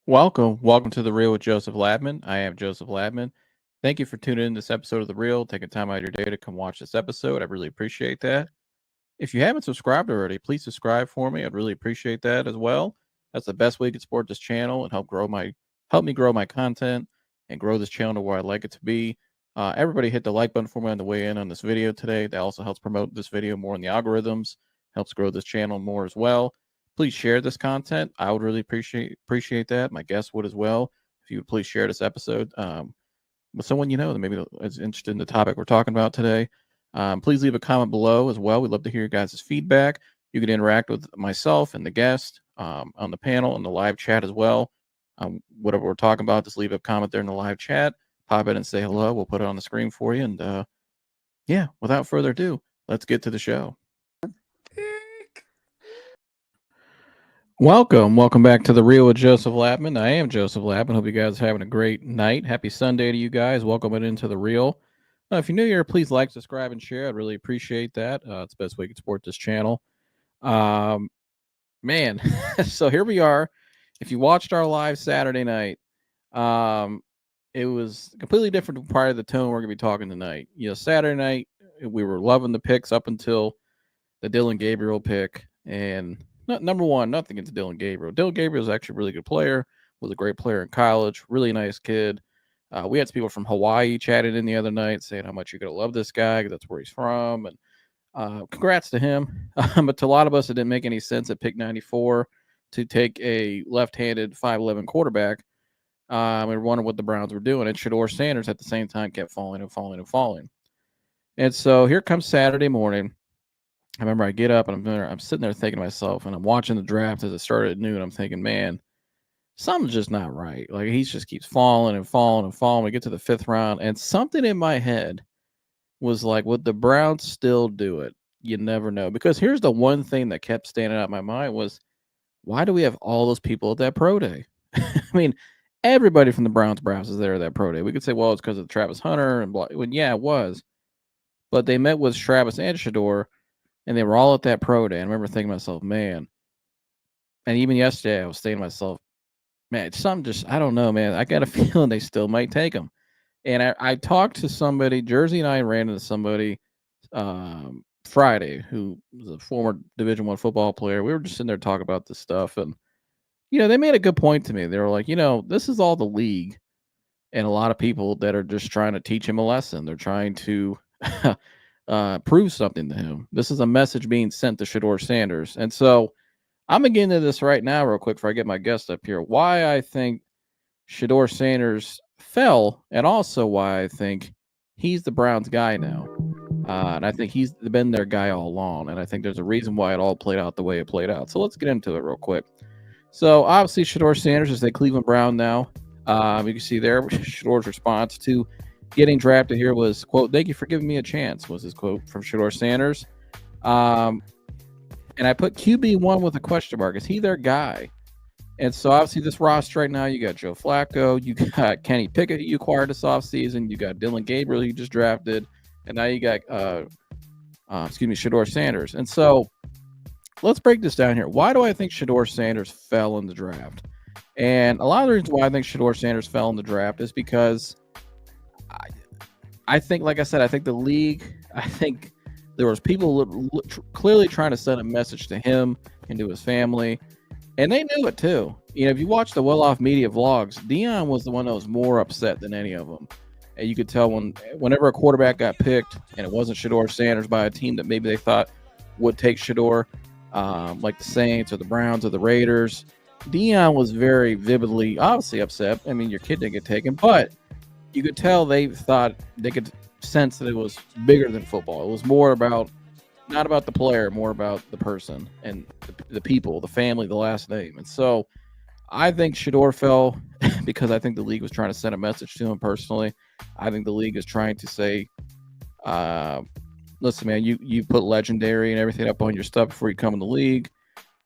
Welcome to The Real with Joseph Labman. I am Joseph Labman. Thank you for tuning in this episode of The Real, taking time out of your day to come watch this episode. I really appreciate that. If you haven't subscribed already, please subscribe for me. I'd really appreciate that as well. That's the best way you can support this channel and help me grow my content and grow this channel to where I'd like it to be. Everybody hit the like button for me on the way in on this video today. That also helps promote this video more in the algorithms, helps grow this channel more as well. Please share this content. I would really appreciate that. My guests would as well. If you would please share this episode with someone you know that maybe is interested in the topic we're talking about today. Please leave a comment below as well. We'd love to hear your guys' feedback. You can interact with myself and the guest on the panel and the live chat as well. Whatever we're talking about, just leave a comment there in the live chat. Pop in and say hello. We'll put it on the screen for you. And yeah, without further ado, let's get to the show. Welcome back to The Real with Joseph Labman. I am Joseph Labman. Hope you guys are having a great night. Happy Sunday to you guys. Welcome into The Real. If you're new here, please like, subscribe, and share. I'd really appreciate that. It's the best way you can support this channel. Man, so here we are. If you watched our live Saturday night, it was completely different part of the tone we're going to be talking tonight. Saturday night, we were loving the picks up until the Dillon Gabriel pick. And number one, nothing against Dillon Gabriel. Dillon Gabriel is actually a really good player, was a great player in college, really nice kid. We had some people from Hawaii chatting in the other night saying how much you're going to love this guy because that's where he's from. And congrats to him. But to a lot of us, it didn't make any sense at pick 94 to take a left-handed 5'11 quarterback. We were wondering what the Browns were doing. And Shedeur Sanders at the same time kept falling. And so here comes Saturday morning. I remember I get up and I'm sitting there thinking to myself, and I'm watching the draft as it started at noon. I'm thinking, man, something's just not right. Like, he just keeps falling. We get to the fifth round, and something in my head was like, would the Browns still do it? You never know. Because here's the one thing that kept standing out in my mind was, why do we have all those people at that pro day? I mean, everybody from the Browns brass is there at that pro day. We could say, well, it's because of Travis Hunter and blah. Well, yeah, it was. But they met with Travis and Shedeur, and they were all at that pro day. I remember thinking to myself, man, and even yesterday I was saying to myself, man, I don't know, man. I got a feeling they still might take him. And I talked to somebody, Jersey and I ran into somebody Friday who was a former Division I football player. We were just sitting there talking about this stuff. And, they made a good point to me. They were like, this is all the league and a lot of people that are just trying to teach him a lesson. They're trying to prove something to him. This is a message being sent to Shedeur Sanders. And so I'm going to get into this right now real quick before I get my guest up here, why I think Shedeur Sanders fell and also why I think he's the Browns guy now. And I think he's been their guy all along. And I think there's a reason why it all played out the way it played out. So let's get into it real quick. So obviously Shedeur Sanders is a Cleveland Brown now. You can see there Shedeur's response to getting drafted here was, quote, "Thank you for giving me a chance," was his quote from Shedeur Sanders. And I put QB1 with a question mark. Is he their guy? And so obviously this roster right now, you got Joe Flacco, you got Kenny Pickett, you acquired this offseason, you got Dillon Gabriel, you just drafted, and now you got Shedeur Sanders. And so let's break this down here. Why do I think Shedeur Sanders fell in the draft? And a lot of the reasons why I think Shedeur Sanders fell in the draft is because I think, like I said, I think the league, I think there was people clearly trying to send a message to him and to his family, and they knew it too. If you watch the Well-Off Media vlogs, Deion was the one that was more upset than any of them. And you could tell whenever a quarterback got picked and it wasn't Shedeur Sanders by a team that maybe they thought would take Shedeur, like the Saints or the Browns or the Raiders, Deion was very vividly, obviously upset. I mean, your kid didn't get taken, but you could tell they thought they could sense that it was bigger than football. It was more about, not about the player, more about the person and the people, the family, the last name. And so I think Shedeur fell because I think the league was trying to send a message to him personally. I think the league is trying to say, listen, man, you put legendary and everything up on your stuff before you come in the league,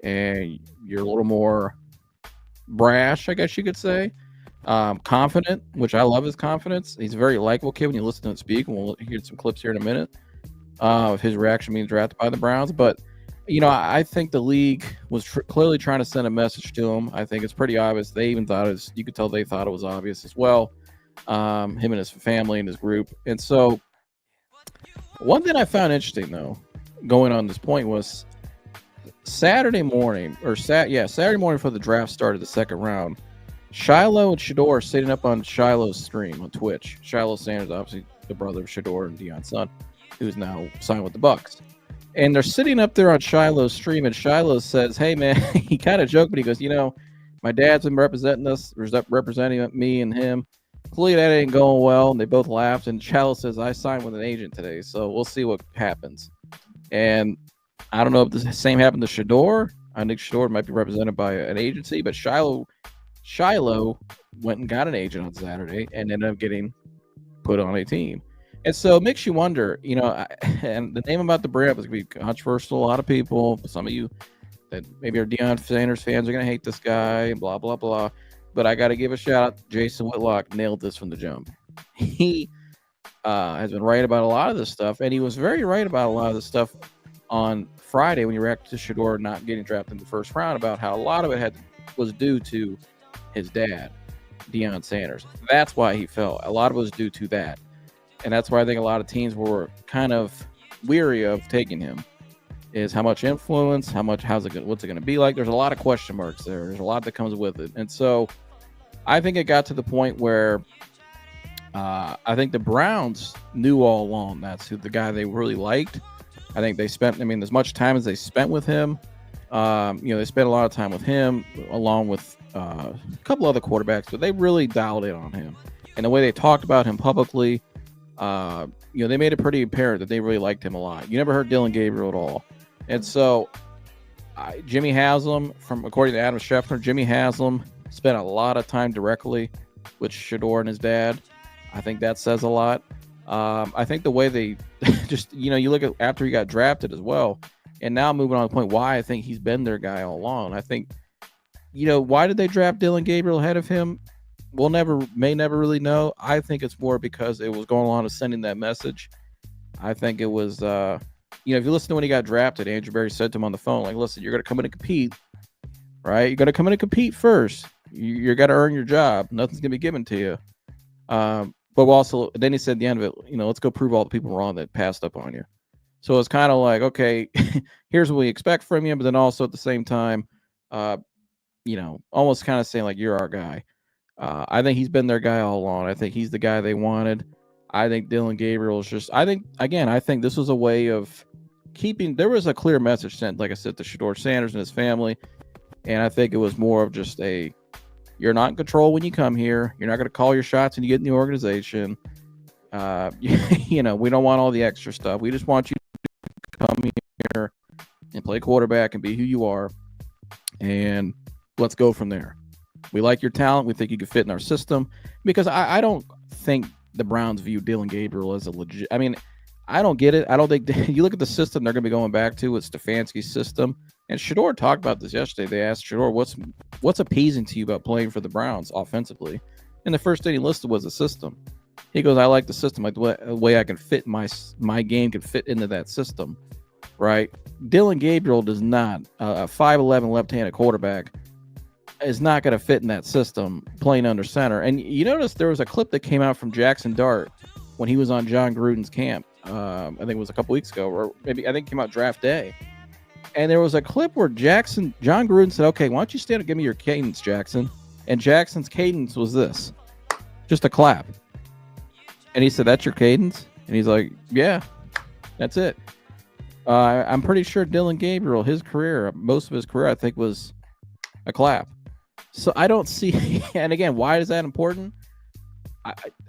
and you're a little more brash, I guess you could say. Confident, which I love his confidence. He's a very likable kid when you listen to him speak, and we'll hear some clips here in a minute of his reaction being drafted by the Browns. But I think the league was clearly trying to send a message to him. I think it's pretty obvious. They even thought you could tell they thought it was obvious as well. Him and his family and his group. And so, one thing I found interesting though, going on this point was Saturday morning Saturday morning before the draft started, the second round. Shiloh and Shedeur are sitting up on Shiloh's stream on Twitch. Shedeur Sanders, obviously the brother of Shedeur and Deion's son, who's now signed with the Bucks. And they're sitting up there on Shiloh's stream, and Shiloh says, "Hey man," he kind of joked, but he goes, my dad's been representing us, representing me and him. Clearly that ain't going well. And they both laughed. And Shiloh says, "I signed with an agent today, so we'll see what happens." And I don't know if the same happened to Shedeur. I think Shedeur might be represented by an agency, but Shiloh went and got an agent on Saturday and ended up getting put on a team. And so it makes you wonder, and the name about the brand is going to be controversial. A lot of people, some of you that maybe are Deion Sanders fans are going to hate this guy and blah, blah, blah. But I got to give a shout out to Jason Whitlock. Nailed this from the jump. He has been right about a lot of this stuff. And he was very right about a lot of this stuff on Friday when he reacted to Shedeur not getting drafted in the first round, about how a lot of it was due to his dad, Deion Sanders. That's why he fell. A lot of it was due to that. And that's why I think a lot of teams were kind of weary of taking him, is how much influence, what's it going to be like? There's a lot of question marks there. There's a lot that comes with it. And so I think it got to the point where I think the Browns knew all along that's who the guy they really liked. I think they spent, as much time as they spent with him, they spent a lot of time with him along with a couple other quarterbacks, but they really dialed in on him. And the way they talked about him publicly, they made it pretty apparent that they really liked him a lot. You never heard Dillon Gabriel at all. And so Jimmy Haslam, according to Adam Schefter, Jimmy Haslam spent a lot of time directly with Shedeur and his dad. I think that says a lot. I think the way they just, you look at after he got drafted as well, and now moving on to the point why I think he's been their guy all along. I think, why did they draft Dillon Gabriel ahead of him? We'll may never really know. I think it's more because it was going along with sending that message. I think it was, if you listen to when he got drafted, Andrew Berry said to him on the phone, like, listen, you're going to come in and compete, right? You're going to come in and compete first. You're going to earn your job. Nothing's going to be given to you. But also, then he said at the end of it, let's go prove all the people wrong that passed up on you. So it's kind of like, okay, here's what we expect from you. But then also at the same time, almost kind of saying like, you're our guy. I think he's been their guy all along. I think he's the guy they wanted. I think Dillon Gabriel is I think this was a way of there was a clear message sent, like I said, to Shedeur Sanders and his family. And I think it was more of just you're not in control when you come here. You're not going to call your shots when you get in the organization. We don't want all the extra stuff. We just want you to come here and play quarterback and be who you are. And let's go from there. We like your talent. We think you can fit in our system, because I don't think the Browns view Dillon Gabriel as a legit. I don't get it. I don't think you look at the system they're going to be going back to. It's Stefanski's system. And Shedeur talked about this yesterday. They asked Shedeur, what's appeasing to you about playing for the Browns offensively? And the first thing he listed was the system. He goes, I like the system, like the way I can fit my game can fit into that system, right? Dillon Gabriel does not. A 5'11" left-handed quarterback is not going to fit in that system playing under center. And you notice there was a clip that came out from Jackson Dart when he was on John Gruden's camp. I think it was a couple weeks ago, or maybe I think it came out draft day. And there was a clip where John Gruden said, okay, why don't you stand up and give me your cadence, Jackson? And Jackson's cadence was this, just a clap. And he said, that's your cadence? And he's like, yeah, that's it. I'm pretty sure Dillon Gabriel, most of his career, I think, was a clap. So I don't see, and again, why is that important?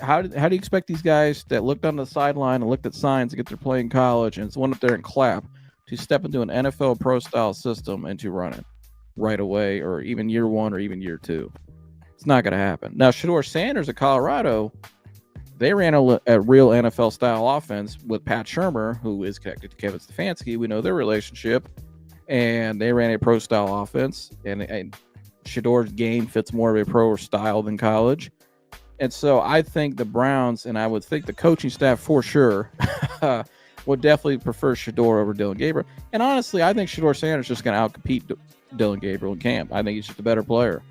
How do you expect these guys that looked on the sideline and looked at signs to get their play in college and went up there and clap to step into an NFL pro style system and to run it right away, or even year one or even year two? It's not going to happen. Now, Shedeur Sanders at Colorado, they ran a real NFL style offense with Pat Shurmur, who is connected to Kevin Stefanski. We know their relationship, and they ran a pro style offense, and Shedeur's game fits more of a pro style than college. And so I think the Browns, and I would think the coaching staff for sure, would definitely prefer Shedeur over Dylan Gabriel. And honestly, I think Shedeur Sanders is just going to outcompete Dylan Gabriel in camp. I think he's just a better player.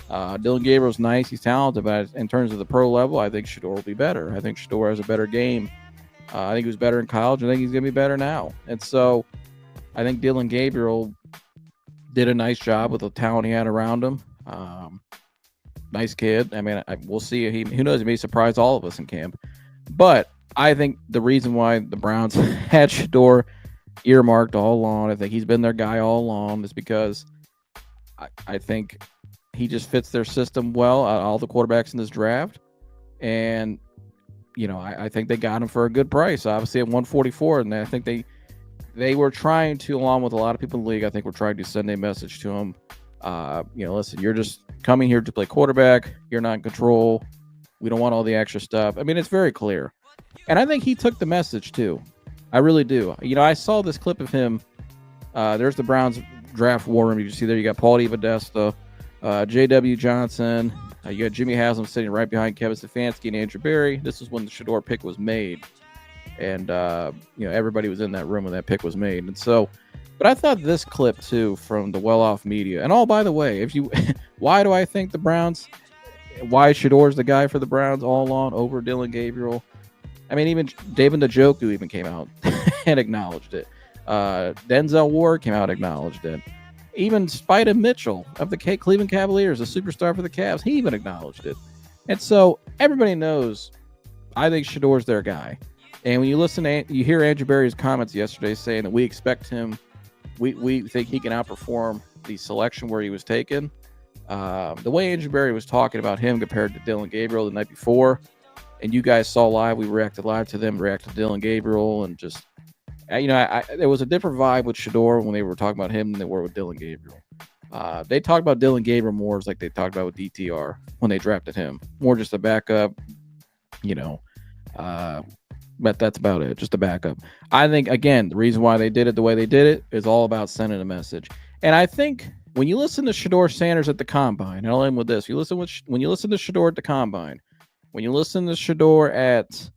Dylan Gabriel's nice, he's talented, but in terms of the pro level, I think Shedeur will be better. I think Shedeur has a better game. I think he was better in college. I think he's going to be better now. And so I think Dylan Gabriel did a nice job with the talent he had around him. Nice kid. I mean, we'll see. Who knows? He may surprise all of us in camp. But I think the reason why the Browns had Shedeur earmarked all along, I think he's been their guy all along, is because I think he just fits their system well. All the quarterbacks in this draft, and I think they got him for a good price. Obviously at 144, and I think they were trying to, along with a lot of people in the league, I think we're trying to send a message to him. Listen, you're just coming here to play quarterback. You're not in control. We don't want all the extra stuff. I mean, it's very clear. And I think he took the message too. I really do. I saw this clip of him. There's the Browns draft war room. You see there, you got Paul DePodesta, J.W. Johnson. You got Jimmy Haslam sitting right behind Kevin Stefanski and Andrew Berry. This is when the Shedeur pick was made. And, everybody was in that room when that pick was made. And so, but I thought this clip too from the well-off media. And by the way, why do I think the Browns, why Shedeur's the guy for the Browns all along over Dylan Gabriel? I mean, even David Njoku even came out and acknowledged it. Denzel Ward came out and acknowledged it. Even Spida Mitchell of the Cleveland Cavaliers, a superstar for the Cavs, he even acknowledged it. And so everybody knows I think Shedeur's their guy. And when you hear Andrew Berry's comments yesterday saying that we expect him, we think he can outperform the selection where he was taken. The way Andrew Berry was talking about him compared to Dylan Gabriel the night before, and you guys saw live, we reacted live to them, reacted to Dylan Gabriel, and just, there was a different vibe with Shedeur when they were talking about him than they were with Dylan Gabriel. They talked about Dylan Gabriel more as like they talked about with DTR when they drafted him. More just a backup, but that's about it, just a backup. I think, again, the reason why they did it the way they did it is all about sending a message. And I think when you listen to Shedeur Sanders at the Combine, and I'll end with this, when you listen to Shedeur at the Combine, when you listen to Shedeur at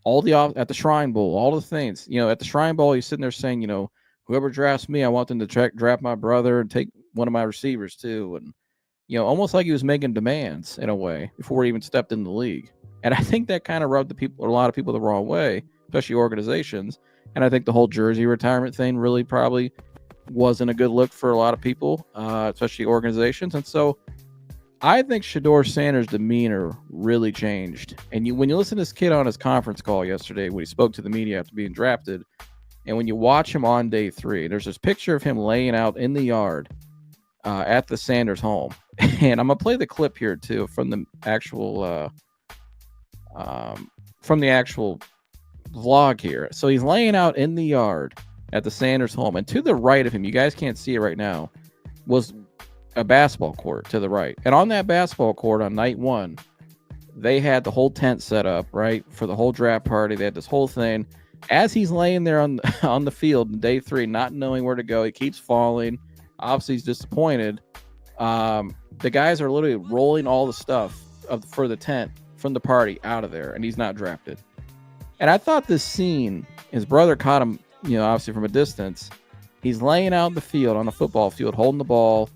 the Shrine Bowl, all the things, at the Shrine Bowl, he's sitting there saying, whoever drafts me, I want them to draft my brother and take one of my receivers too. And, almost like he was making demands in a way before he even stepped in the league. And I think that kind of rubbed a lot of people the wrong way, especially organizations. And I think the whole jersey retirement thing really probably wasn't a good look for a lot of people, especially organizations. And so I think Shedeur Sanders' demeanor really changed. And when you listen to this kid on his conference call yesterday, when he spoke to the media after being drafted, and when you watch him on day 3, there's this picture of him laying out in the yard at the Sanders home. And I'm going to play the clip here, too, from the actual vlog here. So he's laying out in the yard at the Sanders home. And to the right of him, you guys can't see it right now, was a basketball court to the right. And on that basketball court on night 1, they had the whole tent set up, right, for the whole draft party. They had this whole thing. As he's laying there on the field in day 3, not knowing where to go, he keeps falling. Obviously, he's disappointed. The guys are literally rolling all the stuff for the tent from the party out of there, and he's not drafted. And I thought this scene, his brother caught him, obviously from a distance. He's laying out in the field, on the football field, holding the ball,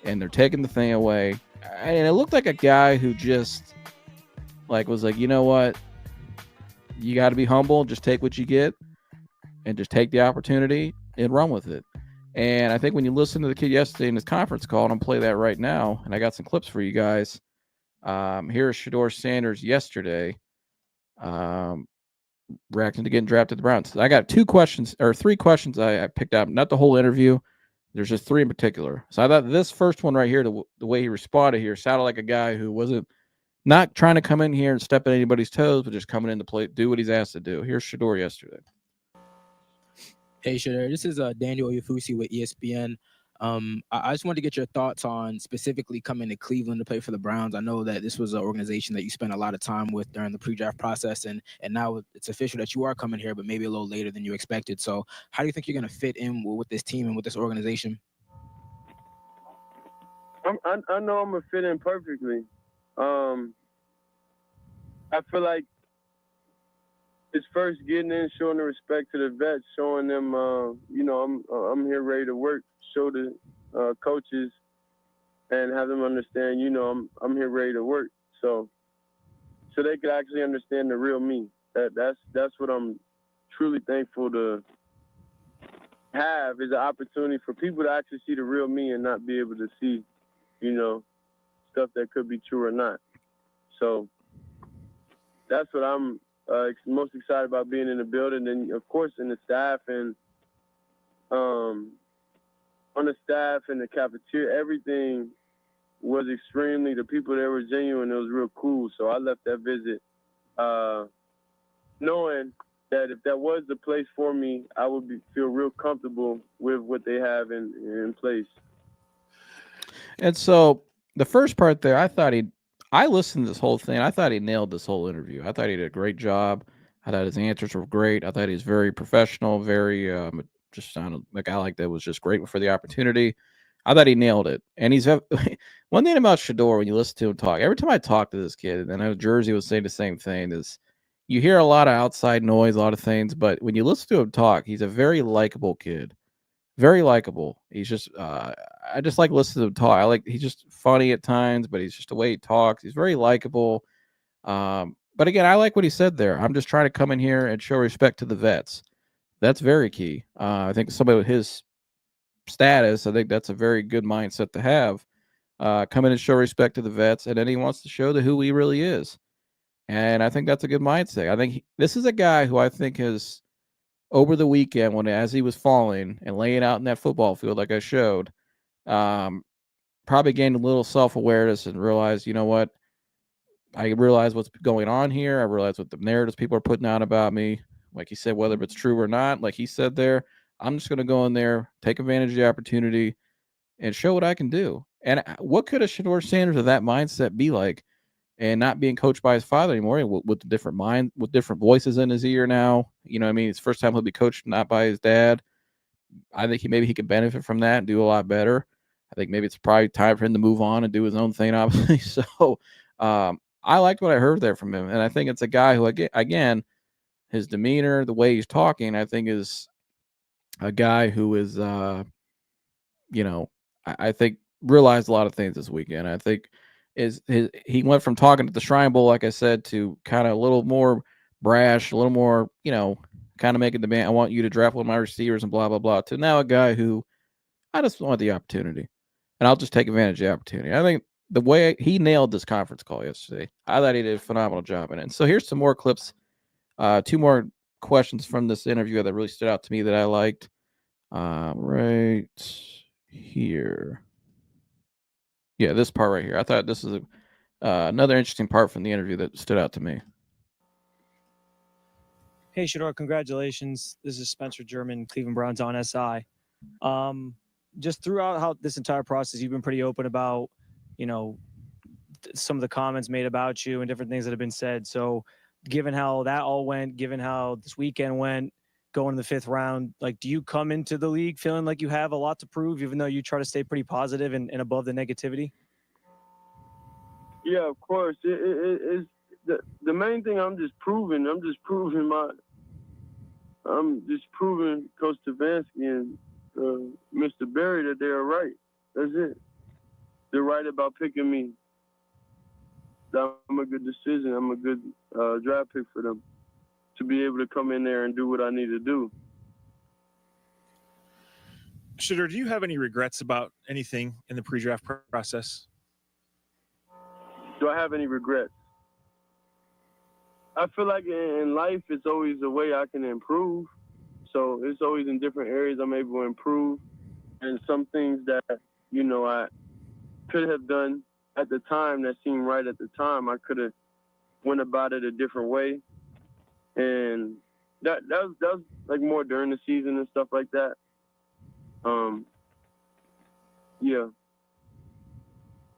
and they're taking the thing away. And it looked like a guy who just was like, you know what? You got to be humble, just take what you get, and just take the opportunity and run with it. And I think when you listen to the kid yesterday in his conference call, and I'm play that right now, and I got some clips for you guys. Here's Shedeur Sanders yesterday, reacting to getting drafted to the Browns. I got 3 questions I picked out, not the whole interview. There's just 3 in particular. So I thought this first one right here, the way he responded here, sounded like a guy who wasn't not trying to come in here and step on anybody's toes, but just coming in to play, do what he's asked to do. Here's Shedeur yesterday. Hey, Shedeur, this is Daniel Oyefusi with ESPN. I just wanted to get your thoughts on specifically coming to Cleveland to play for the Browns. I know that this was an organization that you spent a lot of time with during the pre-draft process, and now it's official that you are coming here, but maybe a little later than you expected. So how do you think you're going to fit in with this team and with this organization? I know I'm going to fit in perfectly. I feel like it's first getting in, showing the respect to the vets, showing them, I'm here ready to work. Show the coaches and have them understand, I'm here ready to work. So they could actually understand the real me. That's what I'm truly thankful to have, is an opportunity for people to actually see the real me and not be able to see, stuff that could be true or not. So that's what I'm most excited about, being in the building, and of course in the staff and on the staff and the cafeteria. Everything was extremely, the people there were genuine. It was real cool. So I left that visit knowing that if that was the place for me, I would feel real comfortable with what they have in place. And so the first part there, I listened to this whole thing. I thought he nailed this whole interview. I thought he did a great job. I thought his answers were great. I thought he was very professional, very, just sounded like a guy like that was just grateful for the opportunity. I thought he nailed it. And he's one thing about Shedeur, when you listen to him talk, every time I talk to this kid, and I know Jersey was saying the same thing, is you hear a lot of outside noise, a lot of things, but when you listen to him talk, he's a very likable kid. Very likable. He's just I just like listening to him talk. He's just funny at times, but he's just the way he talks. He's very likable. But again, I like what he said there. I'm just trying to come in here and show respect to the vets. That's very key. I think somebody with his status, I think that's a very good mindset to have. Come in and show respect to the vets, and then he wants to show who he really is. And I think that's a good mindset. I think this is a guy who I think has, over the weekend, as he was falling and laying out in that football field, like I showed, probably gained a little self-awareness and realized, you know what? I realize what's going on here. I realize what the narratives people are putting out about me. Like he said, whether it's true or not, like he said there, I'm just going to go in there, take advantage of the opportunity, and show what I can do. And what could a Shedeur Sanders of that mindset be like? And not being coached by his father anymore, with different with different voices in his ear now. You know what I mean? It's the first time he'll be coached not by his dad. I think maybe he could benefit from that and do a lot better. I think maybe it's probably time for him to move on and do his own thing, obviously. So I liked what I heard there from him. And I think it's a guy who, again, his demeanor, the way he's talking, I think is a guy who is, I think realized a lot of things this weekend. I think he went from talking at the Shrine Bowl, like I said, to kind of a little more brash, a little more, kind of making the man, I want you to draft one of my receivers and blah, blah, blah, to now a guy who, I just want the opportunity and I'll just take advantage of the opportunity. I think the way he nailed this conference call yesterday, I thought he did a phenomenal job in it. And so here's some more clips, 2 more questions from this interview that really stood out to me that I liked. Right here. Yeah, this part right here. I thought this is another interesting part from the interview that stood out to me. Hey, Shedeur, congratulations. This is Spencer German, Cleveland Browns on SI. Just throughout how this entire process, you've been pretty open about, some of the comments made about you and different things that have been said. So given how that all went, given how this weekend went, going in the 5th round, like, do you come into the league feeling like you have a lot to prove, even though you try to stay pretty positive and above the negativity? Yeah, of course. It's the main thing. I'm just proving Coach Stefanski and Mr. Berry that they are right. That's it. They're right about picking me. I'm a good decision. I'm a good draft pick for them to be able to come in there and do what I need to do. Shedeur, do you have any regrets about anything in the pre-draft process? Do I have any regrets? I feel like in life, it's always a way I can improve. So it's always in different areas I'm able to improve. And some things that, I could have done at the time that seemed right at the time, I could have went about it a different way. And that was like more during the season and stuff like that. Yeah.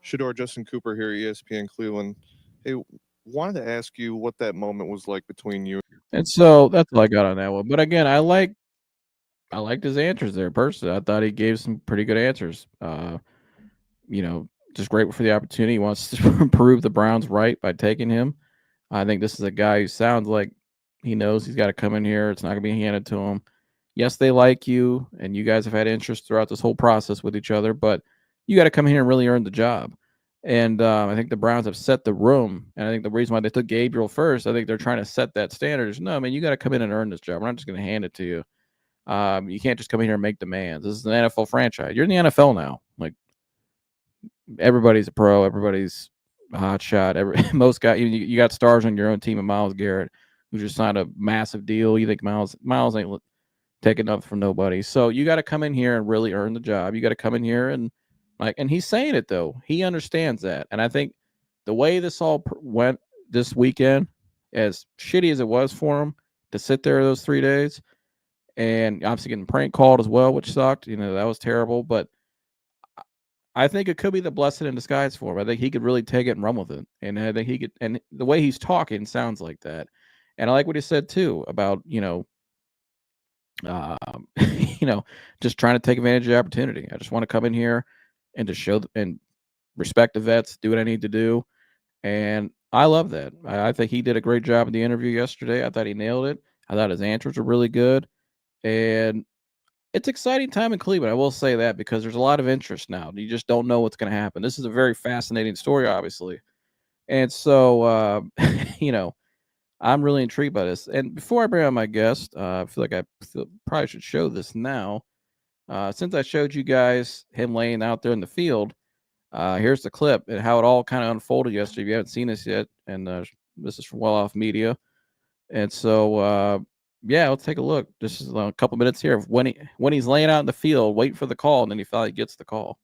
Shedeur, Justin Cooper here, ESPN Cleveland. Hey, wanted to ask you what that moment was like between you. And so that's all I got on that one. But again, I liked his answers there personally. I thought he gave some pretty good answers. Just grateful for the opportunity. He wants to prove the Browns right by taking him. I think this is a guy who sounds like He knows he's got to come in here. It's not going to be handed to him. Yes, they like you, and you guys have had interest throughout this whole process with each other, but you got to come here and really earn the job. And I think the Browns have set the room. And I think the reason why they took Gabriel first, I think they're trying to set that standard. Is, no, man, you got to come in and earn this job. We're not just going to hand it to you. You can't just come in here and make demands. This is an NFL franchise. You're in the NFL now. Like, everybody's a pro. Everybody's a hot shot. Most guys, you got stars on your own team, and Myles Garrett, who just signed a massive deal. You think Myles ain't taking nothing from nobody. So you got to come in here and really earn the job. You got to come in here and and he's saying it though. He understands that. And I think the way this all went this weekend, as shitty as it was for him to sit there those 3 days, and obviously getting prank called as well, which sucked. That was terrible. But I think it could be the blessing in disguise for him. I think he could really take it and run with it. And I think he could. And the way he's talking sounds like that. And I like what he said too about just trying to take advantage of the opportunity. I just want to come in here and to show and respect the vets, do what I need to do. And I love that. I think he did a great job in the interview yesterday. I thought he nailed it. I thought his answers were really good. And it's exciting time in Cleveland. I will say that, because there's a lot of interest now. You just don't know what's going to happen. This is a very fascinating story, obviously. And so, I'm really intrigued by this. And before I bring on my guest, I feel like probably should show this now. Since I showed you guys him laying out there in the field, here's the clip and how it all kind of unfolded yesterday. If you haven't seen this yet, and this is from Well Off Media. And so, let's take a look. This is a couple minutes here of when he's laying out in the field, waiting for the call, and then he finally gets the call.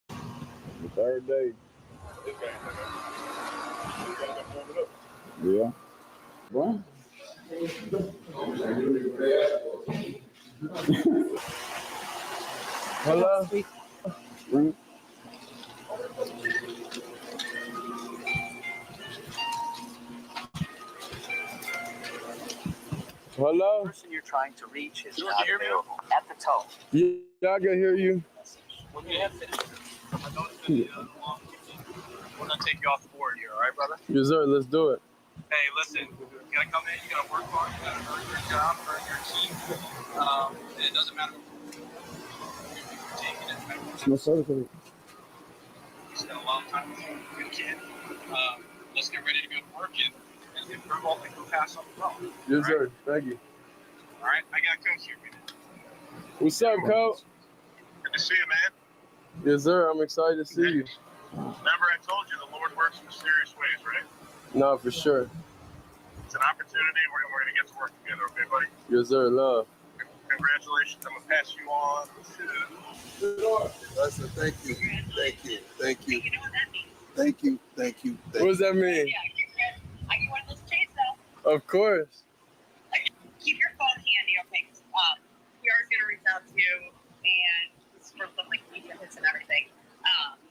The third day. Yeah. What? Hello? Hello? The person you're trying to reach is not available at the tone. Yeah, I can hear you. When you have finished, I know it's going to be a long meeting. We're going to take you off the board here, all right, brother? Yes, sir. Let's do it. Hey, listen, you got to come in, you got to work hard, you got to earn your job, earn your team. And it doesn't matter who you're taking it. No service. You spent a long time with you, good kid. Let's get ready to go to work and improve all things we'll pass on the phone. Yes, sir. Thank you. All right, I got Coach here. What's up, Coach? Good to see you, man. Yes, sir. I'm excited to see you. Remember I told you the Lord works in mysterious ways, right? No, for sure. It's an opportunity. We're going to get to work together, okay, buddy? Yes, sir. Love. Congratulations. I'm going to pass you on to... I said, thank you. Thank you. Thank you. You know what that means? Thank you. Thank you. Thank What does that mean? Yeah, I get one of those chains, though. Of course. Keep your phone handy, okay? We are going to reach out to you, and this is for some media hits and everything.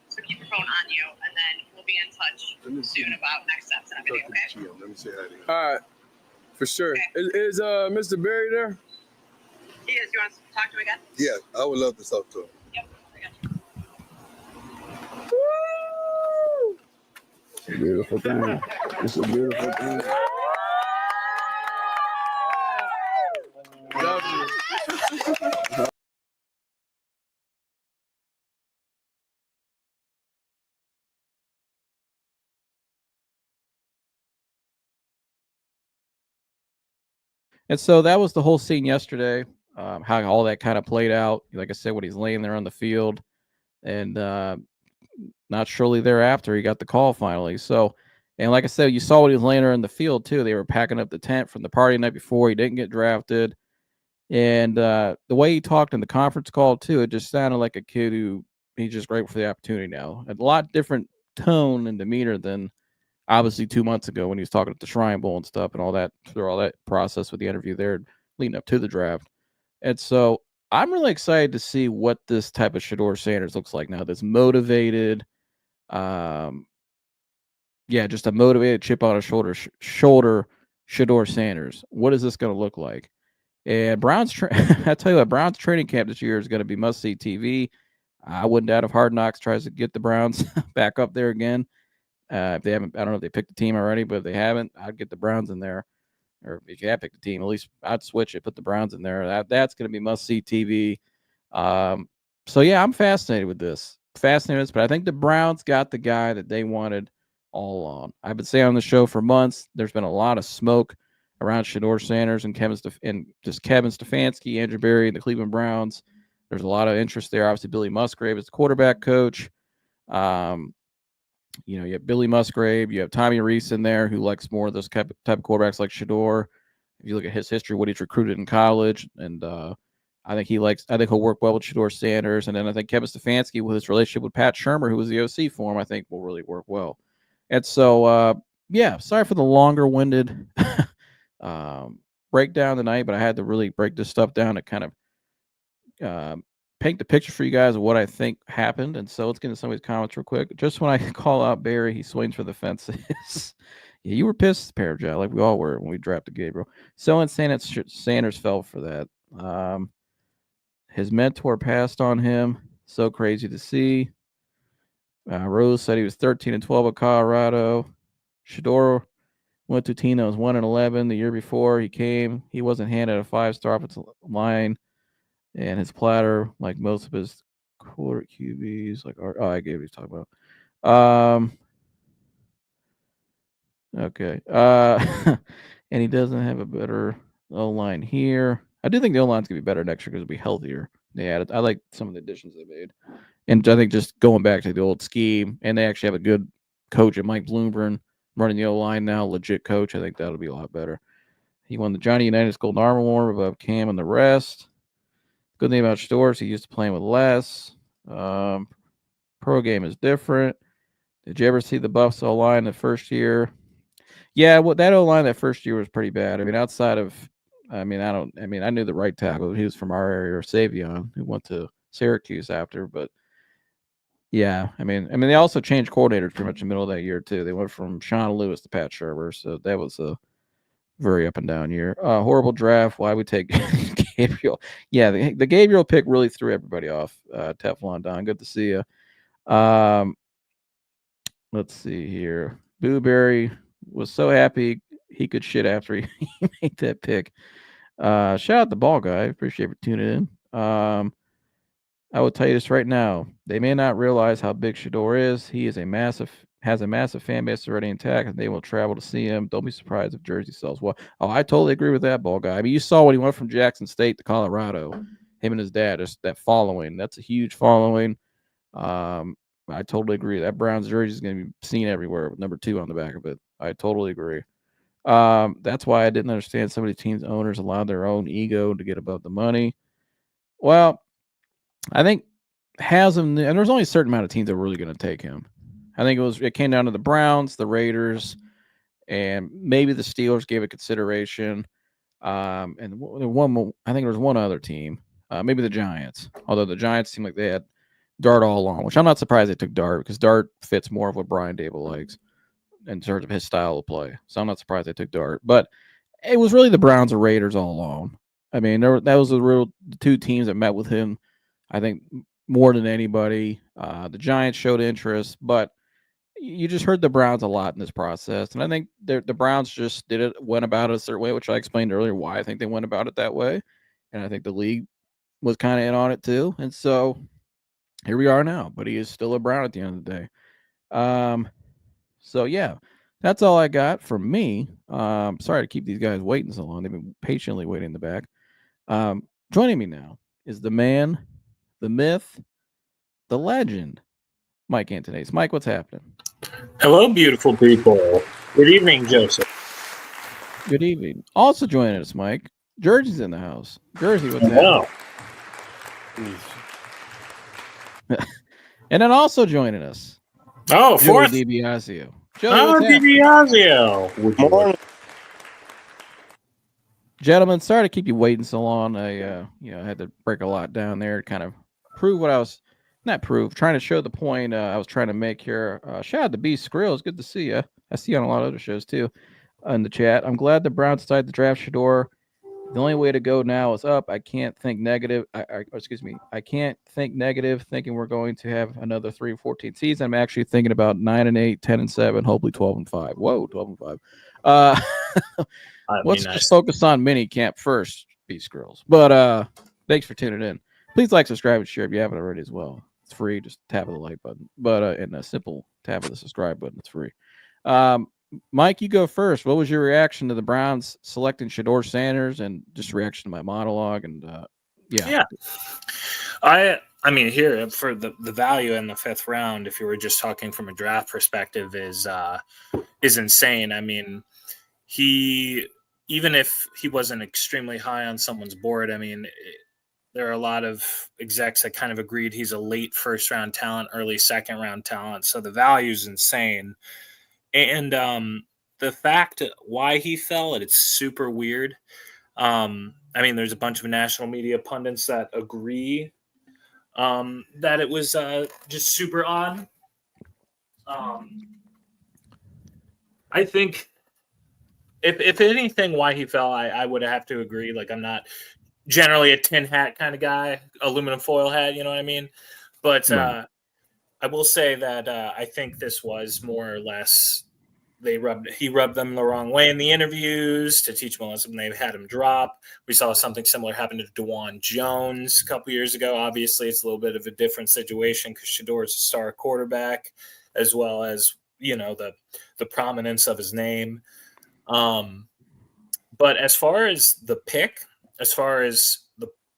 So keep your phone on you, and then we'll be in touch soon about next steps and everything, okay? Let me say hi to you. All right. For sure. Okay. Is Mr. Berry there? He is. You want to talk to him again? Yeah, I would love to talk to him. Yep. I got you. Woo! It's a beautiful thing. It's a beautiful thing. Love you. And so that was the whole scene yesterday, how all that kind of played out. Like I said, when he's laying there on the field, and not shortly thereafter, he got the call finally. So, and like I said, you saw when he was laying there in the field too. They were packing up the tent from the party the night before. He didn't get drafted. And the way he talked in the conference call too, it just sounded like a kid who he's just grateful for the opportunity now. A lot different tone and demeanor than obviously 2 months ago when he was talking at the Shrine Bowl and stuff and all that, through all that process with the interview there leading up to the draft. And so I'm really excited to see what this type of Shedeur Sanders looks like now. That's motivated, just a motivated chip on his shoulder Shedeur Sanders. What is this going to look like? And I tell you what, Browns training camp this year is going to be must-see TV. I wouldn't doubt if Hard Knocks tries to get the Browns back up there again. If they haven't, I don't know if they picked the team already, but if they haven't, I'd get the Browns in there. Or if you have picked the team, at least I'd switch it, put the Browns in there. That's going to be must-see TV. So yeah, I'm fascinated with this. But I think the Browns got the guy that they wanted all along. I've been saying on the show for months. There's been a lot of smoke around Shedeur Sanders and Kevin Stefanski, Andrew Berry, and the Cleveland Browns. There's a lot of interest there. Obviously, Billy Musgrave is the quarterback coach. You have Billy Musgrave. You have Tommy Reese in there, who likes more of those type of quarterbacks like Shedeur. If you look at his history, what he's recruited in college, and I think he'll work well with Shedeur Sanders. And then I think Kevin Stefanski, with his relationship with Pat Shurmur, who was the OC for him, I think will really work well. And so, sorry for the longer-winded breakdown tonight, but I had to really break this stuff down to kind of paint the picture for you guys of what I think happened. And so let's get into some of these comments real quick. Just when I call out Barry, he swings for the fences. Yeah, you were pissed, Parajet, like we all were when we drafted Gabriel. So and Sanders fell for that. His mentor passed on him. So crazy to see. Rose said he was 13-12 at Colorado. Shedeur went to Tino's 1-11 the year before he came. He wasn't handed a 5-star offensive line, and his platter, like most of his quarter QBs, I gave what he's talking about. Okay. And he doesn't have a better O-line here. I do think the O-line's going to be better next year because it'll be healthier. They added. I like some of the additions they made. And I think just going back to the old scheme, and they actually have a good coach at Mike Bloomberg running the O-line now, legit coach. I think that'll be a lot better. He won the Johnny Unitas Golden Arm Award above Cam and the rest. Good thing about Shedeur is he used to playing with less. Pro game is different. Did you ever see the Buffs O-line the first year? Yeah, that O-line that first year was pretty bad. I mean, I knew the right tackle. He was from our area, or Savion, who went to Syracuse after. But yeah, I mean, they also changed coordinators pretty much in the middle of that year too. They went from Sean Lewis to Pat Shurmur, so that was a very up and down year. Horrible draft. Why we take Gabriel? Yeah, the Gabriel pick really threw everybody off. Teflon Don, good to see you. Let's see here. Booberry was so happy he could shit after he made that pick. Shout out the ball guy. Appreciate you tuning in. I will tell you this right now. They may not realize how big Shedeur is. He has a massive fan base already intact, and they will travel to see him. Don't be surprised if Jersey sells well. Oh, I totally agree with that, ball guy. I mean, you saw when he went from Jackson State to Colorado. Him and his dad, just that following. That's a huge following. I totally agree. That Browns jersey is going to be seen everywhere with number 2 on the back of it. I totally agree. That's why I didn't understand some of these teams' owners allowed their own ego to get above the money. Well, I think and there's only a certain amount of teams that were really going to take him. I think it came down to the Browns, the Raiders, and maybe the Steelers gave it consideration. And I think there was one other team, maybe the Giants. Although the Giants seemed like they had Dart all along, which I'm not surprised they took Dart because Dart fits more of what Brian Dable likes in terms of his style of play. So I'm not surprised they took Dart. But it was really the Browns or Raiders all along. I mean, that was the 2 teams that met with him, I think, more than anybody. The Giants showed interest, but you just heard the Browns a lot in this process. And I think the Browns just went about it a certain way, which I explained earlier why I think they went about it that way. And I think the league was kind of in on it too. And so here we are now, but he is still a Brown at the end of the day. So yeah, that's all I got from me. Sorry to keep these guys waiting so long. They've been patiently waiting in the back. Joining me now is the man, the myth, the legend, Mike Antonace. Mike, what's happening? Hello, beautiful people. Good evening, Joseph. Good evening. Also joining us, Mike. Jersey's in the house. Jersey, what's happening? And then also joining us. Oh, fourth. Joey DiBiasio. DiBiasio. Morning. Gentlemen, sorry to keep you waiting so long. I had to break a lot down there to kind of prove what I was trying to show the point I was trying to make here. Shout out to B Skrill. Good to see you. I see you on a lot of other shows too in the chat. I'm glad the Browns decided to draft Shedeur The only way to go now is up. I can't think negative. Excuse me. I can't think negative thinking we're going to have another 3-14 season. I'm actually thinking about 9-8, 10-7, hopefully 12-5. Whoa, 12-5. Let's just focus on mini camp first, Beast Girls. But thanks for tuning in. Please like, subscribe, and share if you haven't already as well. It's free. Just tap of the like button. But and a simple tap of the subscribe button. It's free. Mike, you go first. What was your reaction to the Browns selecting Shedeur Sanders, and just reaction to my monologue? And yeah, I mean, here for the value in the 5th round, if you were just talking from a draft perspective, is insane. I mean, even if he wasn't extremely high on someone's board, I mean, there are a lot of execs that kind of agreed he's a late 1st round talent, early 2nd round talent. So the value is insane. And the fact why he fell, it's super weird. I mean, there's a bunch of national media pundits that agree that it was just super odd. I think if anything, why he fell, I would have to agree. Like, I'm not generally a tin hat kind of guy, aluminum foil hat, you know what I mean? But I will say that I think this was more or less he rubbed them the wrong way in the interviews to teach them a lesson. They had him drop. We saw something similar happen to DeJuan Jones a couple years ago. Obviously, it's a little bit of a different situation because Shedeur is a star quarterback, as well as, you know, the prominence of his name. But as far as the pick, as far as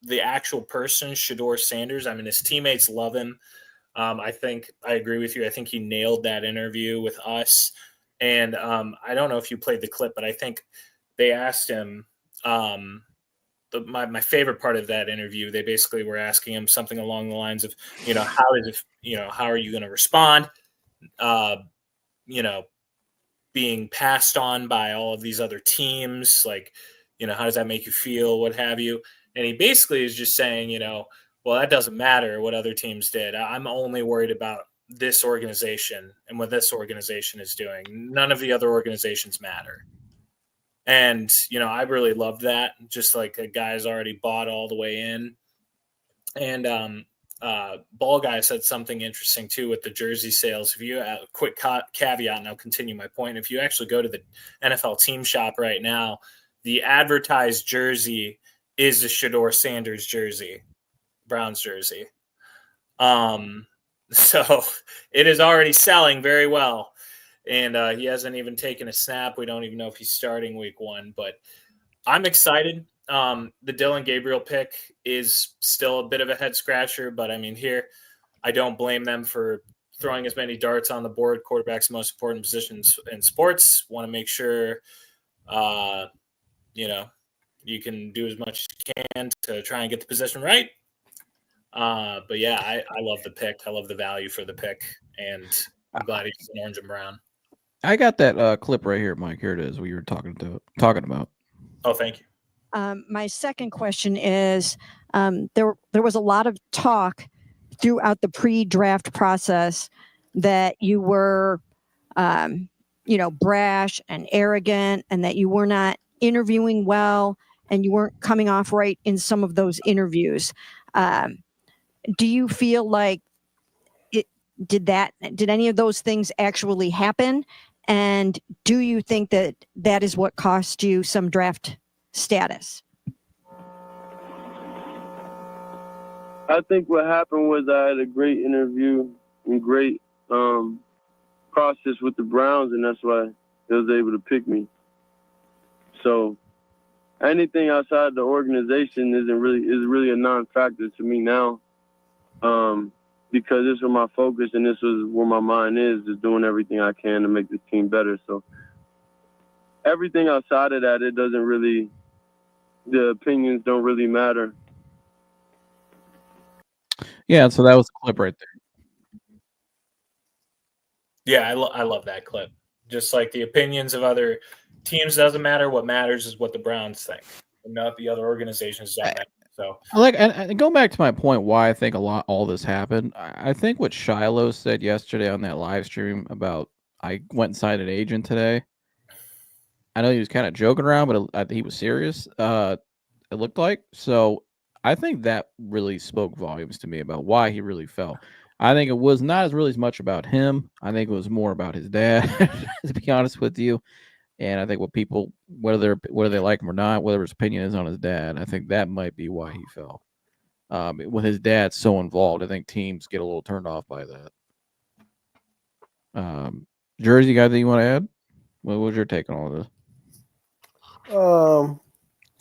the actual person, Shedeur Sanders, I mean, his teammates love him. I think I agree with you. I think he nailed that interview with us. And I don't know if you played the clip, but I think they asked him my favorite part of that interview. They basically were asking him something along the lines of, you know, how are you going to respond? You know, being passed on by all of these other teams, like, you know, how does that make you feel? What have you? And he basically is just saying, you know, well, that doesn't matter what other teams did. I'm only worried about this organization and what this organization is doing. None of the other organizations matter. And, you know, I really loved that. Just like a guy's already bought all the way in. And Ball Guy said something interesting too with the jersey sales. If you quick caveat, and I'll continue my point. If you actually go to the NFL team shop right now, the advertised jersey is the Shedeur Sanders jersey, Browns jersey. So it is already selling very well. And he hasn't even taken a snap. We don't even know if he's starting week 1, but I'm excited. The Dylan Gabriel pick is still a bit of a head scratcher, but I mean, here, I don't blame them for throwing as many darts on the board. Quarterback's most important positions in sports. Want to make sure, you know, you can do as much as you can to try and get the position right. But yeah, I love the pick. I love the value for the pick, and I'm glad he's in orange and brown. I got that clip right here, Mike. Here it is. What you were talking about. Oh, thank you. My second question is, there was a lot of talk throughout the pre-draft process that you were, you know, brash and arrogant, and that you were not interviewing well, and you weren't coming off right in some of those interviews. Do you feel like did any of those things actually happen? And do you think that that is what cost you some draft status? I think what happened was I had a great interview and great process with the Browns, and that's why they was able to pick me. So anything outside the organization is really a non-factor to me now, because this was my focus and this was where my mind is doing everything I can to make the team better. So everything outside of that, the opinions don't really matter. Yeah, so that was the clip right there. Yeah, I love that clip. Just like the opinions of other teams doesn't matter. What matters is what the Browns think, and not the other organizations don't matter. So, and going back to my point, why I think all this happened. I think what Shiloh said yesterday on that live stream about I went and signed an agent today. I know he was kind of joking around, but he was serious. it looked like. So I think that really spoke volumes to me about why he really fell. I think it was not as much about him. I think it was more about his dad, to be honest with you. And I think what people, whether they like him or not, whether his opinion is on his dad, I think that might be why he fell. With his dad so involved, I think teams get a little turned off by that. Jersey, you got anything you want to add? What was your take on all this?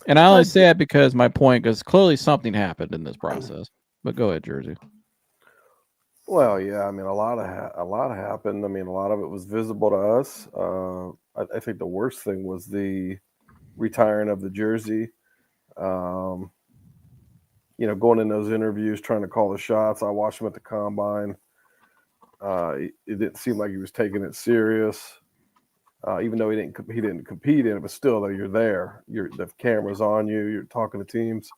And I only say it because my point, because clearly something happened in this process. But go ahead, Jersey. Well, yeah, I mean, a lot happened. I mean, a lot of it was visible to us. I think the worst thing was the retiring of the jersey. Going in those interviews, trying to call the shots. I watched him at the combine. It didn't seem like he was taking it serious, even though he didn't compete in it. But still, though, you're there. The camera's on you. You're talking to teams.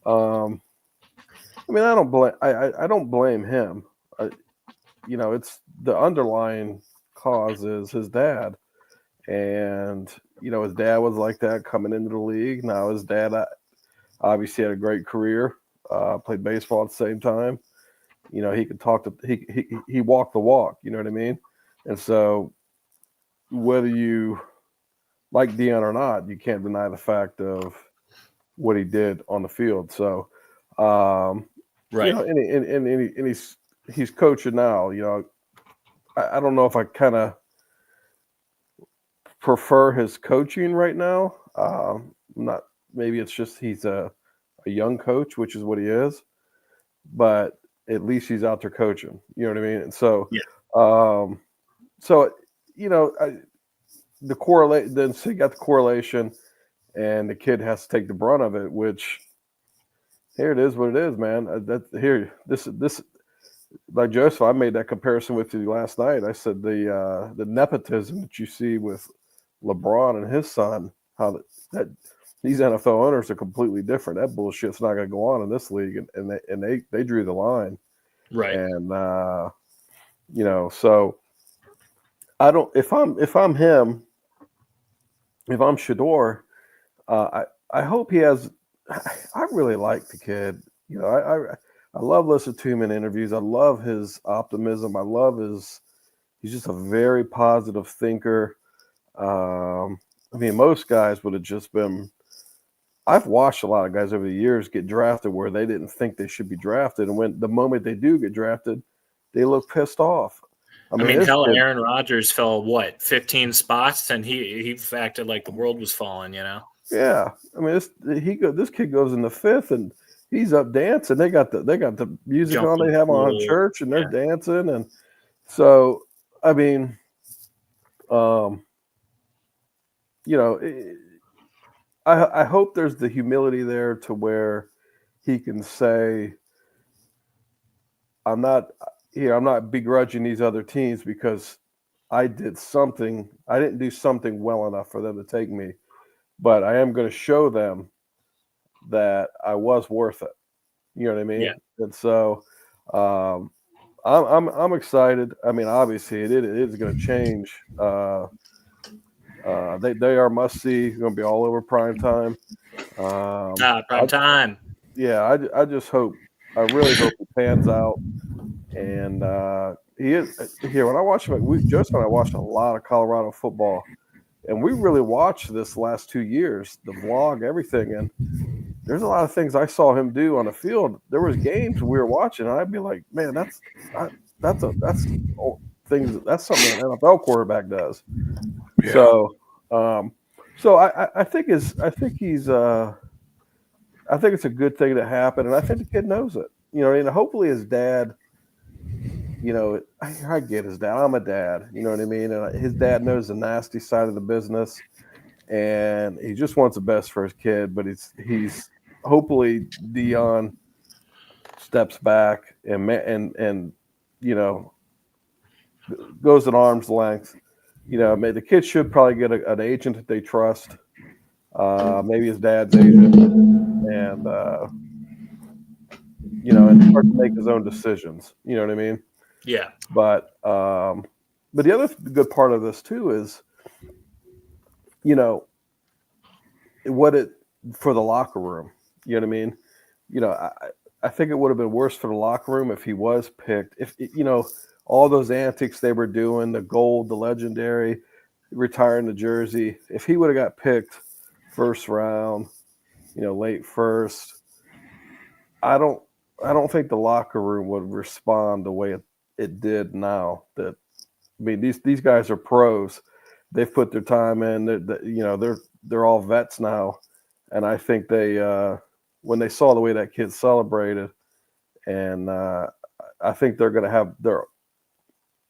I mean, I don't blame him. It's the underlying cause is his dad, and his dad was like that coming into the league. Now his dad obviously had a great career, played baseball at the same time. He could talk to he walked the walk. You know what I mean? And so whether you like Deion or not, you can't deny the fact of what he did on the field. So, right. And he's coaching now. I don't know if I kind of prefer his coaching right now. Maybe it's just he's a young coach, which is what he is, but at least he's out there coaching. You know what I mean? And so, the correlate. Then so you got the correlation, and the kid has to take the brunt of it. Which here it is, what it is, man. This. Like Joseph, I made that comparison with you last night. I said the nepotism that you see with LeBron and his son, how that these NFL owners are completely different. That bullshit's not going to go on in this league, and they drew the line, right? And so I don't. If I'm him, if I'm Shedeur, I hope he has. I really like the kid. I love listening to him in interviews. I love his optimism. I love he's just a very positive thinker. I mean, most guys would have just been, I've watched a lot of guys over the years get drafted where they didn't think they should be drafted. And when the moment they do get drafted, they look pissed off. I mean hell, Aaron Rodgers fell 15 spots, and he acted like the world was falling. Yeah, I mean, this kid goes in the 5th and he's up dancing. They got the music on. They have on church, and they're dancing. And so, I mean, I hope there's the humility there to where he can say, I'm not begrudging these other teams because I didn't do something well enough for them to take me, but I am going to show them that I was worth it. You know what I mean? Yeah. And so I'm excited. I mean, obviously it is going to change. They are must see. Going to be all over prime time. Prime time. Yeah, I just hope. I really hope it pans out. And he is here. When I watch him, Joseph and I watched a lot of Colorado football, and we really watched this last 2 years, the vlog, everything, and there's a lot of things I saw him do on the field. There was games we were watching, and I'd be like, man, that's something an NFL quarterback does. Yeah. So I think it's a good thing to happen, and I think the kid knows it. And hopefully his dad. I get his dad. I'm a dad. You know what I mean? And his dad knows the nasty side of the business, and he just wants the best for his kid. But he's hopefully Deion steps back and goes at arm's length. The kid should probably get an agent that they trust. Maybe his dad's agent, and and start to make his own decisions. You know what I mean? Yeah. But the other good part of this too is, for the locker room. You know what I mean? You know, I think it would have been worse for the locker room if he was picked. If you know, all those antics they were doing, the gold, the legendary, retiring the jersey. If he would have got picked first round, you know, late first, I don't think the locker room would respond the way it did now. That I mean, these guys are pros. They've put their time in. You know, they're all vets now, and I think they when they saw the way that kid celebrated, and I think they're going to have their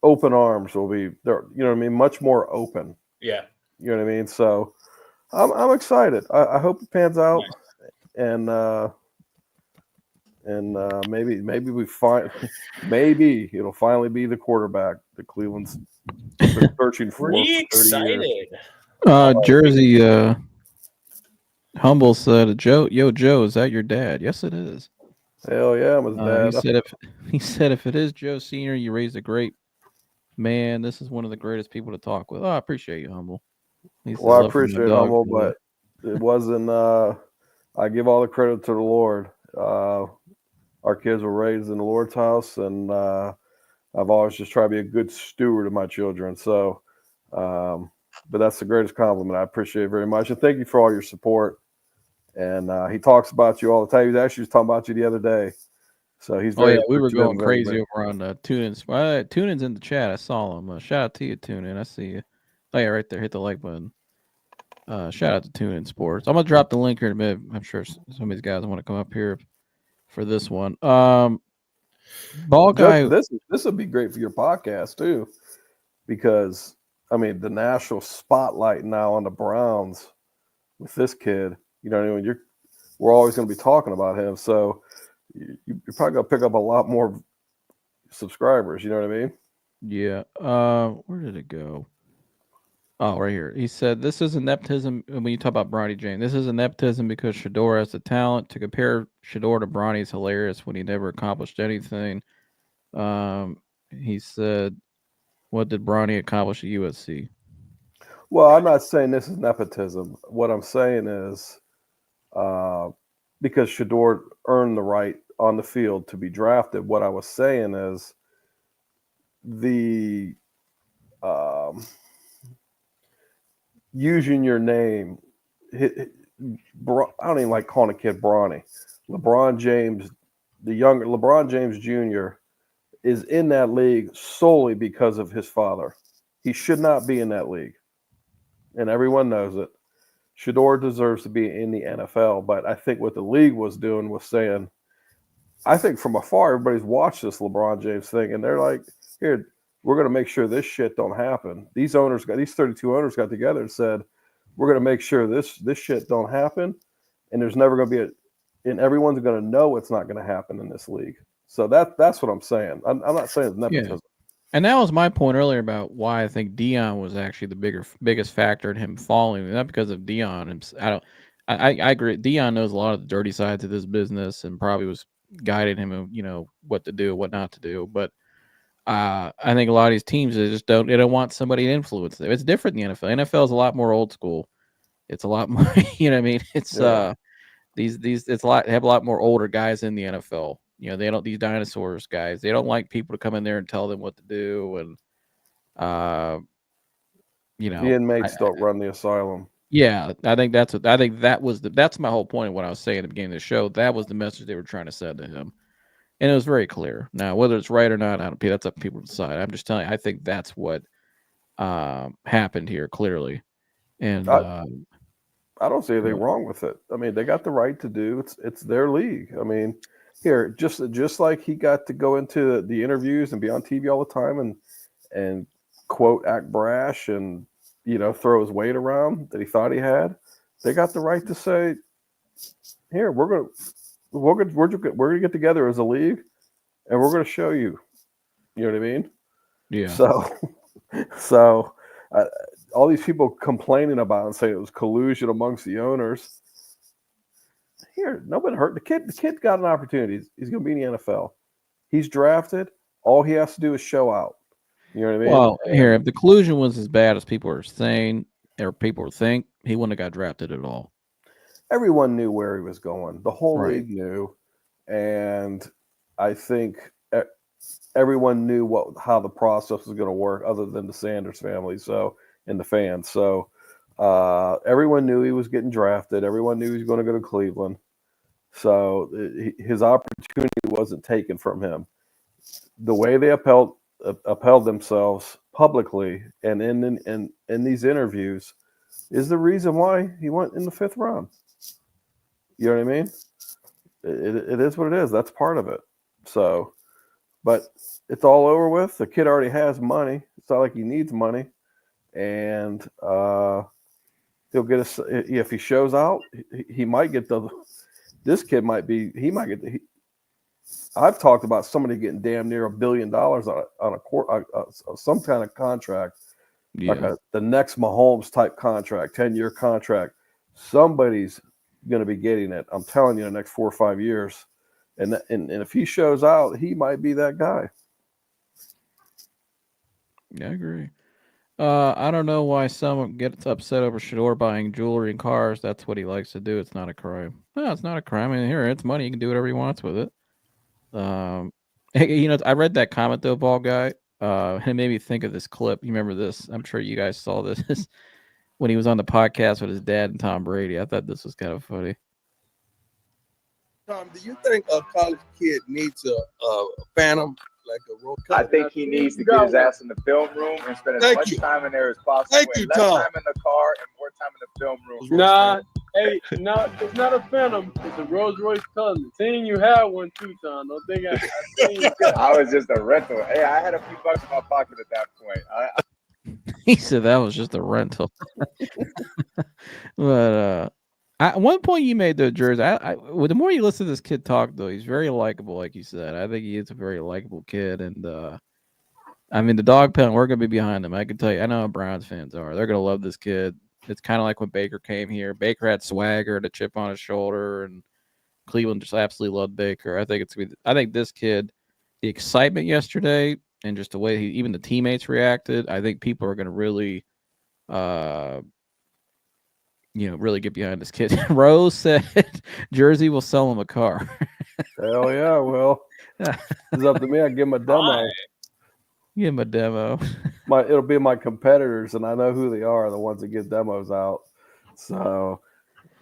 open arms will be they're you know what I mean, much more open. Yeah. You know what I mean? So I'm excited. I hope it pans out, and maybe we find maybe it'll finally be the quarterback that Cleveland's been searching for Pretty 30 years. excited. Jersey Humble said, Joe, is that your dad? Yes, it is. Hell yeah, I'm his dad. He said if it is Joe Senior, you raised a great man. This is one of the greatest people to talk with. Oh, I appreciate you, Humble. Well, I appreciate Humble, but it wasn't. I give all the credit to the Lord. Our kids were raised in the Lord's house, and I've always just tried to be a good steward of my children. So, but that's the greatest compliment. I appreciate it very much, and thank you for all your support. And he talks about you all the time. He was actually talking about you the other day. So he's very. we were going crazy over on Tune-In. Tune-In's in the chat. I saw him. Shout out to you, Tune-In. I see you. Oh yeah, right there. Hit the like button. Shout out to Tune-In Sports. I'm gonna drop the link here in a minute. I'm sure some of these guys want to come up here for this one. Ball guy. This would be great for your podcast too, because I mean the national spotlight now on the Browns with this kid. You know what I mean? We're always going to be talking about him, so you're probably going to pick up a lot more subscribers. You know what I mean? Yeah. Where did it go? Oh, right here. He said, this is a nepotism. When you talk about Bronny James, this is a nepotism because Shedeur has the talent. To compare Shedeur to Bronny is hilarious when he never accomplished anything. He said, what did Bronny accomplish at USC? Well, I'm not saying this is nepotism. What I'm saying is because Shedeur earned the right on the field to be drafted. What I was saying is the using your name. I don't even like calling a kid Bronny. LeBron James, the younger LeBron James Jr. is in that league solely because of his father. He should not be in that league, and everyone knows it. Shedeur deserves to be in the NFL, but I think what the league was doing was saying, I think from afar, everybody's watched this LeBron James thing, and they're like, here, we're going to make sure this shit don't happen. These 32 owners got together and said, we're going to make sure this shit don't happen, and there's never going to be and everyone's going to know it's not going to happen in this league. So that's what I'm saying. I'm not saying it's nepotism. Yeah. And that was my point earlier about why I think Dion was actually the biggest factor in him falling. Not because of Dion. I agree. Dion knows a lot of the dirty sides of this business and probably was guiding him, what to do, what not to do. But I think a lot of these teams they don't want somebody to influence them. It's different in the NFL. NFL is a lot more old school. It's a lot more, you know what I mean? It's they have a lot more older guys in the NFL. They don't, these dinosaurs guys, they don't like people to come in there and tell them what to do. And, the inmates don't run the asylum. Yeah. I think that's my whole point of what I was saying at the beginning of the show. That was the message they were trying to send to him. And it was very clear. Now, whether it's right or not, that's up to people to decide. I'm just telling you, I think that's what happened here clearly. And I don't see anything wrong with it. I mean, they got the right to do it's their league. I mean, here, just like he got to go into the interviews and be on TV all the time and quote act brash and throw his weight around that he thought he had. They got the right to say, here, we're gonna get together as a league and we're gonna show you. You know what I mean? Yeah. So all these people complaining about and saying it was collusion amongst the owners. Here, nobody hurt the kid. The kid got an opportunity. He's going to be in the NFL. He's drafted. All he has to do is show out. You know what I mean? Well, here, if the collusion was as bad as people are saying or people think, he wouldn't have got drafted at all. everyone knew where he was going. The whole Right. league knew, and I think everyone knew how the process was going to work, other than the Sanders family, and the fans. So everyone knew he was getting drafted. Everyone knew he was going to go to Cleveland. So his opportunity wasn't taken from him. The way they upheld themselves publicly and in these interviews is the reason why he went in the 5th round. You know what I mean? It is what it is. That's part of it. So, but it's all over with. The kid already has money. It's not like he needs money, and he'll get if he shows out. He might get This kid might be. He might get. I've talked about somebody getting damn near $1 billion on some kind of contract, like the next Mahomes type contract, 10-year contract. Somebody's going to be getting it. I'm telling you, in the next 4 or 5 years, and if he shows out, he might be that guy. Yeah, I agree. I don't know why someone gets upset over Shedeur buying jewelry and cars. That's what he likes to do. It's not a crime. No, it's not a crime. I mean, here, it's money. He can do whatever he wants with it. Hey, I read that comment though, ball guy. It made me think of this clip. You remember this? I'm sure you guys saw this when he was on the podcast with his dad and Tom Brady. I thought this was kind of funny. Tom, do you think a college kid needs a phantom, like a roll? I think he needs to get his ass in the film room and spend as much time in there as possible. Thank you, less Tom. time in the car and more time in the film room. Nah, hey, no, it's not a Phantom. It's a Rolls Royce Cousin. Seeing you have one too, Tom. Don't think I seen you. I was just a rental. Hey, I had a few bucks in my pocket at that point. He said that was just a rental. But at one point you made though, Jersey. Well, the more you listen to this kid talk, though, he's very likable, like you said. I think he is a very likable kid, and I mean, the dog pound, we're gonna be behind him. I can tell you. I know how Browns fans are. They're gonna love this kid. It's kind of like when Baker came here. Baker had swagger and a chip on his shoulder, and Cleveland just absolutely loved Baker. I think it's gonna be. I think this kid, the excitement yesterday, and just the way even the teammates reacted. I think people are gonna really, really get behind this kid. Rose said Jersey will sell him a car. Hell yeah, well, it's up to me. I give him a demo. Give him a demo. It'll be my competitors, and I know who they are, the ones that give demos out. So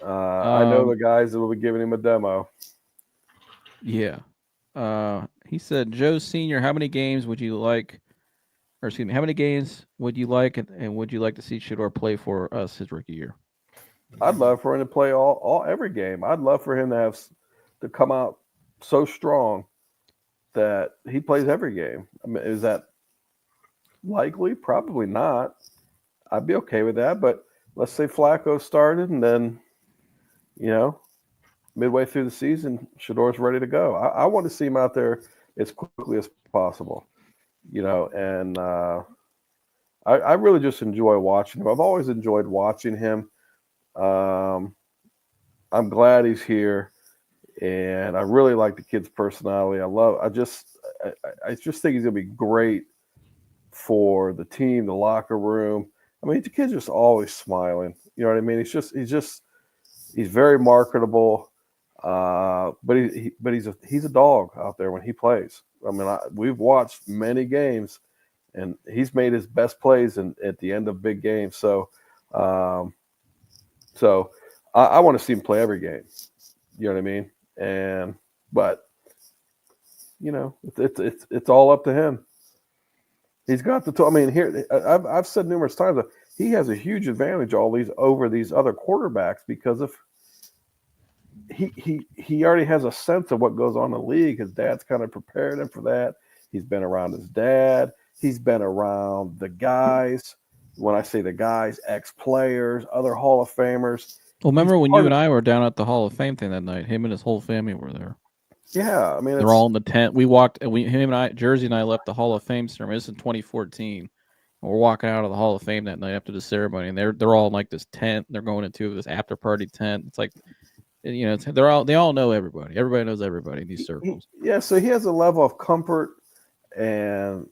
I know the guys that will be giving him a demo. Yeah. He said, Joe Sr., how many games would you like, or excuse me, how many games would you like, and would you like to see Shedeur play for us his rookie year? I'd love for him to play every game. I'd love for him to come out so strong that he plays every game. I mean, is that likely? Probably not. I'd be okay with that. But let's say Flacco started, and then, midway through the season, Shedeur's ready to go. I want to see him out there as quickly as possible. And I really just enjoy watching him. I've always enjoyed watching him. I'm glad he's here, and I really like the kid's personality. I just think he's gonna be great for the team, the locker room. I mean, the kid's just always smiling. You know what I mean? He's very marketable. But he's a dog out there when he plays. I mean, we've watched many games, and he's made his best plays at the end of big games. So I want to see him play every game. You know what I mean? But it's all up to him. He's got the. I mean, here I've said numerous times that he has a huge advantage over these other quarterbacks because of he already has a sense of what goes on in the league. His dad's kind of prepared him for that. He's been around his dad. He's been around the guys. When I say the guys, ex-players, other Hall of Famers. Well, remember when you and I were down at the Hall of Fame thing that night? Him and his whole family were there. Yeah, I mean, they're all in the tent. We walked, and Jersey and I left the Hall of Fame ceremony. This is in 2014. We're walking out of the Hall of Fame that night after the ceremony, and they're all in like this tent. They're going into this after party tent. It's like, they all know everybody. Everybody knows everybody in these circles. Yeah, so he has a level of comfort, and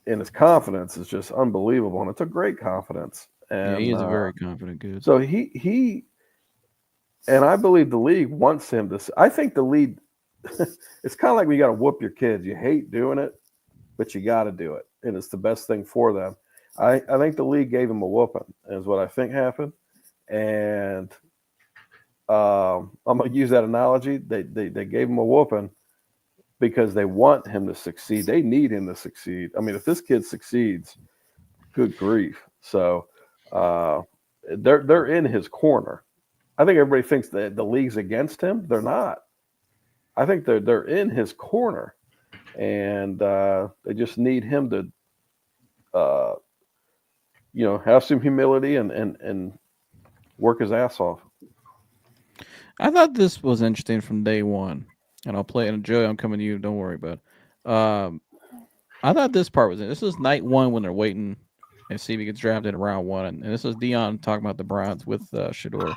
and his confidence is just unbelievable, and it's a great confidence. And he is a very confident kid. So he And I believe the league wants him to. I think the league, it's kind of like when you got to whoop your kids. You hate doing it, but you got to do it. And it's the best thing for them. I think the league gave him a whooping, is what I think happened. And I'm going to use that analogy. They gave him a whooping because they want him to succeed. They need him to succeed. I mean, if this kid succeeds, good grief. So they're in his corner. I think everybody thinks that the league's against him. They're not. I think they're in his corner, and they just need him to, have some humility and work his ass off. I thought this was interesting from day one, and I'll play it. And Joey, I'm coming to you. Don't worry about it. I thought this part was it. This is night one when they're waiting and see if he gets drafted in round one, and this is Dion talking about the Browns with Shedeur.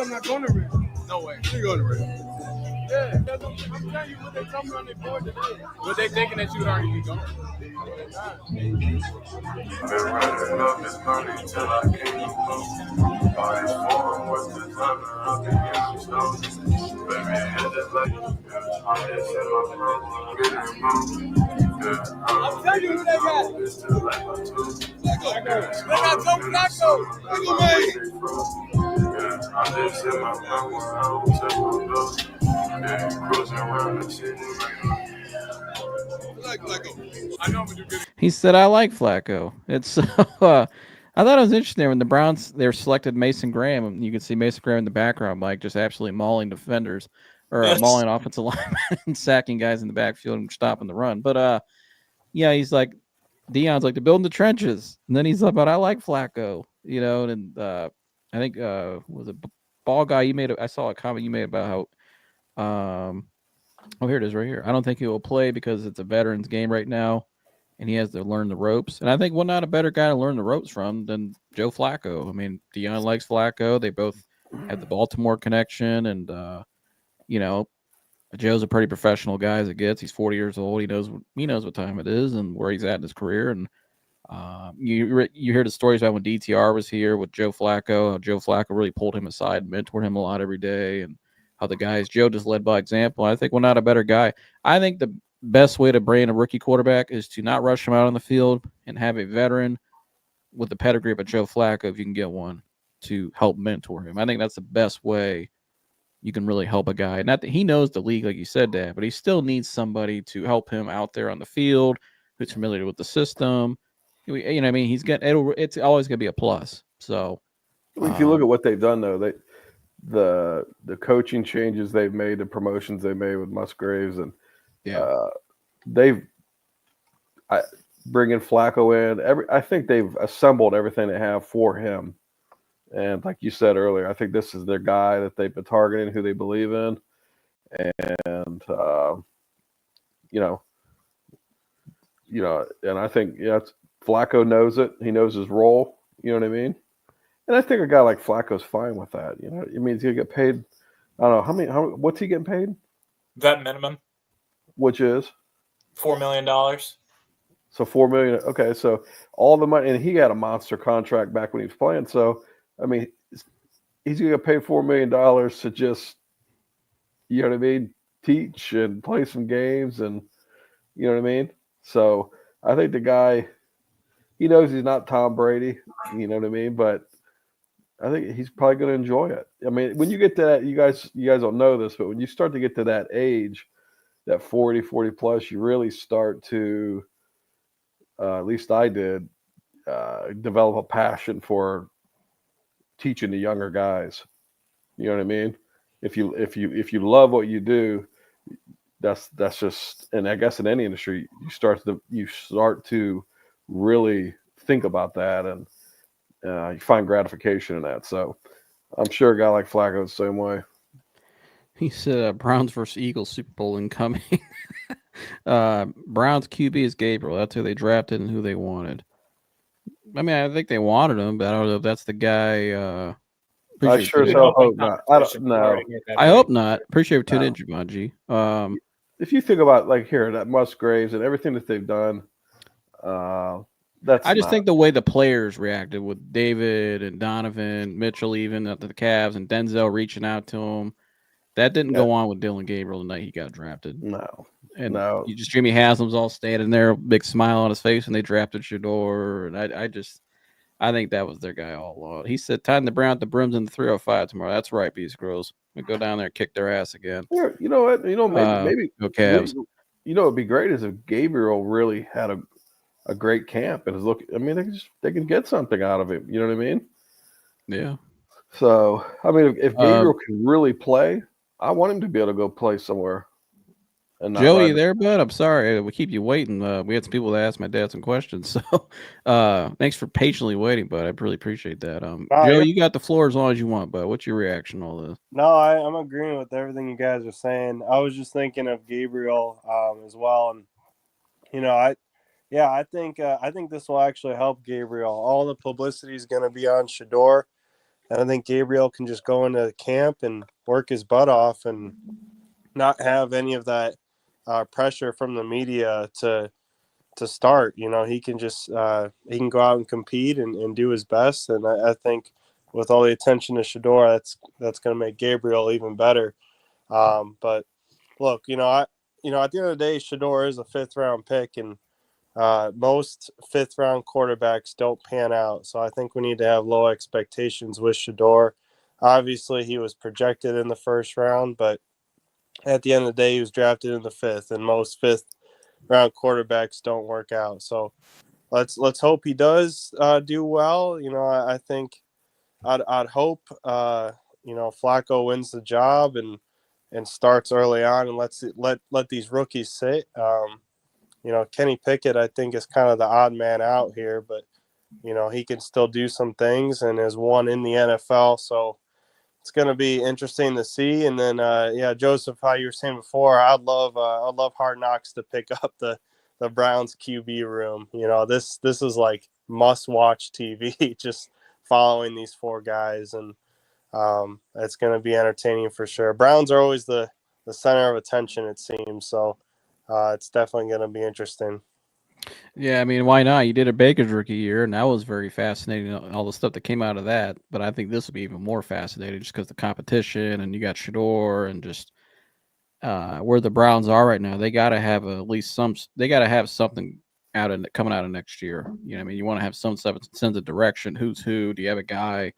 I'm not going to read. No way. You're going to read. Yeah, I'm telling you what they told me on their board today. What they thinking that you would already be gone. I'm telling you who they got. They got Joe Flacco. Eagle man. He said, "I like Flacco." It's I thought it was interesting when the Browns they selected Mason Graham, and you could see Mason Graham in the background, like just absolutely mauling defenders or mauling offensive linemen and sacking guys in the backfield and stopping the run. But yeah, he's like Dion's like to build in the trenches, and then he's like, "But I like Flacco," and I think was it Ball Guy? I saw a comment you made about how oh, here it is right here. I don't think he will play because it's a veterans game right now, and he has to learn the ropes. And I think not a better guy to learn the ropes from than Joe Flacco. I mean, Dion likes Flacco. They both have the Baltimore connection, and Joe's a pretty professional guy as it gets. He's 40 years old. He knows what time it is and where he's at in his career. And you hear the stories about when DTR was here with Joe Flacco. How Joe Flacco really pulled him aside, mentored him a lot every day, and how the guys Joe just led by example. I think not a better guy. I think the best way to bring a rookie quarterback is to not rush him out on the field and have a veteran with the pedigree of a Joe Flacco, if you can get one, to help mentor him. I think that's the best way you can really help a guy. Not that he knows the league, like you said, Dad, but he still needs somebody to help him out there on the field who's familiar with the system. You know, I mean, it's always going to be a plus. So, if you look at what they've done, though, the coaching changes they've made, the promotions they made with Musgraves, and they've bringing Flacco in. I think they've assembled everything they have for him. And like you said earlier, I think this is their guy that they've been targeting, who they believe in. And and I think Flacco knows it. He knows his role. You know what I mean? And I think a guy like Flacco's fine with that. You know, it means he'll get paid. I don't know what's he getting paid? Vet minimum, which is $4 million. So $4 million. Okay, so all the money, and he had a monster contract back when he was playing. So I mean, he's gonna get paid $4 million to just, you know what I mean, teach and play some games, and you know what I mean. So I think the guy, he knows he's not Tom Brady. You know what I mean, but I think he's probably going to enjoy it. I mean, when you get to that, you guys don't know this, but when you start to get to that age, that 40 plus, you really start to, at least I did, develop a passion for teaching the younger guys. You know what I mean? If you love what you do, that's just, and I guess in any industry, you start to really think about that, and you find gratification in that. So I'm sure a guy like Flacco is the same way. He said Browns versus Eagles Super Bowl incoming. Browns QB is Gabriel. That's who they drafted and who they wanted. I mean, I think they wanted him, but I don't know if that's the guy. I Appreciate sure as you hell tuning in. hope not. I don't know. I hope not. Appreciate you tuning No. in, Jumanji. If you think about like here that Musgraves and everything that they've done, that's I just not. think the way the players reacted with David and Donovan, Mitchell, even at the Cavs, and Denzel reaching out to him, that didn't go on with Dylan Gabriel the night he got drafted. No, and no. you just Jimmy Haslam's all standing there, big smile on his face, and they drafted Shedeur, and I think that was their guy all along. He said, "Time to brown the brims in the 305 tomorrow." That's right, Beast Girls. We go down there and kick their ass again. Yeah, you know what? You know, maybe go Cavs. You know, it'd be great is if Gabriel really had a great camp and is looking. I mean, they can get something out of it. You know what I mean? Yeah. So, I mean, if Gabriel can really play, I want him to be able to go play somewhere. And not Joe, ride you there, bud? I'm sorry we keep you waiting. We had some people that asked my dad some questions, so thanks for patiently waiting, bud. I really appreciate that. Joe, you got the floor as long as you want, bud. What's your reaction to all this? No, I'm agreeing with everything you guys are saying. I was just thinking of Gabriel as well, and you know, I think this will actually help Gabriel. All the publicity is going to be on Shedeur, and I think Gabriel can just go into camp and work his butt off and not have any of that pressure from the media to start. You know, he can just he can go out and compete and do his best. And I think with all the attention to Shedeur, that's going to make Gabriel even better. But look, at the end of the day, Shedeur is a 5th round pick, and most 5th round quarterbacks don't pan out. So I think we need to have low expectations with Shedeur. Obviously, he was projected in the 1st round, but at the end of the day, he was drafted in the 5th, and most 5th round quarterbacks don't work out. So let's hope he does do well. I think I'd hope Flacco wins the job and starts early on and let these rookies sit. Kenny Pickett, I think, is kind of the odd man out here, but he can still do some things and has won in the NFL. So it's going to be interesting to see. And then, Joseph, how you were saying before, I'd love Hard Knocks to pick up the Browns QB room. This is like must-watch TV, just following these 4 guys, and it's going to be entertaining for sure. Browns are always the center of attention, it seems. So it's definitely going to be interesting. Yeah, I mean, why not? You did a Baker's rookie year, and that was very fascinating, all the stuff that came out of that. But I think this will be even more fascinating just because the competition, and you got Shedeur, and just where the Browns are right now. They got to have at least some. They got to have something coming out of next year. You know, what I mean, you want to have some sense of direction. Who's who? Do you have a guy?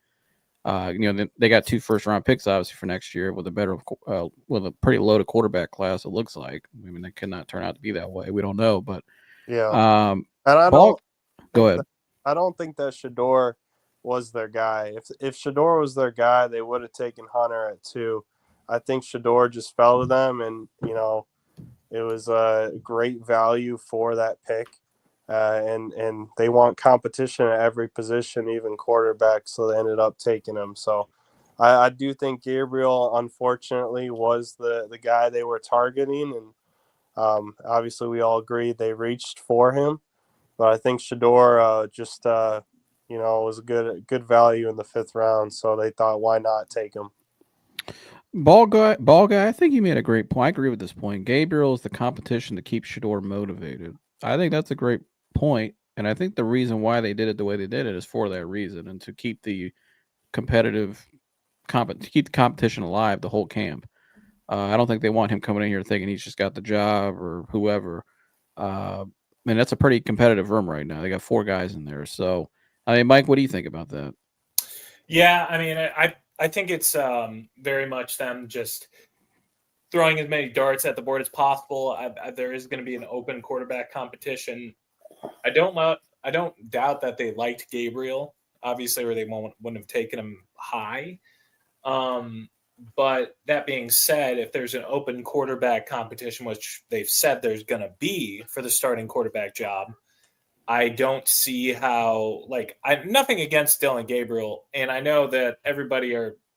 They got 2 first-round picks obviously for next year with with a pretty loaded quarterback class. It looks like. I mean, they cannot turn out to be that way. We don't know, but. Yeah. And go ahead. I don't think that Shedeur was their guy. If Shedeur was their guy, they would have taken Hunter at 2. I think Shedeur just fell to them, and it was a great value for that pick. And they want competition at every position, even quarterback, so they ended up taking him. So I do think Gabriel, unfortunately, was the guy they were targeting, and obviously, we all agreed they reached for him, but I think Shedeur was a good value in the 5th round, so they thought, why not take him? Ball guy. I think you made a great point. I agree with this point. Gabriel is the competition to keep Shedeur motivated. I think that's a great point, and I think the reason why they did it the way they did it is for that reason, and to keep the competition alive the whole camp. I don't think they want him coming in here thinking he's just got the job or whoever. And that's a pretty competitive room right now. They got 4 guys in there. So, I mean, Mike, what do you think about that? Yeah, I mean, I think it's very much them just throwing as many darts at the board as possible. There is going to be an open quarterback competition. I don't doubt that they liked Gabriel, obviously, or they wouldn't have taken him high. But that being said, if there's an open quarterback competition, which they've said there's going to be for the starting quarterback job, I don't see how, nothing against Dylan Gabriel. And I know that everybody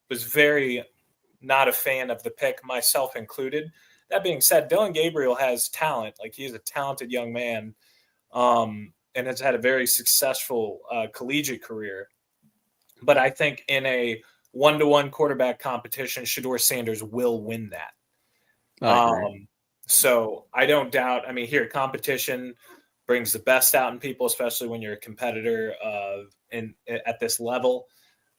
was very not a fan of the pick, myself included. That being said, Dylan Gabriel has talent. Like, he's a talented young man. and has had a very successful collegiate career. But I think in a 1-to-1 quarterback competition, Shedeur Sanders will win that. I agree. So I don't doubt. I mean, here, competition brings the best out in people, especially when you're a competitor at this level.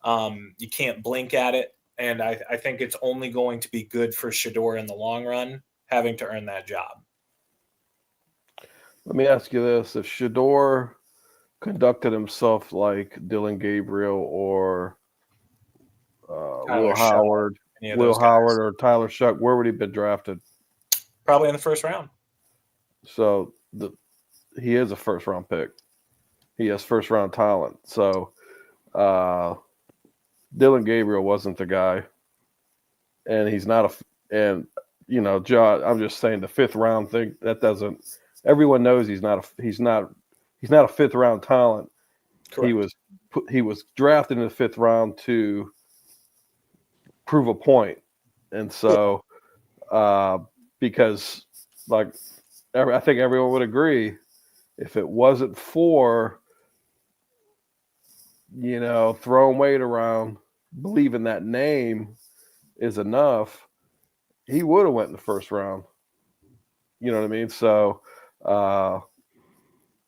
You can't blink at it. And I think it's only going to be good for Shedeur in the long run, having to earn that job. Let me ask you this. If Shedeur conducted himself like Dylan Gabriel or Will Howard, or Tyler Shuck, where would he have been drafted? Probably in the first round. So he is a first-round pick. He has first-round talent. So Dylan Gabriel wasn't the guy, and he's not John. I'm just saying the fifth-round thing that doesn't. Everyone knows he's not a fifth-round talent. Correct. He was drafted in the fifth round to prove a point, and so because I think everyone would agree, if it wasn't for throwing weight around, believing that name is enough, he would have went in the first round. You know what I mean? So I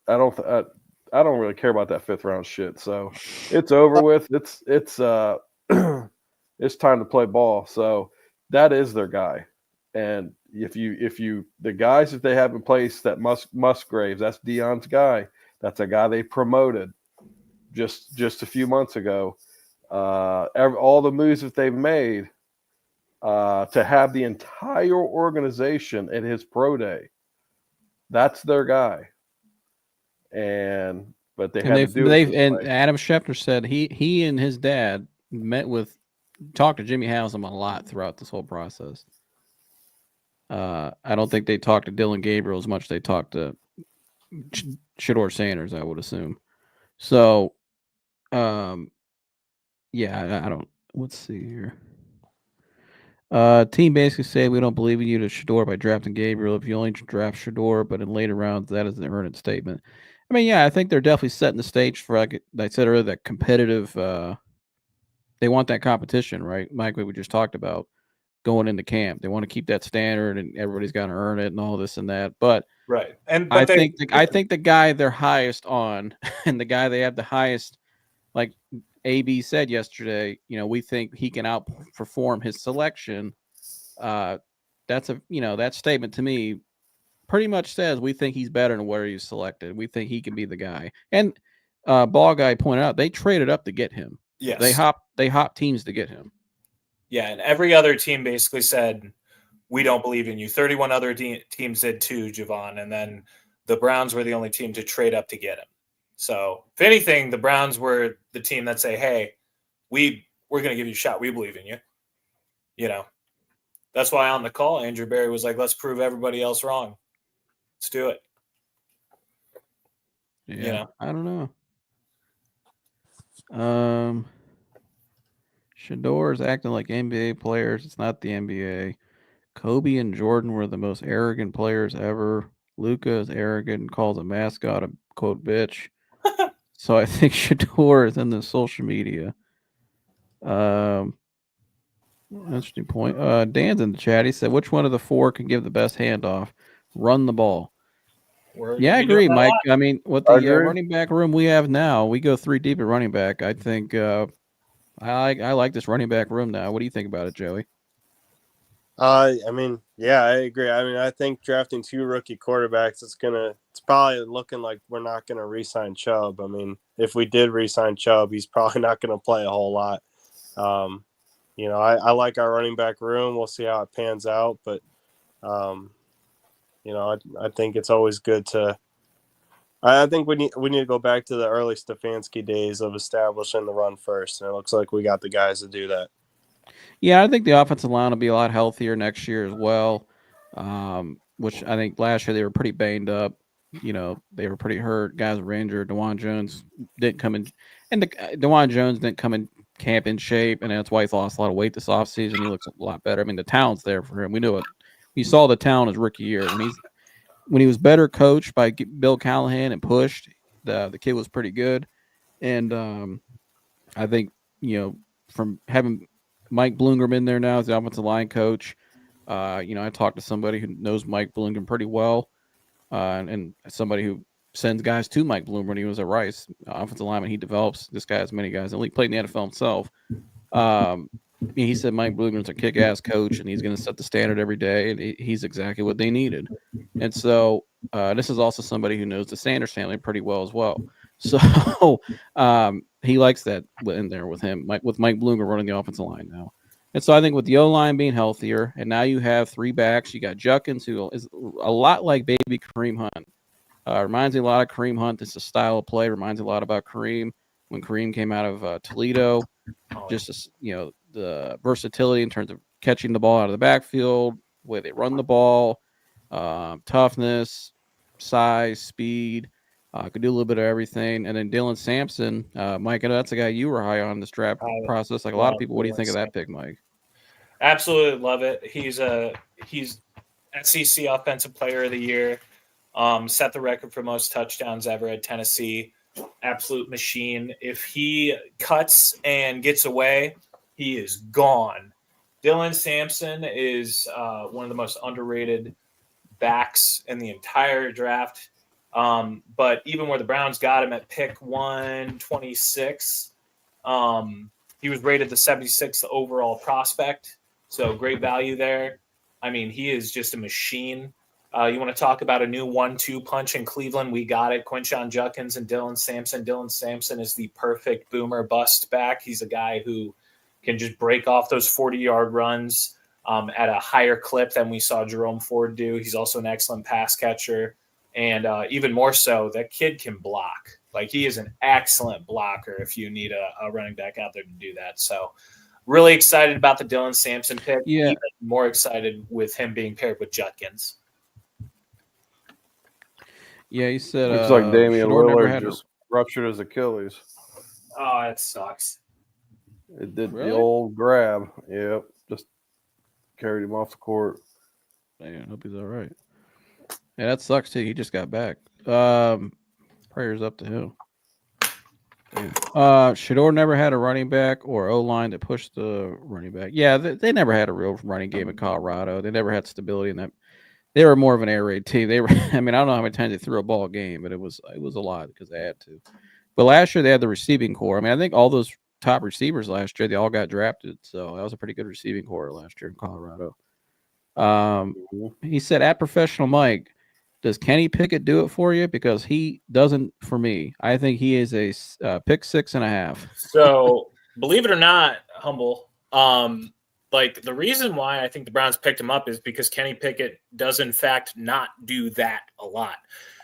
don't really care about that fifth round shit. So it's over with. It's it's time to play ball. So that is their guy. And if the guys that they have in place, that Musgraves, that's Deion's guy. That's a guy they promoted just a few months ago. All the moves that they've made to have the entire organization at his pro day, that's their guy. But they had to do it. And Adam Schefter said he and his dad talked to Jimmy Haslam a lot throughout this whole process. I don't think they talked to Dylan Gabriel as much as they talked to Shedeur Sanders, I would assume. So, yeah, I don't. Let's see here. Team basically said we don't believe in you to Shedeur by drafting Gabriel. If you only draft Shedeur, but in later rounds, that is an earned statement. I mean, yeah, I think they're definitely setting the stage for, like I said earlier, that competitive. They want that competition, right, Mike? We just talked about going into camp. They want to keep that standard, and everybody's got to earn it, and all this and that. But right, I think the guy they're highest on, and the guy they have the highest, like AB said yesterday, we think he can outperform his selection. That's that statement to me pretty much says we think he's better than where he's selected. We think he can be the guy. And Ball Guy pointed out they traded up to get him. Yes, they hop teams to get him. Yeah, and every other team basically said, we don't believe in you. 31 other teams did too, Javon, and then the Browns were the only team to trade up to get him. So, if anything, the Browns were the team that say, hey, we're going to give you a shot. We believe in you. That's why on the call, Andrew Berry was like, let's prove everybody else wrong. Let's do it. Yeah, I don't know. Shedeur is acting like NBA players. It's not the NBA. Kobe and Jordan were the most arrogant players ever. Luka is arrogant and calls a mascot a quote bitch. So I think Shedeur is in the social media. Interesting point. Dan's in the chat. He said, which one of the four can give the best handoff? Run the ball. I agree, Mike. I mean, with the running back room we have now, we go 3 deep at running back. I think I like this running back room now. What do you think about it, Joey? I mean, yeah, I agree. I mean, I think drafting 2 rookie quarterbacks, it's probably looking like we're not going to re-sign Chubb. I mean, if we did re-sign Chubb, he's probably not going to play a whole lot. I like our running back room. We'll see how it pans out, but I think it's always good to. I think we need to go back to the early Stefanski days of establishing the run first, and it looks like we got the guys to do that. Yeah, I think the offensive line will be a lot healthier next year as well, which I think last year they were pretty banged up. They were pretty hurt. Guys were injured. DeJuan Jones didn't come in, and DeJuan Jones didn't come in camp in shape, and that's why he's lost a lot of weight this offseason. He looks a lot better. I mean, the talent's there for him. We knew it. We saw the talent his rookie year. When he was better coached by Bill Callahan and pushed, the kid was pretty good, and I think from having Mike Bloomgren in there now as the offensive line coach, I talked to somebody who knows Mike Bloomgren pretty well, and somebody who sends guys to Mike Bloomgren when he was at Rice, offensive lineman. He develops this guy as many guys. He played in the NFL himself. He said Mike Bloomgren's a kick-ass coach, and he's going to set the standard every day, and he's exactly what they needed. And so this is also somebody who knows the Sanders family pretty well as well. So he likes that in there with him, with Mike Bloomgren running the offensive line now. And so I think with the O-line being healthier, and now you have 3 backs, you got Judkins, who is a lot like baby Kareem Hunt. Reminds me a lot of Kareem Hunt. It's a style of play. Reminds me a lot about Kareem when Kareem came out of Toledo. Just the versatility in terms of catching the ball out of the backfield, the way they run the ball, toughness, size, speed. Could do a little bit of everything. And then Dylan Sampson, Mike, I know that's a guy you were high on this draft process. Like a lot of people. What do you think of that pick, Mike? Absolutely love it. He's SEC Offensive Player of the Year. Set the record for most touchdowns ever at Tennessee. Absolute machine. If he cuts and gets away, he is gone. Dylan Sampson is one of the most underrated backs in the entire draft. But even where the Browns got him at pick 126, he was rated the 76th overall prospect. So great value there. I mean, he is just a machine. You want to talk about a new 1-2 punch in Cleveland? We got it. Quinshon Judkins and Dylan Sampson. Dylan Sampson is the perfect boomer bust back. He's a guy who can just break off those 40-yard runs at a higher clip than we saw Jerome Ford do. He's also an excellent pass catcher. And even more so, that kid can block. Like, he is an excellent blocker if you need a running back out there to do that. So really excited about the Dylan Sampson pick. Yeah. Even more excited with him being paired with Judkins. Yeah, he said looks like Damian Shedeur never Lillard had just ruptured his Achilles. Oh, that sucks. It did Really? the old grab. Yep, just carried him off the court. Man, I hope he's all right. Yeah, that sucks too. He just got back. Prayers up to him. Shedeur never had a running back or O-line to push the running back. Yeah, they never had a real running game in Colorado. They never had stability in that. They were more of an air raid team. They were. I mean, I don't know how many times they threw a ball a game, but it was a lot because they had to. But last year they had the receiving core. I mean, I think all those top receivers last year they all got drafted. So that was a pretty good receiving core last year in Colorado. He said, at Professional Mike, does Kenny Pickett do it for you? Because he doesn't for me. I think he is a pick 6.5. So believe it or not, Humble, like the reason why I think the Browns picked him up is because Kenny Pickett does in fact not do that a lot.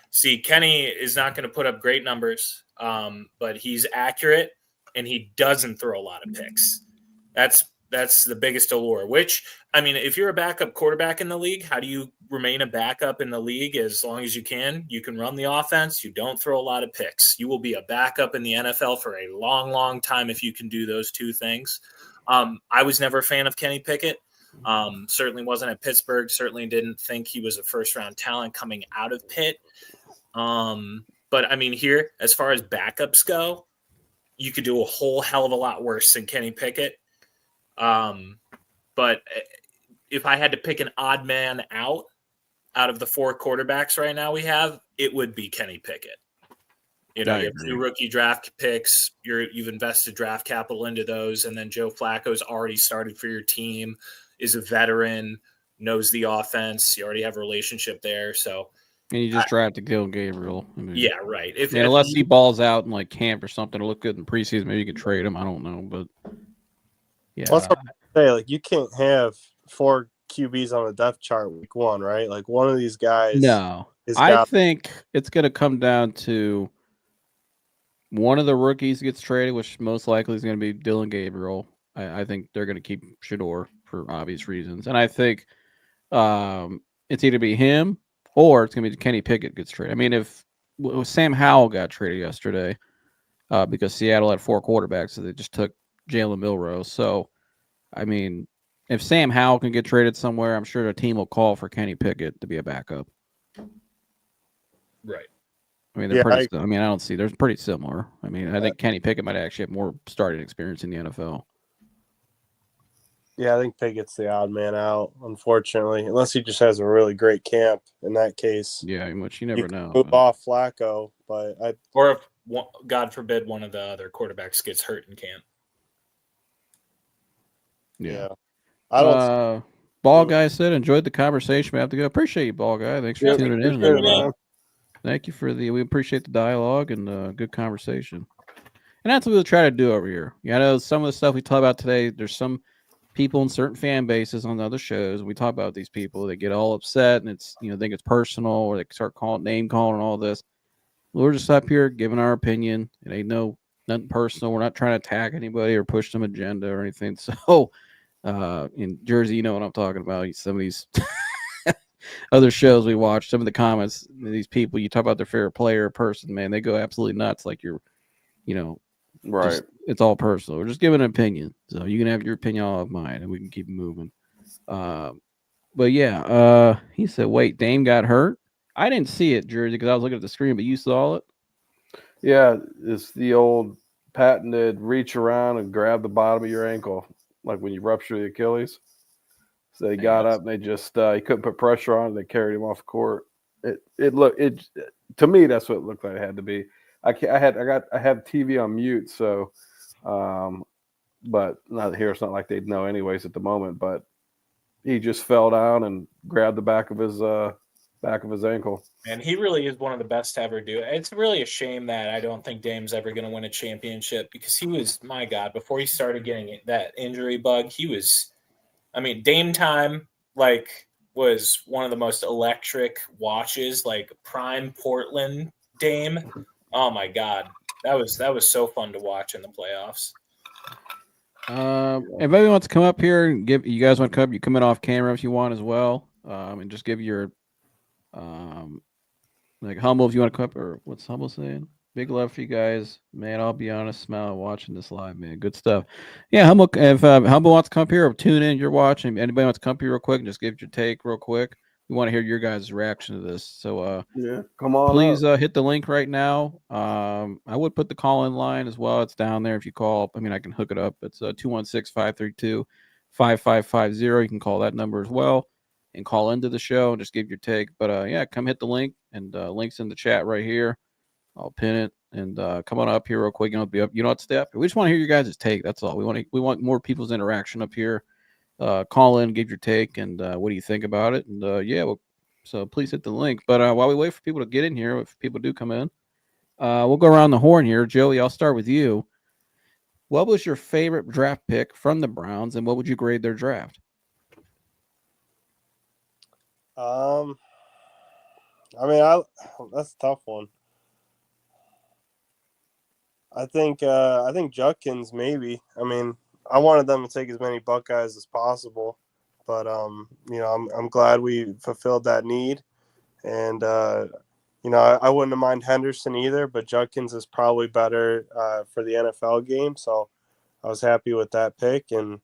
See, Kenny is not going to put up great numbers, but he's accurate and he doesn't throw a lot of picks. That's the biggest allure, which, I mean, if you're a backup quarterback in the league, how do you remain a backup in the league as long as you can? You can run the offense. You don't throw a lot of picks. You will be a backup in the NFL for a long, long time if you can do those two things. I was never a fan of Kenny Pickett. Certainly wasn't at Pittsburgh. Certainly didn't think he was a first-round talent coming out of Pitt. But, I mean, here, as far as backups go, you could do a whole hell of a lot worse than Kenny Pickett. But if I had to pick an odd man out of the 4 quarterbacks right now we have, it would be Kenny Pickett. You know, you have 2 rookie draft picks. You've invested draft capital into those, and then Joe Flacco's already started for your team, is a veteran, knows the offense. You already have a relationship there, so. And you just drafted Gil Gabriel. I mean, yeah, right. Unless he balls out in like camp or something to look good in preseason, maybe you could trade him. I don't know, but yeah. Well, that's what I say. Like, you can't have 4 QBs on the depth chart week 1, right? Like, one of these guys. No, I think it's going to come down to one of the rookies gets traded, which most likely is going to be Dylan Gabriel. I think they're going to keep Shedeur for obvious reasons, and I think it's either be him or it's going to be Kenny Pickett gets traded. I mean, if Sam Howell got traded yesterday because Seattle had 4 quarterbacks, so they just took Jalen Milroe. So, I mean, if Sam Howell can get traded somewhere, I'm sure the team will call for Kenny Pickett to be a backup. Right. I mean, they're Yeah, pretty. I mean, I don't see. They're pretty similar. I mean, I think Kenny Pickett might actually have more starting experience in the NFL. Yeah, I think Pickett's the odd man out, unfortunately, unless he just has a really great camp. In that case, Yeah, which you never know. Move off Flacco, but or if God forbid one of the other quarterbacks gets hurt in camp. Yeah. I don't. Ball guy said enjoyed the conversation. We have to go. Appreciate you, ball guy. Thanks for tuning in. Thank you for we appreciate the dialogue and good conversation. And that's what we'll try to do over here. Yeah, I know some of the stuff we talk about today. There's some people in certain fan bases on the other shows. We talk about these people. They get all upset and it's think it's personal, or they start name calling and all this. We're just up here giving our opinion. It ain't nothing personal. We're not trying to attack anybody or push some agenda or anything. So in Jersey, you know what I'm talking about. Some of these other shows we watch, some of the comments, these people, you talk about their favorite player or person, man, they go absolutely nuts. Like right. It's all personal. We're just giving an opinion. So you can have your opinion, I'll have mine, and we can keep moving. But yeah, he said, wait, Dame got hurt? I didn't see it, Jersey, because I was looking at the screen, but you saw it? Yeah, it's the old patented reach around and grab the bottom of your ankle, like when you rupture the Achilles. So they got up and they just he couldn't put pressure on it. They carried him off the court. It to me, that's what it looked like it had to be. I have TV on mute, so but not here. It's not like they'd know anyways at the moment. But he just fell down and grabbed the back of his ankle. And he really is one of the best to ever do it. It's really a shame that I don't think Dame's ever going to win a championship, because he was, my God, before he started getting that injury bug, he was, I mean, Dame time, was one of the most electric watches, prime Portland Dame. Oh my God. That was so fun to watch in the playoffs. If anybody wants to come up here and you guys want to come up, you come in off camera if you want as well. And just give your Humble if you want to come up, or what's Humble saying? Big love for you guys, man. I'll be honest, smile watching this live, man. Good stuff. Yeah, Humble. If Humble wants to come up here or tune in, you're watching. Anybody wants to come up here real quick and just give your take real quick. We want to hear your guys' reaction to this. So yeah, come on. Please hit the link right now. I would put the call-in line as well. It's down there if you call. I mean, I can hook it up. It's 216-532-5550. You can call that number as well and call into the show and just give your take. But yeah, come hit the link, and links in the chat right here. I'll pin it, and come on up here real quick. You know, be up. You know what, Steph? We just want to hear your guys' take. That's all. We want more people's interaction up here. Call in, give your take, and what do you think about it? And yeah, so please hit the link. But while we wait for people to get in here, if people do come in, we'll go around the horn here. Joey, I'll start with you. What was your favorite draft pick from the Browns, and what would you grade their draft? I mean, that's a tough one. I think Judkins maybe. I mean, I wanted them to take as many Buckeyes as possible, but I'm glad we fulfilled that need, and I wouldn't have mind Henderson either, but Judkins is probably better for the NFL game, so I was happy with that pick. And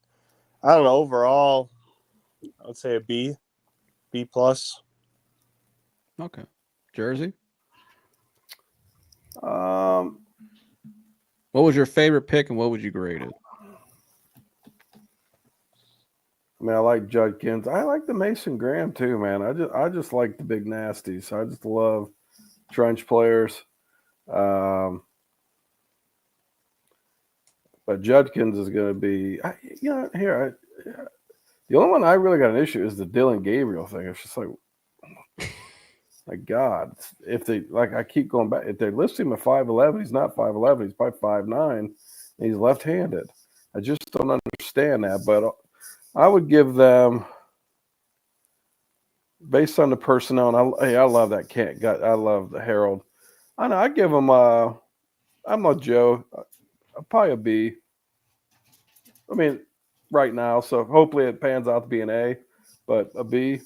I don't know, overall, I would say a B plus. Okay, Jersey. What was your favorite pick, and what would you grade it? I mean, I like Judkins. I like the Mason Graham too, man. I just like the big nasties. I just love trench players. But Judkins is going to be, the only one I really got an issue is the Dylan Gabriel thing. It's just like, my God, if they, I keep going back, if they list him at 5'11", he's not 5'11", he's probably 5'9", and he's left-handed. I just don't understand that, but I would give them, based on the personnel, and I love that cat. I love the Harold. I know, I'd give them, I'm not Joe, probably a B. I mean, right now, so hopefully it pans out to be an A, but a B.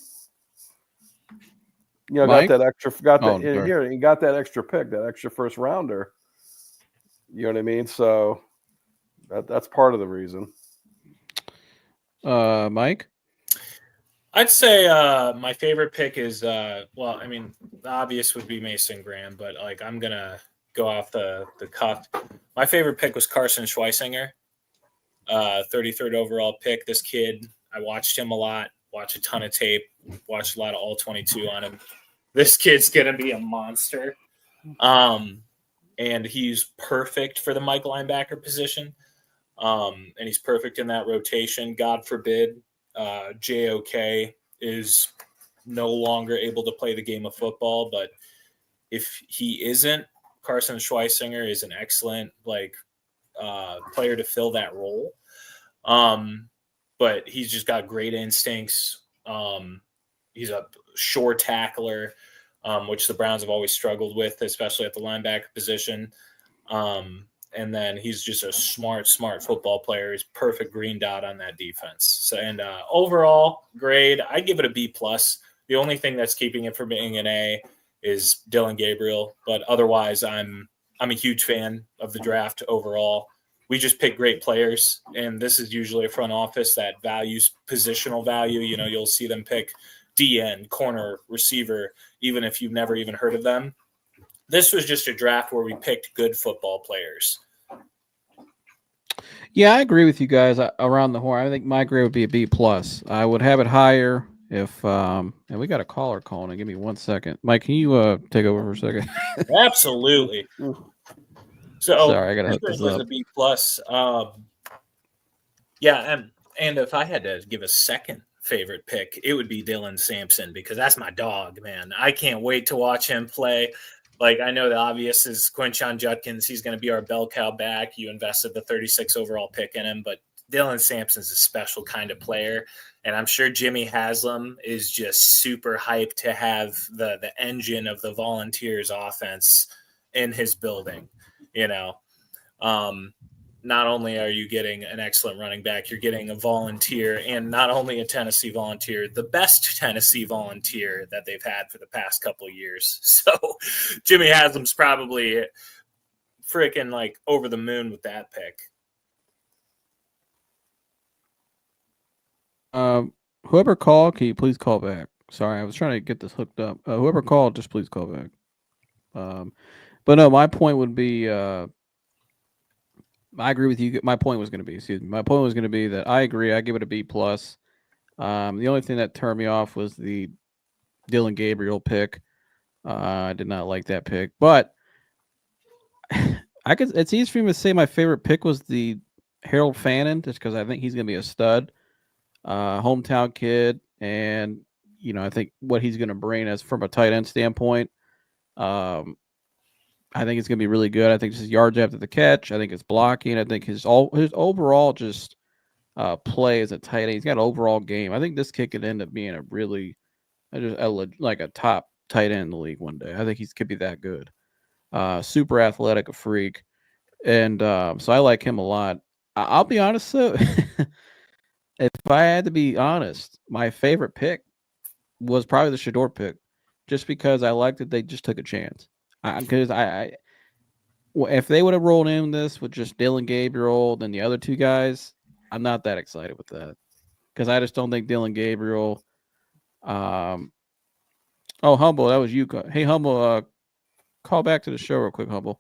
Mike? Got that extra pick, that extra first rounder. You know what I mean? So that's part of the reason. Mike? I'd say my favorite pick is well, I mean, the obvious would be Mason Graham, but like I'm gonna go off the cuff. My favorite pick was Carson Schweisinger, 33rd overall pick. This kid, I watched him a lot, watched a ton of tape, watched a lot of all 22 on him. This kid's gonna be a monster, and he's perfect for the Mike linebacker position, and he's perfect in that rotation. God forbid JOK is no longer able to play the game of football, but if he isn't, Carson Schweisinger is an excellent player to fill that role. But he's just got great instincts. He's a sure tackler, which the Browns have always struggled with, especially at the linebacker position. And then he's just a smart football player. He's perfect green dot on that defense. So, and overall grade, I give it a B+. The only thing that's keeping it from being an A is Dylan Gabriel, but otherwise, I'm a huge fan of the draft overall. We just pick great players, and this is usually a front office that values positional value. You know, you'll see them pick DN, corner, receiver, even if you've never even heard of them. This was just a draft where we picked good football players. Yeah, I agree with you guys around the horn. I think my grade would be a B+. I would have it higher if and we got a caller calling in. Give me 1 second. Mike, can you take over for a second? Absolutely. So sorry, I gotta hook this was up. a B+. Yeah, and if I had to give a second favorite pick, it would be Dylan Sampson, because that's my dog, man. I can't wait to watch him play. Like, I know the obvious is Quinshon Judkins. He's going to be our bell cow back. You invested the 36 overall pick in him, but Dylan Sampson's a special kind of player. And I'm sure Jimmy Haslam is just super hyped to have the engine of the Volunteers offense in his building. You know, not only are you getting an excellent running back, you're getting a Volunteer, and not only a Tennessee Volunteer, the best Tennessee Volunteer that they've had for the past couple of years. So Jimmy Haslam's probably freaking like over the moon with that pick. Whoever called, can you please call back? Sorry, I was trying to get this hooked up. Whoever called, just please call back. But no, my point would be, I agree with you. My point was going to be, that I agree. I give it a B+. The only thing that turned me off was the Dylan Gabriel pick. I did not like that pick, but it's easy for me to say my favorite pick was the Harold Fannin, just because I think he's going to be a stud, hometown kid, and I think what he's going to bring as from a tight end standpoint. I think it's going to be really good. I think his yards after the catch. I think his blocking. I think his overall just play as a tight end. He's got an overall game. I think this kid could end up being like a top tight end in the league one day. I think he could be that good. Super athletic, a freak, and so I like him a lot. I'll be honest though. If I had to be honest, my favorite pick was probably the Shedeur pick, just because I liked that they just took a chance. Because if they would have rolled in this with just Dylan Gabriel, then the other two guys, I'm not that excited with that, because I just don't think Dylan Gabriel. Oh, Humble, that was you. Hey, Humble, call back to the show real quick, Humble.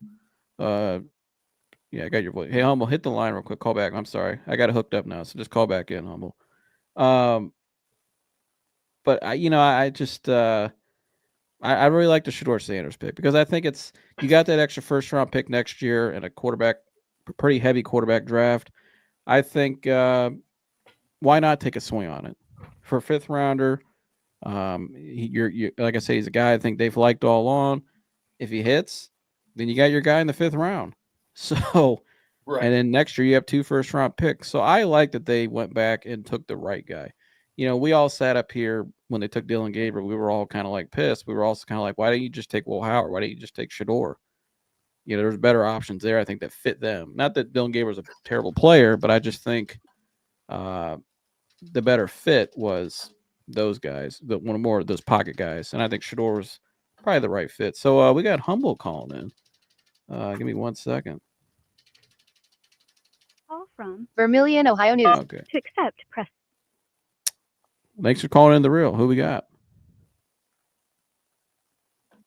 Yeah, I got your voice. Hey, Humble, hit the line real quick. Call back. I'm sorry, I got it hooked up now, so just call back in, Humble. But I just I really like the Shedeur Sanders pick, because I think you got that extra first round pick next year and a pretty heavy quarterback draft. I think why not take a swing on it for a fifth rounder? You're like I say, he's a guy I think they've liked all along. If he hits, then you got your guy in the fifth round. So, right. And then next year you have 2 first round picks. So I like that they went back and took the right guy. We all sat up here when they took Dylan Gabriel. We were all kind of like pissed. We were also kind of like, why don't you just take Will Howard? Why don't you just take Shedeur? There's better options there, I think, that fit them. Not that Dylan Gabriel's a terrible player, but I just think the better fit was those guys, one more of those pocket guys. And I think Shedeur was probably the right fit. So we got Humble calling in. Give me 1 second. Call from Vermilion, Ohio News. Okay. To accept, press. thanks for calling in the real. Who we got?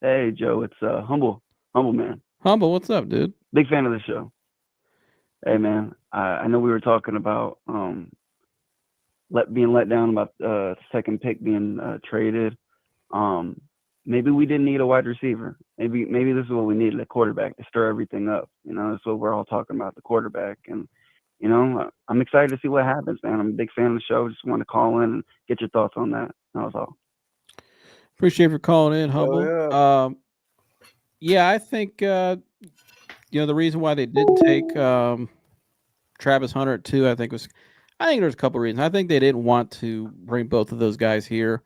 Hey Joe, it's Humble man. Humble, what's up, dude? Big fan of the show. Hey man, I know we were talking about being let down about second pick being traded. Maybe we didn't need a wide receiver. Maybe this is what we needed, a quarterback to stir everything up. You know, that's what we're all talking about, the quarterback. And you know, I'm excited to see what happens, man. I'm a big fan of the show. Just want to call in and get your thoughts on that. That was all. Appreciate you for calling in, Humble. yeah. Yeah, I think the reason why they didn't take Travis Hunter at 2, I think there's a couple of reasons. I think they didn't want to bring both of those guys here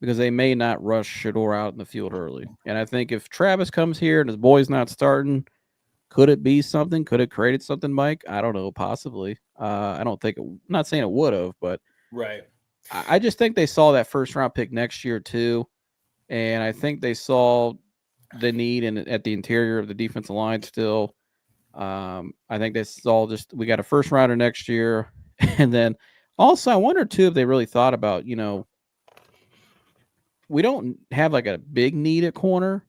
because they may not rush Shedeur out in the field early. And I think if Travis comes here and his boy's not starting, could it be something? Could it created something, Mike? I don't know, possibly. I don't think I'm not saying it would have, but Right. I just think they saw that first round pick next year too. And I think they saw the need at the interior of the defensive line still. I think they saw we got a first rounder next year. And then also I wonder too if they really thought about, we don't have like a big need at corner.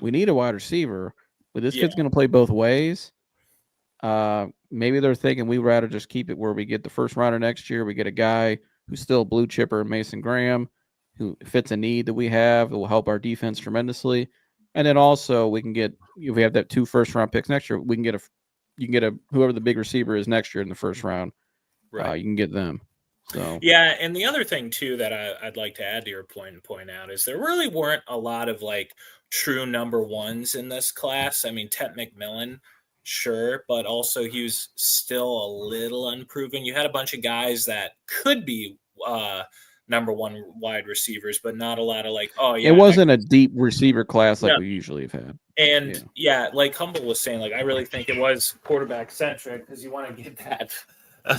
We need a wide receiver, but this kid's going to play both ways. Maybe they're thinking we'd rather just keep it where we get the first rounder next year. We get a guy who's still a blue chipper, Mason Graham, who fits a need that we have. It will help our defense tremendously. And then also we can get, if we have that 2 first round picks next year, you can get whoever the big receiver is next year in the first round. Right. You can get them. So yeah, and the other thing too that I'd like to add to your point and point out is there really weren't a lot of like true number ones in this class. I mean, Tet McMillan, sure, but also he was still a little unproven. You had a bunch of guys that could be number one wide receivers, but not a lot of like, oh yeah, it wasn't a deep receiver class like we usually have had. And yeah, like Humble was saying, like I really think it was quarterback centric because you want to get that.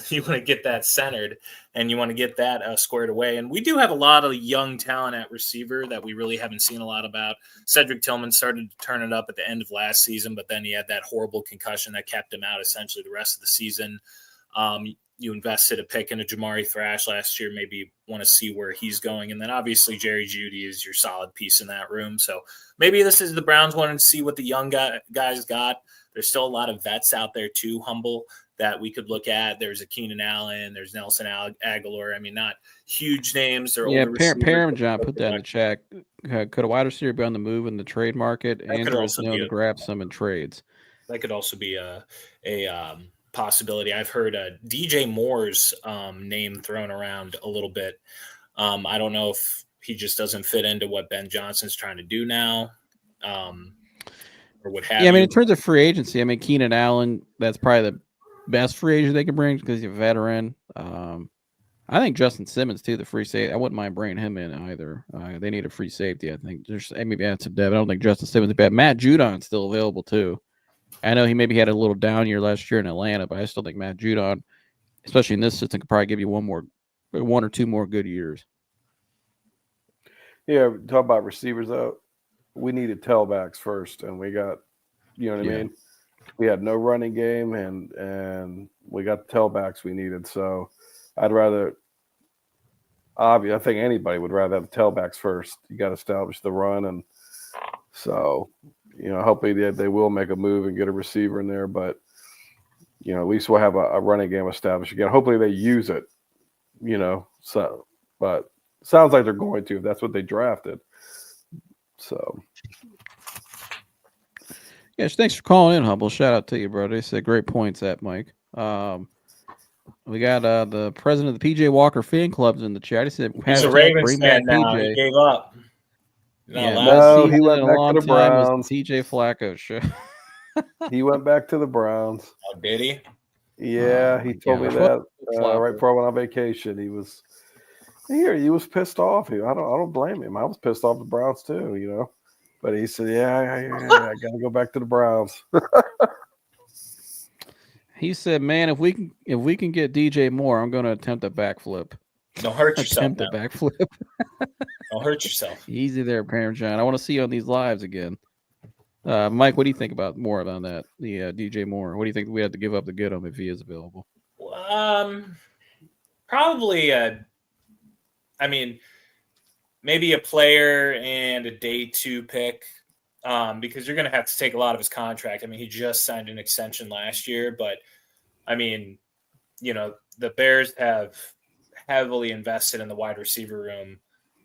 You want to get that centered and you want to get that squared away. And we do have a lot of young talent at receiver that we really haven't seen a lot about. Cedric Tillman started to turn it up at the end of last season, but then he had that horrible concussion that kept him out essentially the rest of the season. You invested a pick into Jamari Thrash last year. Maybe you want to see where he's going. And then obviously Jerry Jeudy is your solid piece in that room. So maybe this is the Browns wanting to see what the young guys got. There's still a lot of vets out there too, Humble, that we could look at. There's a Keenan Allen, there's Nelson Aguilar. I mean, not huge names. They're older receivers. Parent put that in the chat. Could a wide receiver be on the move in the trade market? Andrew's known to grab some in trades. That could also be a possibility. I've heard DJ Moore's name thrown around a little bit. I don't know if he just doesn't fit into what Ben Johnson's trying to do now. Or what have you. I mean, in terms of free agency, I mean, Keenan Allen, that's probably the best free agent they can bring because he's a veteran. I think Justin Simmons too, the free safety. I wouldn't mind bringing him in either. They need a free safety. I think maybe that's a dev. I don't think Justin Simmons is bad. Matt Judon's still available too. I know he maybe had a little down year last year in Atlanta, but I still think Matt Judon, especially in this system, could probably give you one or two more good years. Yeah, talk about receivers though. We needed tailbacks first, and we got, you know what I mean? We had no running game, and we got the tailbacks we needed. So I'd rather, obviously, I think anybody would rather have the tailbacks first. You got to establish the run, and so, hopefully they will make a move and get a receiver in there. But, at least we'll have a running game established again. Hopefully they use it, So, but sounds like they're going to if that's what they drafted. So. Yes, thanks for calling in, Humble. Shout out to you, bro. They said great points at Mike. We got the president of the PJ Walker fan clubs in the chat. He said, he's a Ravens fan now. PJ. He gave up. No, he went back to the Browns. TJ Flacco show. He went back to the Browns. Oh, did he? Yeah, he told me that right before I went on vacation. He was pissed off. I don't blame him. I was pissed off the Browns too, But he said, I got to go back to the Browns. He said, man, if we can get DJ Moore, I'm going to attempt a backflip. Don't hurt yourself. Attempt a backflip. Don't hurt yourself. Easy there, Parent John. I want to see you on these lives again. Mike, what do you think about that? The DJ Moore. What do you think we have to give up to get him if he is available? Probably a I mean, maybe a player and a day 2 pick, because you're going to have to take a lot of his contract. I mean, he just signed an extension last year, but I mean, the Bears have heavily invested in the wide receiver room,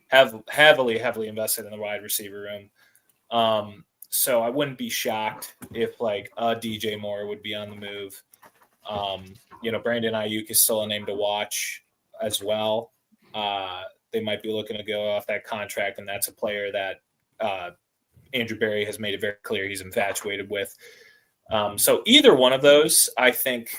heavily invested in the wide receiver room. So I wouldn't be shocked if like DJ Moore would be on the move. Brandon Ayuk is still a name to watch as well. They might be looking to go off that contract, and that's a player that Andrew Berry has made it very clear he's infatuated with. So either one of those, I think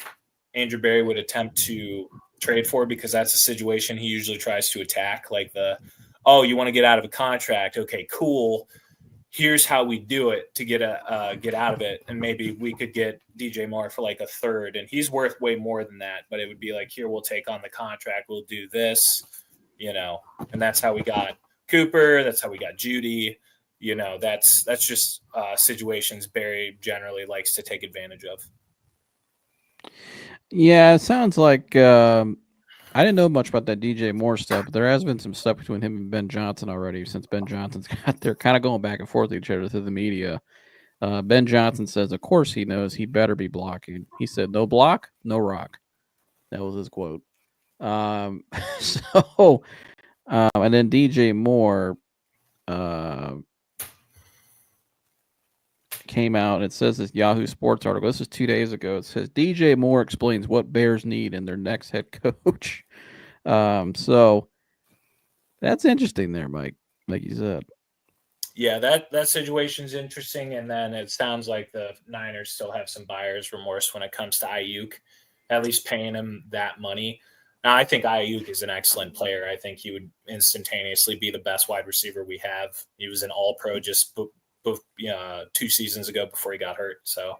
Andrew Berry would attempt to trade for, because that's a situation he usually tries to attack. Like you want to get out of a contract? Okay, cool. Here's how we do it to get out of it, and maybe we could get DJ Moore for like a third, and he's worth way more than that. But it would be like, here, we'll take on the contract, we'll do this, and that's how we got Cooper. That's how we got Judy. That's just situations Barry generally likes to take advantage of. Yeah, it sounds like I didn't know much about that DJ Moore stuff, but there has been some stuff between him and Ben Johnson already, since Ben Johnson's they're kind of going back and forth with each other through the media. Ben Johnson says, of course he knows he better be blocking. He said, no block, no rock. That was his quote. And then DJ Moore came out, and it says this Yahoo Sports article. This is 2 days ago. It says DJ Moore explains what Bears need in their next head coach. So that's interesting there, Mike, like you said. Yeah, that situation's interesting. And then it sounds like the Niners still have some buyer's remorse when it comes to Ayuk, at least paying him that money. Now, I think Ayuk is an excellent player. I think he would instantaneously be the best wide receiver we have. He was an all-pro just 2 seasons ago before he got hurt. So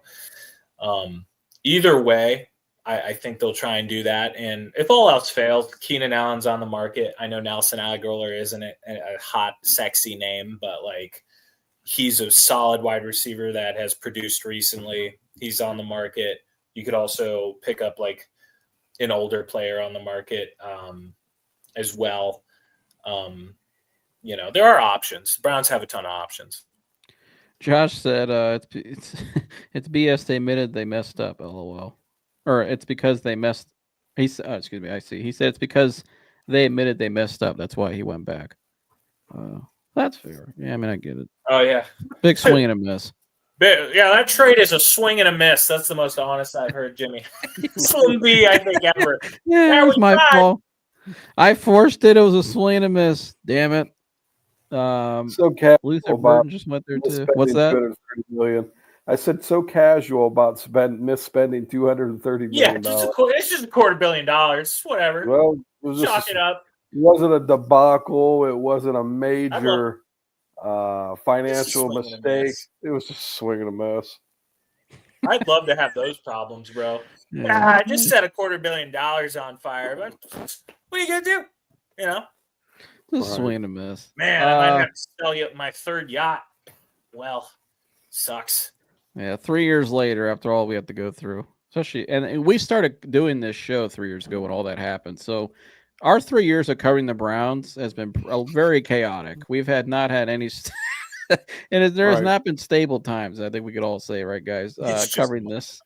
either way, I think they'll try and do that. And if all else fails, Keenan Allen's on the market. I know Nelson Aguilar isn't a hot, sexy name, but like he's a solid wide receiver that has produced recently. He's on the market. You could also pick up like an older player on the market as well. There are options. The Browns have a ton of options. Josh said it's BS. They admitted they messed up. LOL. Or it's because they messed. Excuse me. I see. He said it's because they admitted they messed up. That's why he went back. That's fair. Yeah, I mean, I get it. Oh yeah, big swing and a miss. Yeah, that trade is a swing and a miss. That's the most honest I've heard Jimmy Slim B, I think, ever. Yeah, that was my fault. I forced it. It was a swing and a miss. Damn it. So casual Luther Burton just went there too. What's that? $230 million. I said so casual about misspending $230 million. Yeah, it's just $250 million. Whatever. Well, it was chalk it up. It wasn't a debacle. It wasn't a major financial mistake. It was just swinging a mess. I'd love to have those problems, bro. Yeah. I just set $250 million on fire, but what are you gonna do? Just swing a miss. Man, I might have to sell you my third yacht. Well, sucks. Yeah, 3 years later, after all we have to go through, especially, and we started doing this show 3 years ago when all that happened. So our 3 years of covering the Browns has been very chaotic. We've not had any, and there has not been stable times. I think we could all say, right, guys, covering this.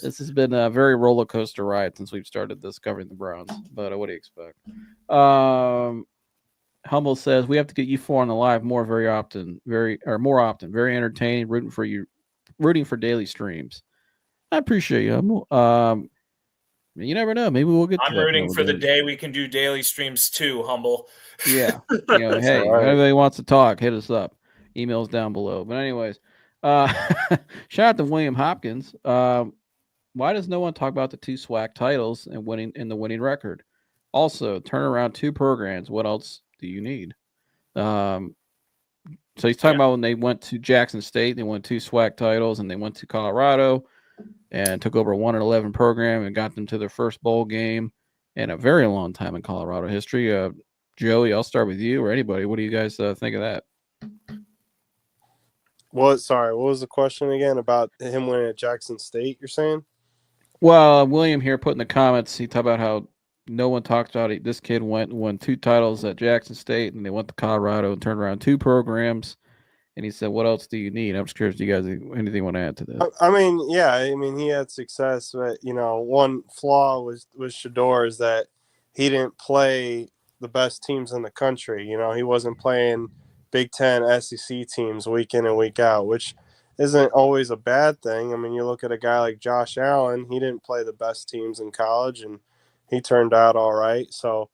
This has been a very roller coaster ride since we've started this covering the Browns. But what do you expect? Humble says we have to get you four on the live more often. Very entertaining. Rooting for daily streams. I appreciate you, Humble. You never know. Maybe we'll get. I'm rooting for the day we can do daily streams too, Humble. Yeah. Hey, if anybody wants to talk, hit us up. Emails down below. But anyways, shout out to William Hopkins. Why does no one talk about the 2 SWAC titles and the winning record? Also, turn around 2 programs. What else do you need? So he's talking about when they went to Jackson State, they won 2 SWAC titles, and they went to Colorado and took over a 1-11 program and got them to their first bowl game in a very long time in Colorado history. Joey, I'll start with you or anybody. What do you guys think of that? Sorry, what was the question again about him winning at Jackson State, you're saying? Well, William here put in the comments, he talked about how No one talks about it. This kid won 2 titles at Jackson State, and they went to Colorado and turned around 2 programs. And he said, "What else do you need?" I'm just curious. Do you guys anything you want to add to that? I mean, yeah, I mean, he had success, but one flaw was Shedeur is that he didn't play the best teams in the country. He wasn't playing Big Ten, SEC teams week in and week out, which isn't always a bad thing. I mean, you look at a guy like Josh Allen; he didn't play the best teams in college, and he turned out all right. So,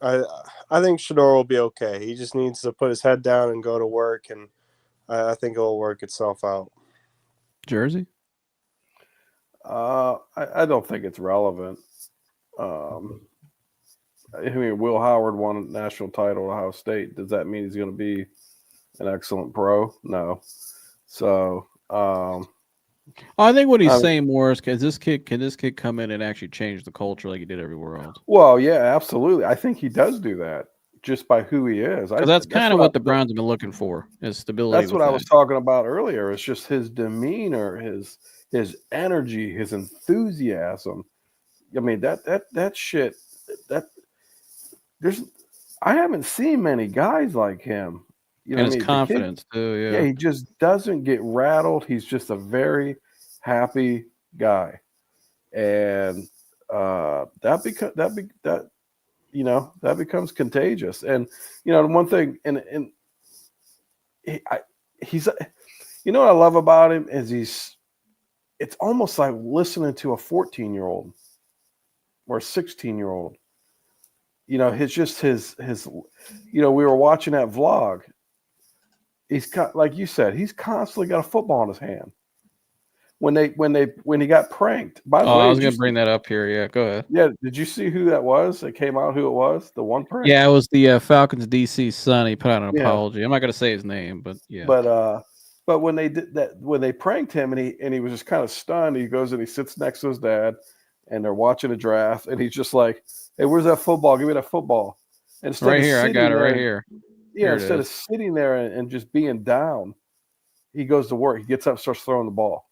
I think Shedeur will be okay. He just needs to put his head down and go to work, and I think it will work itself out. Jersey? I don't think it's relevant. I mean, Will Howard won a national title at Ohio State. Does that mean he's going to be an excellent pro? No. So, I think what he's saying more is, can this kid come in and actually change the culture like he did everywhere else? Well, yeah, absolutely. I think he does do that just by who he is. That's kind of what the Browns have been looking for, is stability. That's what I was talking about earlier. It's just his demeanor, his energy, his enthusiasm. I mean, that shit. I haven't seen many guys like him. And his confidence too. Yeah, he just doesn't get rattled. He's just a very happy guy, and that becomes contagious. And the one thing, and he's what I love about him is it's almost like listening to a 14-year-old or a 16-year-old. We were watching that vlog. He's like you said, he's constantly got a football in his hand. When he got pranked. By the way, I was going to bring that up here. Yeah, go ahead. Yeah, did you see who that was? It came out who it was. The one prank. Yeah, it was the Falcons DC son. He put out an apology. I'm not going to say his name, but yeah. But when they did that, when they pranked him, and he was just kind of stunned. He goes and he sits next to his dad, and they're watching a draft, and he's just like, "Hey, where's that football? Give me that football." And right here, I got it right here. Yeah, instead of sitting there and just being down, he goes to work. He gets up, starts throwing the ball.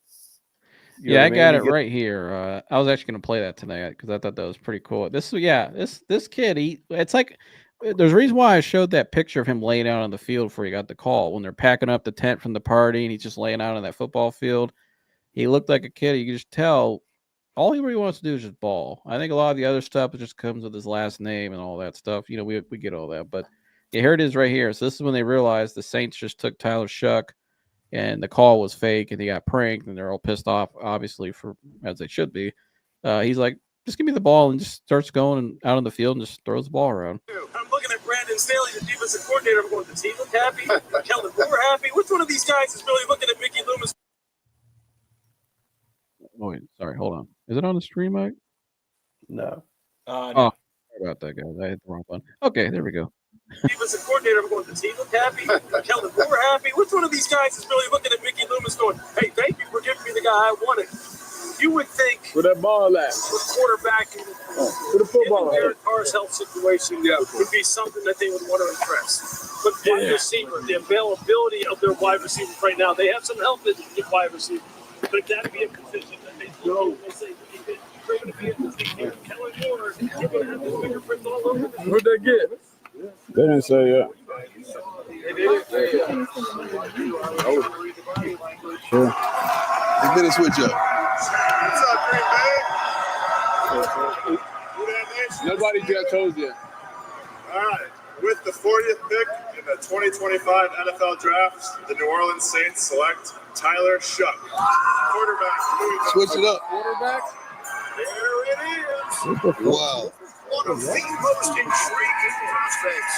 I got it right here. I was actually going to play that tonight because I thought that was pretty cool. This kid, it's like there's a reason why I showed that picture of him laying out on the field before he got the call when they're packing up the tent from the party and he's just laying out on that football field. He looked like a kid. You could just tell all he really wants to do is just ball. I think a lot of the other stuff just comes with his last name and all that stuff. We get all that, but yeah, here it is right here. So this is when they realized the Saints just took Tyler Shuck. And the call was fake, and he got pranked, and they're all pissed off, obviously, as they should be. He's like, just give me the ball, and just starts going out on the field and just throws the ball around. I'm looking at Brandon Staley, the defensive coordinator. I'm going, does he look happy? Kellen Moore happy? Which one of these guys is really looking at Mickey Loomis? Oh, wait, sorry, hold on. Is it on the stream, Mike? No. Oh, sorry about that, guys. I hit the wrong button. Okay, there we go. Defensive coordinator, I'm going, does he look happy? Kellen Moore happy? Which one of these guys is really looking at Mickey Loomis going, hey, thank you for giving me the guy I wanted? You would think where that ball at? The quarterback for the football. Derek Carr's health situation would be something that they would want to impress. But wide receiver, the availability of their wide receivers right now, they have some health issues with wide receiver. But that'd be a position that they say, they're going to be able to take care of Kellen Moore. You're going to have his fingerprints all over the Who'd they get? They didn't say yet. Sure. They finished with you. What's up, Green Bay? Nobody got told yet. All right. With the 40th pick in the 2025 NFL Draft, the New Orleans Saints select Tyler Shuck, quarterback. Switch it up. Quarterback. There it is. Wow. One of the most intriguing prospects.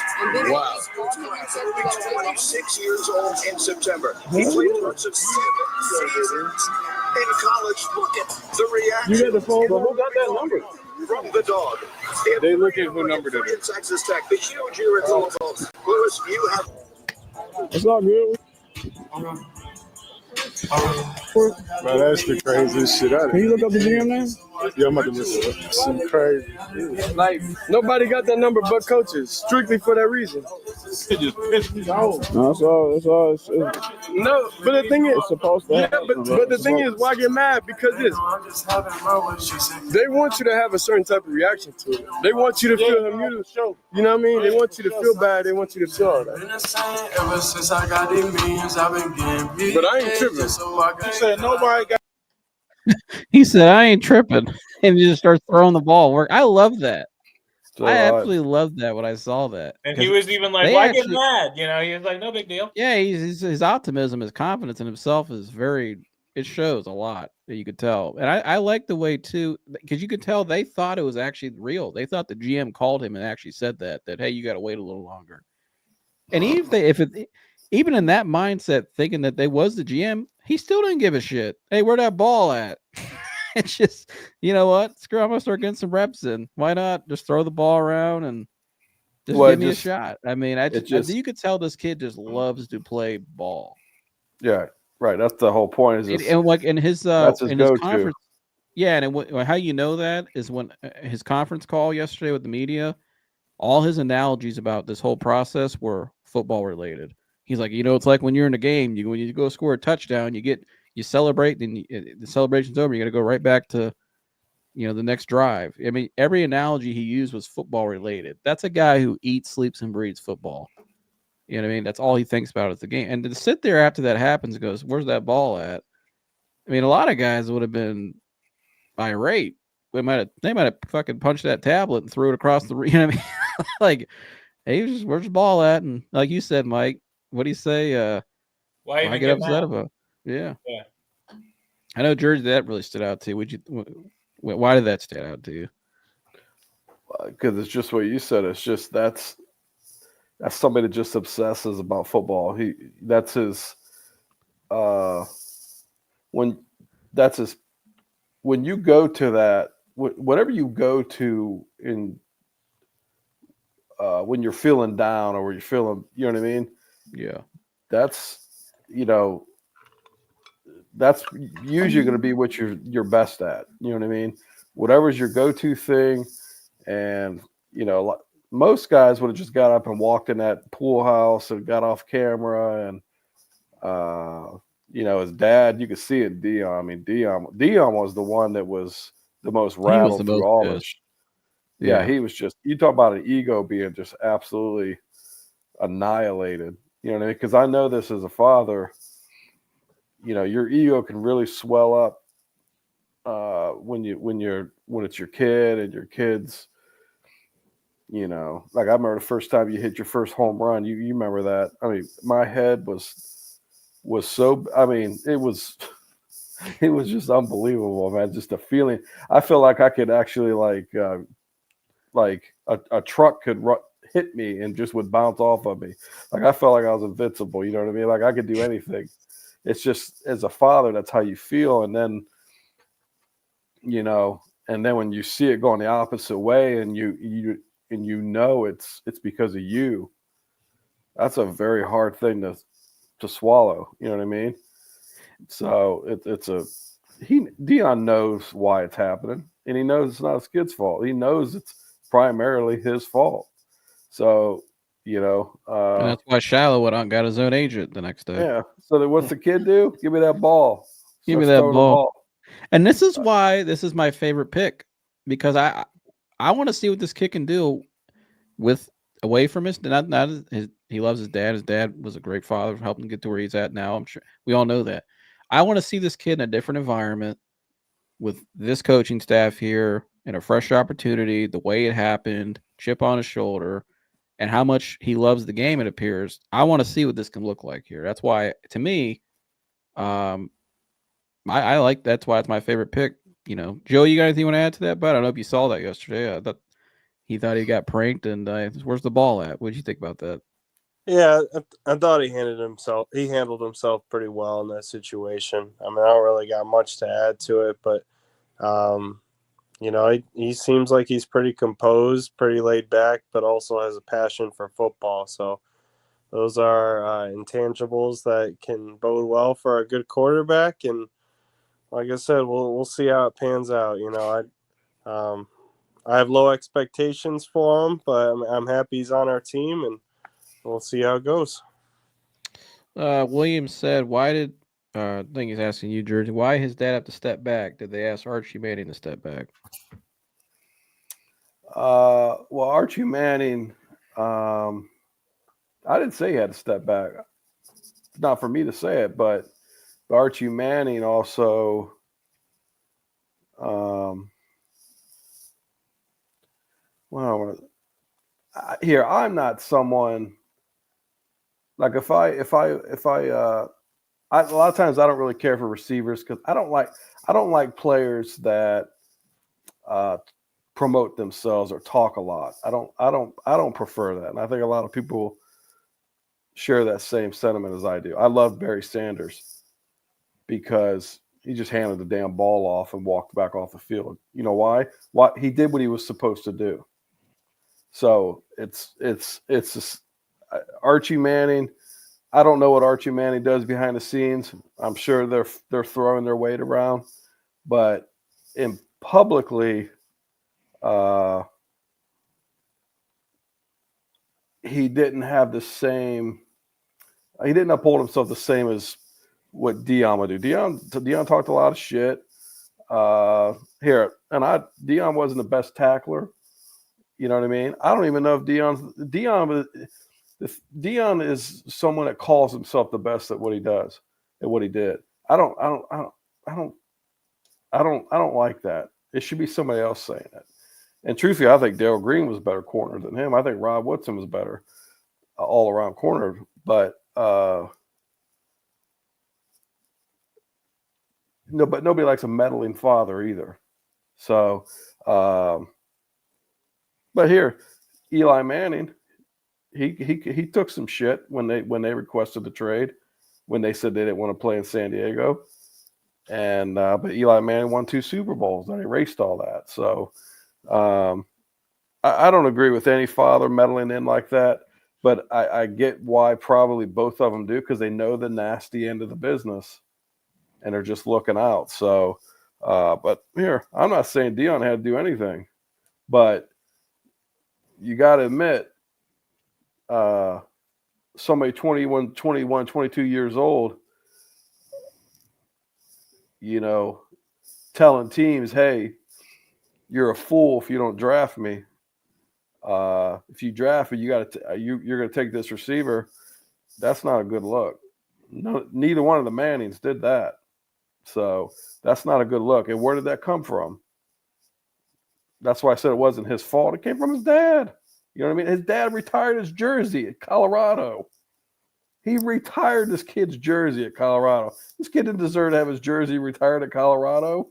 Wow. He'll be 26 years old in September. He played parts of 7 seasons in college. Look at the reaction. You got the phone, but who got that number? From the dog. They look at who numbered it. In Texas Tech, the huge year at Louisville. Lewis, you have. It's not good. Man, that's the craziest shit out of it. Can you look up the GM name? Yeah, I'm about to look at it. Some crazy. Like, nobody got that number but coaches, strictly for that reason. It just pissed me off. No, that's all. That's all. No, but the thing is, it's supposed to happen. but the thing is, why get mad? Because they want you to have a certain type of reaction to it. They want you to feel show. You know what I mean? They want you to feel bad. They want you to feel all that. But I ain't tripping. You said nobody got. He said, "I ain't tripping," and he just starts throwing the ball. I love that. I absolutely loved that when I saw that. And he was even like, "Why get mad?" You know, he was like, "No big deal." Yeah, his optimism, his confidence in himself is very. It shows a lot that you could tell, and I like the way too, because you could tell they thought it was actually real. They thought the GM called him and actually said that hey, you got to wait a little longer. And even in that mindset, thinking that they was the GM, he still didn't give a shit. Hey, where that ball at? It's just, you know what? Screw, I'm gonna start getting some reps in. Why not just throw the ball around and just give me a shot? I mean, you could tell this kid just loves to play ball. Yeah, right. That's the whole point. Is and like in his that's his go-to. conference, yeah, and how you know that is when his conference call yesterday with the media, all his analogies about this whole process were football related. He's like, it's like when you're in a game, when you go score a touchdown, you celebrate, and the celebration's over. You got to go right back to, the next drive. I mean, every analogy he used was football related. That's a guy who eats, sleeps, and breathes football. You know what I mean? That's all he thinks about is the game. And to sit there after that happens and goes, "Where's that ball at?" I mean, a lot of guys would have been irate. They might have fucking punched that tablet and threw it across the. You know what I mean? Like, hey, where's the ball at? And like you said, Mike, what do you say? Why even get upset about? Yeah. Yeah. I know, George, that really stood out to you. Why did that stand out to you? Because it's just what you said. It's just that's somebody that just obsesses about football. That's his. When you go to that, whatever you go to in when you're feeling down or you're feeling, you know what I mean? Yeah. That's that's usually going to be what you're best at. You know what I mean? Whatever's your go-to thing, and most guys would have just got up and walked in that pool house and got off camera, and his dad, you could see it. Dion. I mean, Dion was the one that was the most rattled through all this. Yeah, he was just. You talk about an ego being just absolutely annihilated. You know what I mean? Because I know this as a father. Your ego can really swell up when it's your kid and your kids. Like I remember the first time you hit your first home run. You remember that? I mean, my head was so. I mean, it was just unbelievable, man. Just a feeling. I feel like I could actually like a truck could hit me and just would bounce off of me. Like I felt like I was invincible. You know what I mean? Like I could do anything. It's just as a father, that's how you feel. And then, when you see it going the opposite way, and you it's because of you, that's a very hard thing to swallow. You know what I mean? So Dion knows why it's happening, and he knows it's not his kid's fault. He knows it's primarily his fault. So, and that's why Shiloh went out and got his own agent the next day. Yeah. So what's the kid do? Give me that ball. Give me that ball. And this is why this is my favorite pick, because I want to see what this kid can do away from his he loves his dad. His dad was a great father, helping him get to where he's at now. I'm sure we all know that. I want to see this kid in a different environment with this coaching staff here, and a fresh opportunity, the way it happened, chip on his shoulder, and how much he loves the game, it appears. I want to see what this can look like here. That's why, to me, I like. That's why it's my favorite pick. Joe, you got anything you want to add to that? But I don't know if you saw that yesterday. I thought he got pranked, and where's the ball at? What did you think about that? Yeah, I thought he handled himself pretty well in that situation. I mean, I don't really got much to add to it, but he seems like he's pretty composed, pretty laid back, but also has a passion for football. So those are intangibles that can bode well for a good quarterback. And like I said, we'll see how it pans out. I have low expectations for him, but I'm happy he's on our team, and we'll see how it goes. William said, "Why did I think he's asking you, Jersey? Why his dad have to step back? Did they ask Archie Manning to step back?" Well, Archie Manning, I didn't say he had to step back. It's not for me to say it, but Archie Manning also, here, I'm not someone like a lot of times I don't really care for receivers because I don't like players that promote themselves or talk a lot. I don't prefer that, and I think a lot of people share that same sentiment as I do. I love Barry Sanders because he just handed the damn ball off and walked back off the field. You know why? Why he did what he was supposed to do. So it's just, Archie Manning. I don't know what Archie Manning does behind the scenes. I'm sure they're throwing their weight around, but in publicly, he didn't have the same. He didn't uphold himself the same as what Dion would do. Dion talked a lot of shit. Here, and Dion wasn't the best tackler. You know what I mean? I don't even know if Dion is someone that calls himself the best at what he does, at what he did. I don't like that. It should be somebody else saying it. And truthfully, I think Darrell Green was a better corner than him. I think Rob Woodson was better all around corner. But nobody likes a meddling father either. So, but here, Eli Manning, he took some shit when they requested the trade, when they said they didn't want to play in San Diego, and but Eli Manning won 2 Super Bowls and erased all that. So I don't agree with any father meddling in like that, but I get why probably both of them do, because they know the nasty end of the business and are just looking out. So, but here, I'm not saying Dion had to do anything, but you got to admit, somebody 21, 22 years old, telling teams, hey, you're a fool if you don't draft me. If you draft me, you're going to take this receiver. That's not a good look. No, neither one of the Mannings did that. So that's not a good look. And where did that come from? That's why I said it wasn't his fault. It came from his dad. You know what I mean? His dad retired his jersey at Colorado. He retired this kid's jersey at Colorado. This kid didn't deserve to have his jersey retired at Colorado.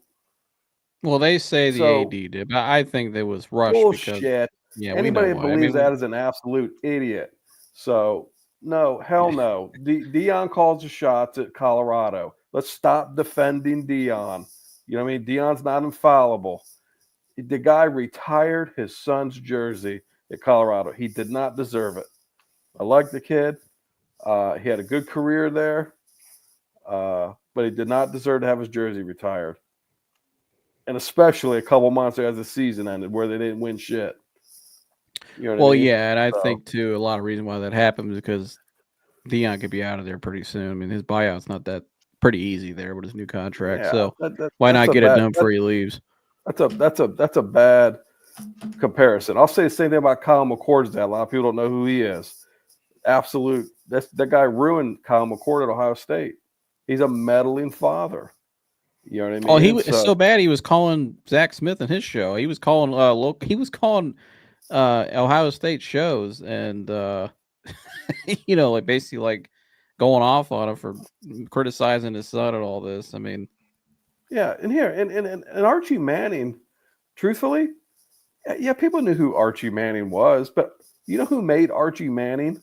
Well, they say the AD did, but I think they was rushed bullshit. because Anybody that believes that is an absolute idiot. So no, hell no. Dion calls the shots at Colorado. Let's stop defending Dion. You know what I mean? Dion's not infallible. The guy retired his son's jersey at Colorado. He did not deserve it. I like the kid. He had a good career there, but he did not deserve to have his jersey retired. And especially a couple months after the season ended, where they didn't win shit. You know what I mean? Yeah, and I think too a lot of reason why that happened is because Dion could be out of there pretty soon. I mean, his buyout's not that pretty easy there with his new contract. Yeah, so why not get it done before he leaves? That's a bad comparison. I'll say the same thing about Kyle McCord's dad. A lot of people don't know who he is. Absolute. That guy ruined Kyle McCord at Ohio State. He's a meddling father. You know what I mean? Oh, he was so bad. He was calling Zach Smith in his show. He was calling Ohio State shows, and like basically like going off on him for criticizing his son and all this. I mean, yeah, and Archie Manning, truthfully, yeah, people knew who Archie Manning was, but you know who made Archie Manning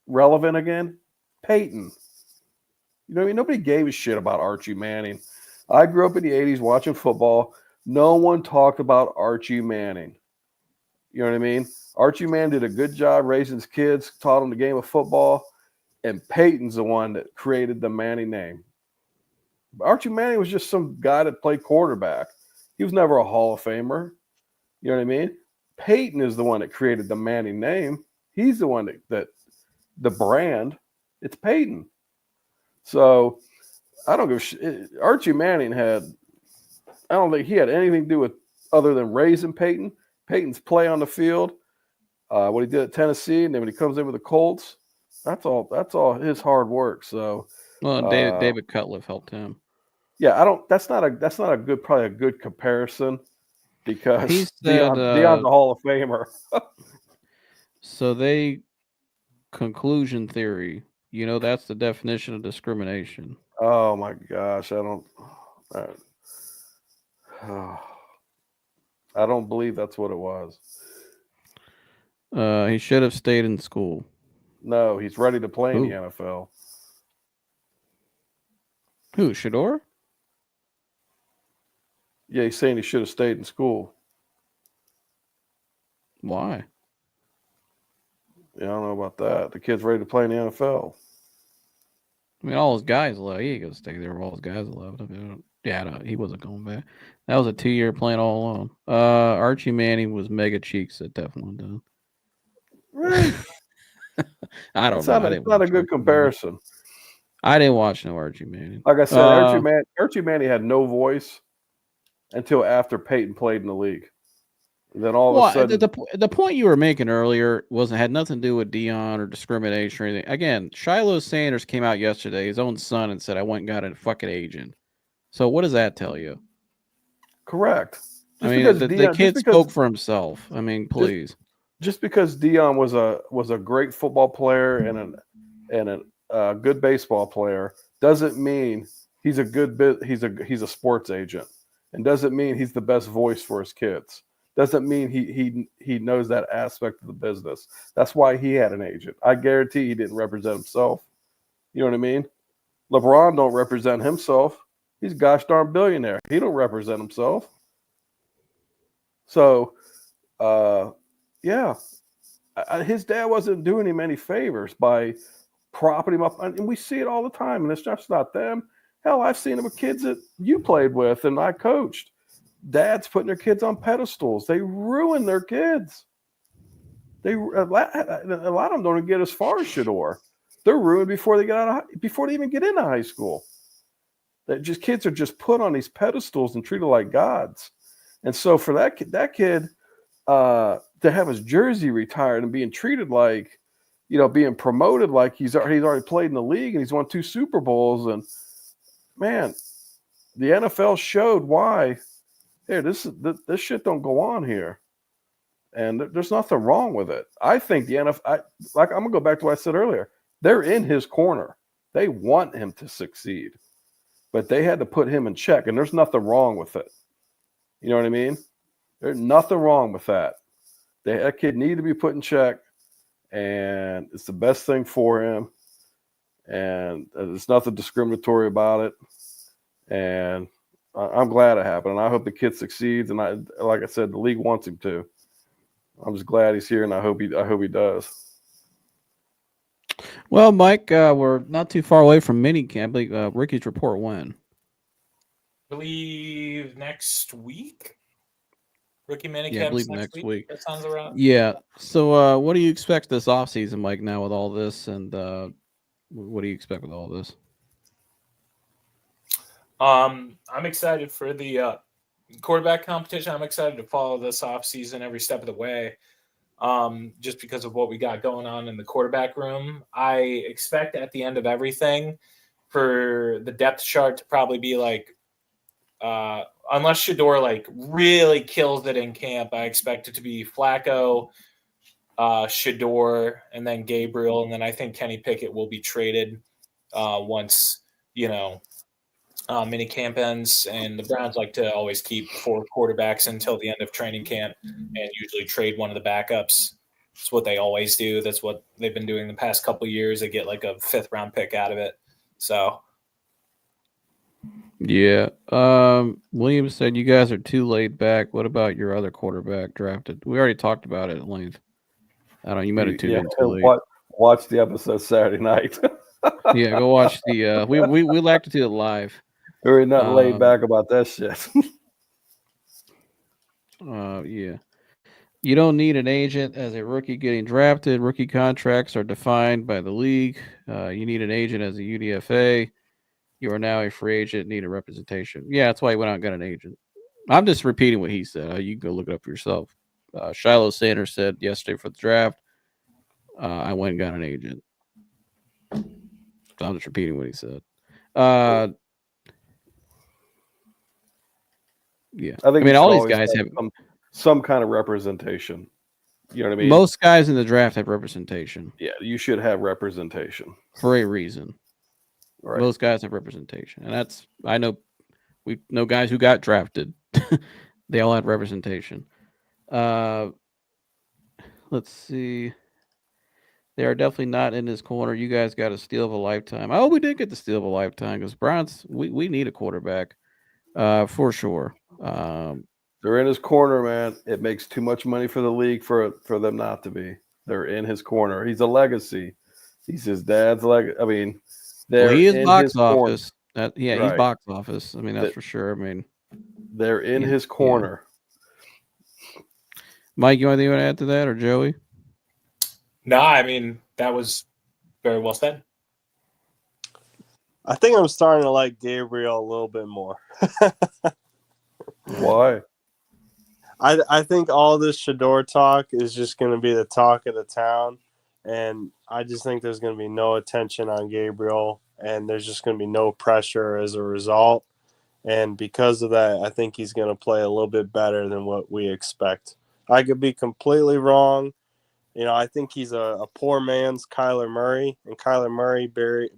relevant again? Peyton. You know what I mean? Nobody gave a shit about Archie Manning. I grew up in the 80s watching football. No one talked about Archie Manning. You know what I mean? Archie Manning did a good job raising his kids, taught them the game of football, and Peyton's the one that created the Manning name. Archie Manning was just some guy that played quarterback. He was never a Hall of Famer. You know what I mean? Peyton is the one that created the Manning name. He's the one that the brand. It's Peyton. So I don't give a shit. Archie Manning I don't think he had anything to do with other than raising Peyton. Peyton's play on the field, what he did at Tennessee, and then when he comes in with the Colts, that's all his hard work. So, well, David Cutcliffe helped him. Yeah, that's not a good comparison because He said, Deion's a Hall of Famer. So conclusion theory, that's the definition of discrimination. Oh my gosh, I don't believe that's what it was. He should have stayed in school. No, he's ready to play in the NFL. Who, Shedeur? Yeah, he's saying he should have stayed in school. Why? Yeah, I don't know about that. The kid's ready to play in the NFL. I mean, all his guys left. He ain't gonna stay there. All his guys left. I mean, he wasn't going back. That was a 2-year plan all along. Archie Manning was mega cheeks at Teflon done. Right. I don't know. It's not a good comparison. I didn't watch no Archie Manning. Like I said, Archie Manning had no voice until after Peyton played in the league. And then all of a sudden, the point you were making earlier had nothing to do with Deion or discrimination or anything. Again, Shedeur Sanders came out yesterday, his own son, and said, "I went and got a fucking agent." So what does that tell you? Correct. I mean, the kid spoke for himself. I mean, please. Just because Deion was a great football player and a good baseball player doesn't mean he's a sports agent, and doesn't mean he's the best voice for his kids. Doesn't mean he knows that aspect of the business. That's why he had an agent. I guarantee he didn't represent himself. You know what I mean? LeBron don't represent himself. He's a gosh darn billionaire. He don't represent himself. So, yeah, his dad wasn't doing him any favors by propping him up. And we see it all the time. And it's just not them. Hell, I've seen it with kids that you played with and I coached. Dads putting their kids on pedestals. They ruin their kids. A lot of them don't even get as far as Shedeur. They're ruined before they even get into high school. Kids are just put on these pedestals and treated like gods. And so for that kid to have his jersey retired and being treated like, being promoted like he's already played in the league and he's won 2 Super Bowls, and man, the NFL showed why. Hey, this shit don't go on here, and there's nothing wrong with it. I think the NFL, I'm gonna go back to what I said earlier. They're in his corner. They want him to succeed, but they had to put him in check, and there's nothing wrong with it. You know what I mean? There's nothing wrong with that. That kid needed to be put in check, and it's the best thing for him, and there's nothing discriminatory about it, and I'm glad it happened, and I hope the kid succeeds. And like I said, the league wants him to. I'm just glad he's here, and I hope he does. Well, Mike, we're not too far away from minicamp. Ricky's report when? I believe next week. Rookie minicamp. Yeah, I believe next week. That sounds around. Yeah. So, what do you expect this offseason, Mike? Now with all this, and what do you expect with all this? I'm excited for the quarterback competition. I'm excited to follow this offseason every step of the way, just because of what we got going on in the quarterback room. I expect at the end of everything for the depth chart to probably be like, unless Shedeur really kills it in camp, I expect it to be Flacco, Shedeur, and then Gabriel, and then I think Kenny Pickett will be traded once minicamp ends, and the Browns like to always keep 4 quarterbacks until the end of training camp and usually trade one of the backups. That's what they always do. That's what they've been doing the past couple of years. They get like a 5th round pick out of it. So yeah. Williams said you guys are too laid back. What about your other quarterback drafted? We already talked about it at length. I don't know. You might have tuned in too late. Watch the episode Saturday night. Yeah, go watch the we liked to do it live. There ain't nothing laid back about that shit. Yeah. You don't need an agent as a rookie getting drafted. Rookie contracts are defined by the league. You need an agent as a UDFA. You are now a free agent, need a representation. Yeah, that's why he went out and got an agent. I'm just repeating what he said. You can go look it up for yourself. Shedeur Sanders said yesterday for the draft, I went and got an agent. So I'm just repeating what he said. Yeah. I think I mean, you should all these always guys have have some kind of representation. You know what I mean? most guys in the draft have representation. Yeah, you should have representation for a reason. Right. Most guys have representation, and that's I know we know guys who got drafted. They all had representation. Let's see. They are definitely not in his corner. You guys got a steal of a lifetime. Oh, we did get the steal of a lifetime because Browns. We need a quarterback, for sure. They're in his corner, man. It makes too much money for the league for them not to be. They're in his corner. He's a legacy. He's his dad's legacy. I mean, they're he is in box his corner. office. He's Right. box office. I mean, that's for sure. I mean, they're in yeah, his corner. Mike, you want anything to add to that, or Joey? No, I mean, that was very well said. I think I'm starting to like Gabriel a little bit more. Why? I think all this Shedeur talk is just going to be the talk of the town. And I just think there's going to be no attention on Gabriel. And there's just going to be no pressure as a result. And because of that, I think he's going to play a little bit better than what we expect. I could be completely wrong. You know, I think he's a poor man's Kyler Murray. And Kyler Murray barely,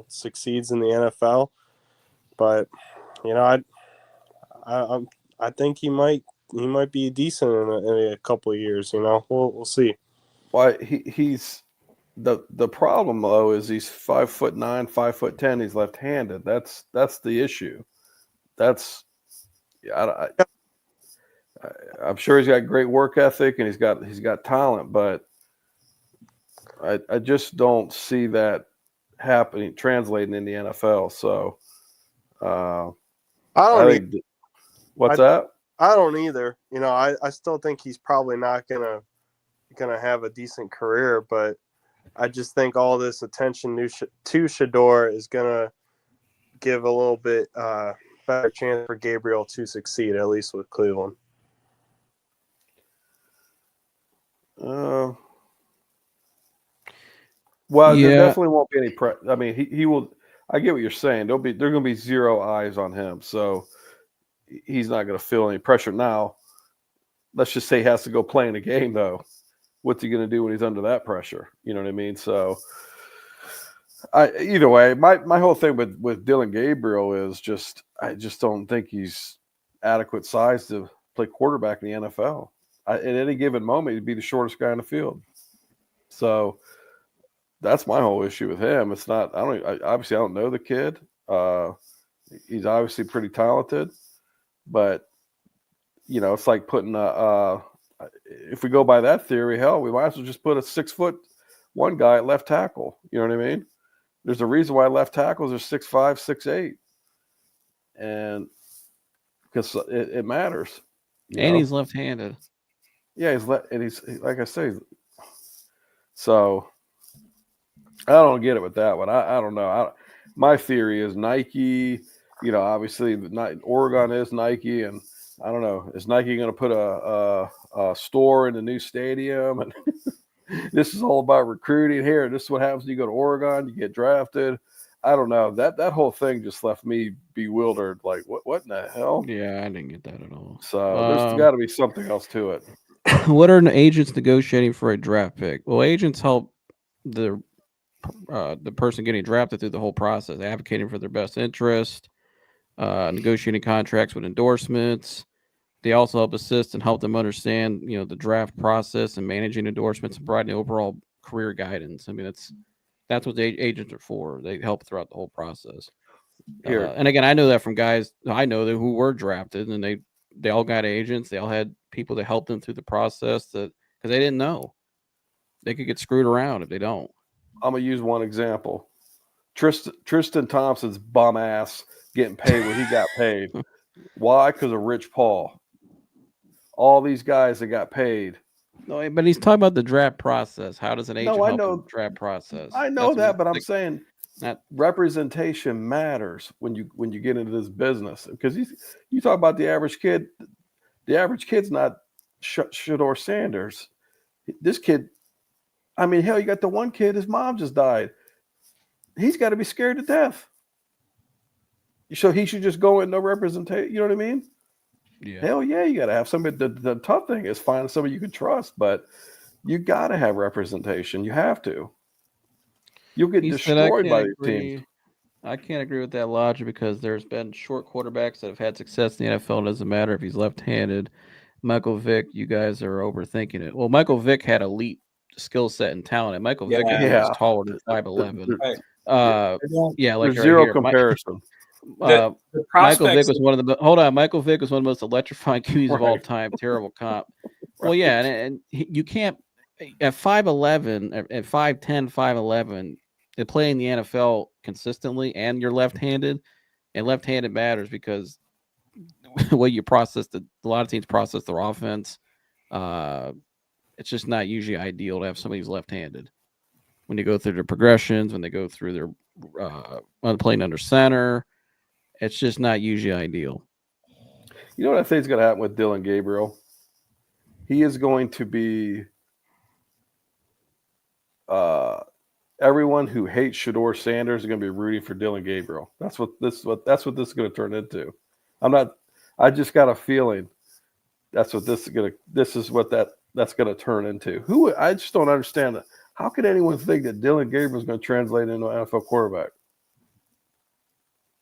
succeeds in the NFL. But, I think he might be decent in a couple of years. We'll see. Why he's the problem though is he's 5'9", 5'10". He's left-handed. That's the issue. I'm sure he's got great work ethic and he's got talent, but I just don't see that happening translating in the NFL. So what's that? I don't either. I still think he's probably not gonna have a decent career, but I just think all this attention to Shedeur is gonna give a little bit better chance for Gabriel to succeed, at least with Cleveland. There Yeah. definitely won't be any I mean, he will. I get what you're saying. There are going to be zero eyes on him, so he's not going to feel any pressure. Now, let's just say he has to go play in a game, though. What's he going to do when he's under that pressure? You know what I mean? So, either way, my whole thing with Dylan Gabriel is I just don't think he's adequate size to play quarterback in the NFL. At any given moment, he'd be the shortest guy in the field. So that's my whole issue with him. It's not. Obviously I don't know the kid. He's obviously pretty talented, but it's like putting if we go by that theory, hell, we might as well just put a 6'1" guy at left tackle. You know what I mean? There's a reason why left tackles are 6'5", 6'8", and because it matters. And he's left-handed. Yeah, he's like I say. So I don't get it with that one. I don't know. My theory is Nike. Obviously, Oregon is Nike, and I don't know. Is Nike going to put a store in the new stadium? And this is all about recruiting. Here, this is what happens when you go to Oregon. You get drafted. I don't know. That whole thing just left me bewildered. Like, what in the hell? Yeah, I didn't get that at all. So there's got to be something else to it. What are agents negotiating for a draft pick? Well, agents help the person getting drafted through the whole process, advocating for their best interest, negotiating contracts with endorsements. They also help assist and help them understand, the draft process and managing endorsements and providing overall career guidance. I mean, that's what the agents are for. They help throughout the whole process. And again, I know that from guys I know that who were drafted, and they all got agents. They all had people to help them through the process because they didn't know they could get screwed around if they don't. I'm gonna use one example. Tristan Thompson's bum ass getting paid what he got paid. Why? Because of Rich Paul. All these guys that got paid. No, but he's talking about the draft process. How does an agent No, I help in know. the draft process? I know That's what that, he's but I'm like, saying not representation matters when you get into this business. Because you talk about the average kid. The average kid's not Shedeur Sanders. This kid, I mean, hell, you got the one kid, his mom just died. He's got to be scared to death. So he should just go in no representation. You know what I mean? Yeah. Hell yeah, you got to have somebody. The tough thing is finding somebody you can trust, but you got to have representation. You have to. You'll get He said, I destroyed by can't these teams. agree. I can't agree with that logic because there's been short quarterbacks that have had success in the NFL. It doesn't matter if he's left-handed. Michael Vick, you guys are overthinking it. Well, Michael Vick had elite skill set and talent. And Michael Vick, I think, Yeah. was taller than 5'11". Yeah, like There's right zero here. comparison. The Michael Vick prospects was one of the hold on. Michael Vick was one of the most electrifying QBs of all Right. time. Terrible comp. Well, yeah, and you can't at 5'11", at 5'10", 5'11", to play in the NFL consistently, and you're left-handed, and left-handed matters because the way you process a lot of teams process their offense. It's just not usually ideal to have somebody who's left-handed when you go through their progressions, when they go through their playing under center. It's just not usually ideal. You know what I think is going to happen with Dylan Gabriel? He is going to be everyone who hates Shedeur Sanders is going to be rooting for Dylan Gabriel. That's what this is going to turn into. I just got a feeling that's what that's going to turn into. I just don't understand that. How could anyone think that Dylan Gabriel is going to translate into an NFL quarterback?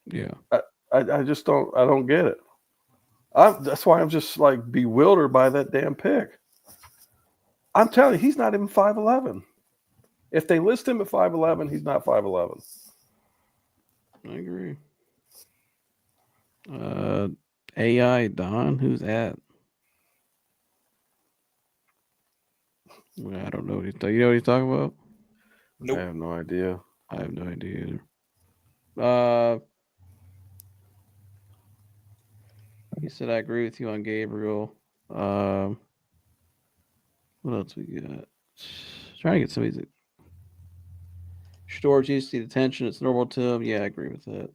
Yeah. I just don't get it. That's why I'm just like bewildered by that damn pick. I'm telling you, he's not even 5'11". If they list him at 5'11", he's not 5'11". I agree. AI Don, who's that? I don't know what you know what he's talking about. Nope. I have no idea. I have no idea either. He said, I agree with you on Gabriel. What else we got? Trying to get some of these. Storage used to see the tension. It's normal to him. Yeah, I agree with that.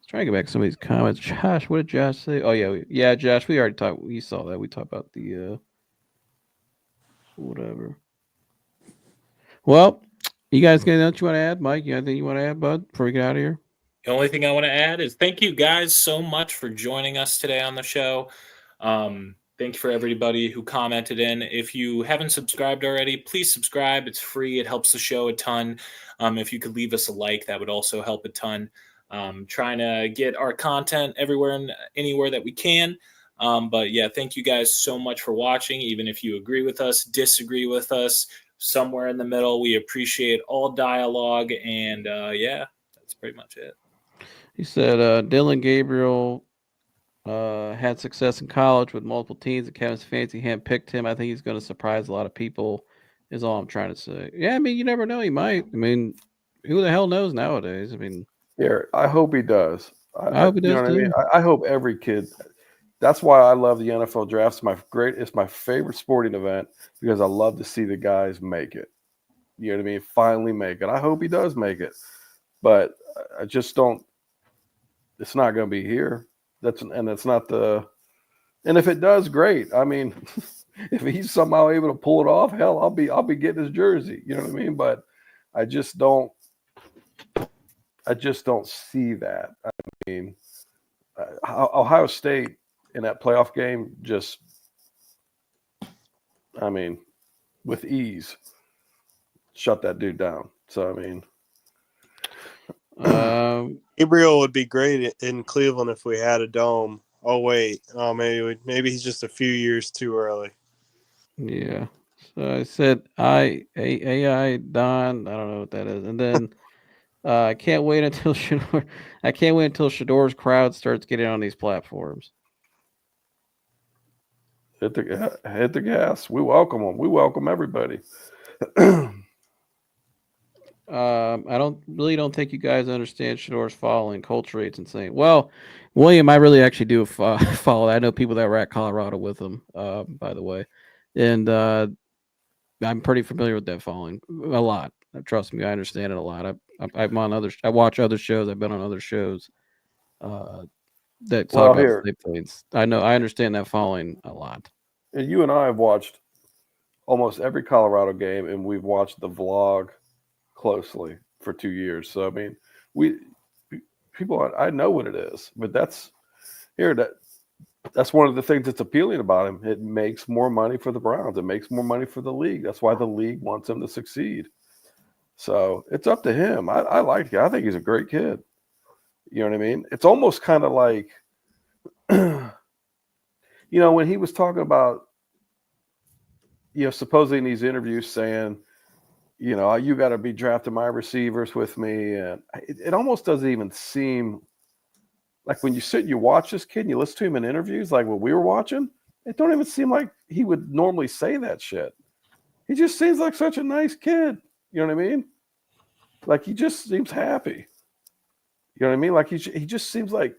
Trying to get back to some of these comments. Josh, what did Josh say? Oh, yeah, Josh, we already talked. We saw that. We talked about the whatever. Well, you guys got anything you want to add? Mike, you got anything you want to add, bud, before we get out of here? The only thing I want to add is thank you guys so much for joining us today on the show. Thank you for everybody who commented in. If you haven't subscribed already, please subscribe. It's free. It helps the show a ton. If you could leave us a like, that would also help a ton. Trying to get our content everywhere and anywhere that we can. But yeah, thank you guys so much for watching. Even if you agree with us, disagree with us, somewhere in the middle, we appreciate all dialogue. And yeah, that's pretty much it. He said Dylan Gabriel had success in college with multiple teams, and Kevin Stefanski handpicked him. I think he's going to surprise a lot of people, is all I'm trying to say. Yeah, I mean, you never know. He might. I mean, who the hell knows nowadays? I mean, yeah, I hope he does. I hope he does, you know what too. I mean? I hope every kid. That's why I love the NFL draft. It's my favorite sporting event because I love to see the guys make it. You know what I mean? Finally make it. I hope he does make it, but I just don't. It's not going to be here. That's not the. And if it does, great. I mean, if he's somehow able to pull it off, hell, I'll be getting his jersey. You know what I mean? But I just don't see that. I mean, Ohio State in that playoff game just, I mean, with ease, shut that dude down. So I mean, Gabriel would be great in Cleveland if we had a dome. Oh wait, maybe he's just a few years too early. yeah. So I said AI Don. I don't know what that is, and then I can't wait until Shedeur's crowd starts getting on these platforms. hit the gas. We welcome them. We welcome everybody. I don't think you guys understand Shedeur's following. Culture rate's insane. Well, William, I really actually do follow that. I know people that were at Colorado with him, by the way, and I'm pretty familiar with that following a lot. Trust me, I understand it a lot. I'm on other. I watch other shows. I've been on other shows that talk Well, about here, the same things. I know. I understand that following a lot. and you and I have watched almost every Colorado game, and we've watched the vlog closely for 2 years. So I mean, we people, I know what it is, but that's one of the things that's appealing about him. It makes more money for the Browns. It makes more money for the league. That's why the league wants him to succeed. So it's up to him. I like it. I think he's a great kid. You know what I mean? It's almost kind of like, when he was talking about, supposedly in these interviews saying, you got to be drafting my receivers with me. And it almost doesn't even seem like when you sit and you watch this kid and you listen to him in interviews, like what we were watching, it don't even seem like he would normally say that shit. He just seems like such a nice kid. You know what I mean? Like he just seems happy. You know what I mean? Like he just seems like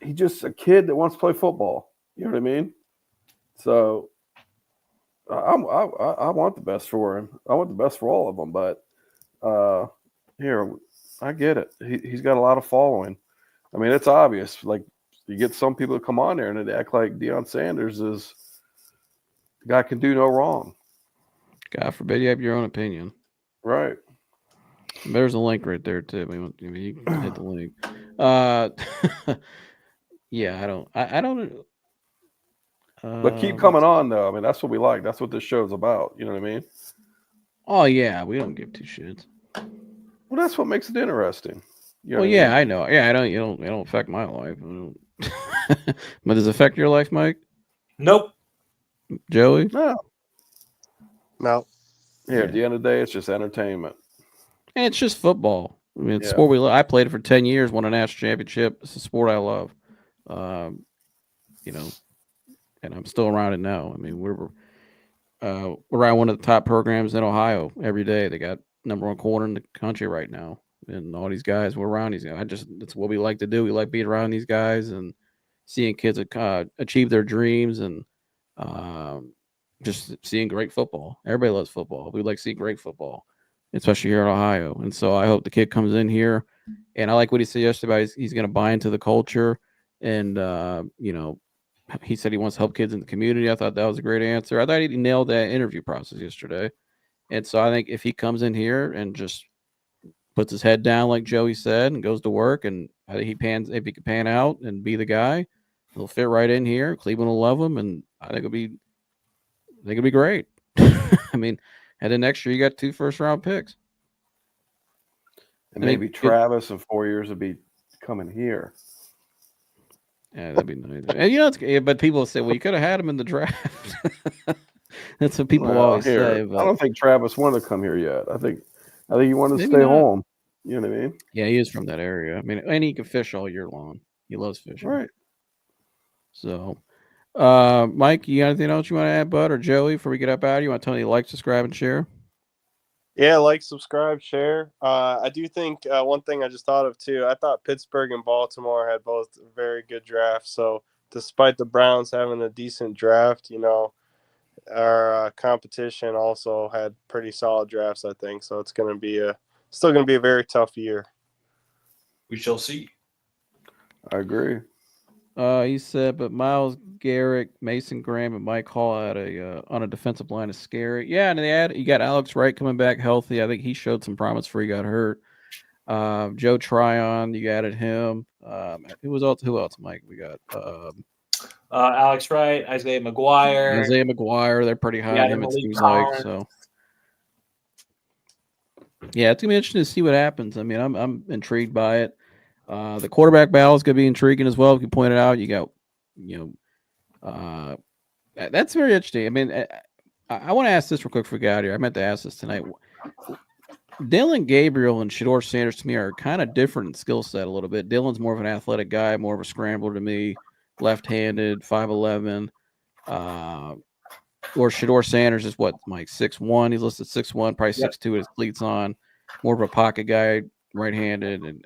he's just a kid that wants to play football. You know what I mean? So I want the best for him. I want the best for all of them. But here, I get it. He's got a lot of following. I mean, it's obvious. Like you get some people that come on there and they act like Shedeur Sanders is the guy can do no wrong. God forbid you have your own opinion. Right. There's a link right there too. I mean, you can hit the link. Yeah, I don't. But keep coming on though. I mean, that's what we like. That's what this show's about. You know what I mean? Oh yeah, we don't give two shits. Well, that's what makes it interesting. You know Well, what yeah, I I know. Yeah, I don't. It don't affect my life. But does it affect your life, Mike? Nope. Joey? No. No. Yeah. At the end of the day, it's just entertainment. And it's just football. I mean, it's Yeah. sport we love. I played it for 10 years, won a national championship. It's a sport I love. And I'm still around it now. I mean, we're around one of the top programs in Ohio every day. They got #1 corner in the country right now. And all these guys, we're around these guys. That's what we like to do. We like being around these guys and seeing kids achieve their dreams and just seeing great football. Everybody loves football. We like seeing great football, especially here in Ohio. And so I hope the kid comes in here. And I like what he said yesterday about he's going to buy into the culture. And, he said he wants to help kids in the community. I thought that was a great answer. I thought he nailed that interview process yesterday. And so I think if he comes in here and just puts his head down, like Joey said, and goes to work, and I think if he can pan out and be the guy, he'll fit right in here. Cleveland will love him, and I think it'll be great. I mean, and then next year you got 2 first-round picks. And maybe Travis in 4 years will be coming here. Yeah, that'd be nice. And but people say, well, you could have had him in the draft. That's what people always say. But I don't think Travis wanted to come here yet. I think he wanted to maybe stay not. home. You know what I mean? Yeah, he is from that area. I mean, and he can fish all year long. He loves fishing. Right. So, Mike, you got anything else you want to add, Bud, or Joey, before we get up out of here? You want to tell me to like, subscribe, and share? Yeah, like, subscribe, share. I do think one thing I just thought of too. I thought Pittsburgh and Baltimore had both very good drafts. So despite the Browns having a decent draft, our competition also had pretty solid drafts, I think. So it's still going to be a very tough year. We shall see. I agree. He said, but Myles Garrett, Mason Graham, and Mike Hall on a defensive line is scary. Yeah, and you got Alex Wright coming back healthy. I think he showed some promise before he got hurt. Joe Tryon, you added him. Who else, Mike? We got Alex Wright, Isaiah McGuire. They're pretty high on him, it seems like. So yeah, it's gonna be interesting to see what happens. I mean, I'm intrigued by it. The quarterback battle is going to be intriguing as well. If you pointed out, you got, that's very interesting. I mean, I want to ask this real quick for out here. I meant to ask this tonight. Dylan Gabriel and Shedeur Sanders to me are kind of different in skill set a little bit. Dylan's more of an athletic guy, more of a scrambler to me, left-handed, 5'11". Or Shedeur Sanders is what, Mike, 6'1". He's listed 6'1", probably 6'2" with his cleats on. more of a pocket guy, right-handed, and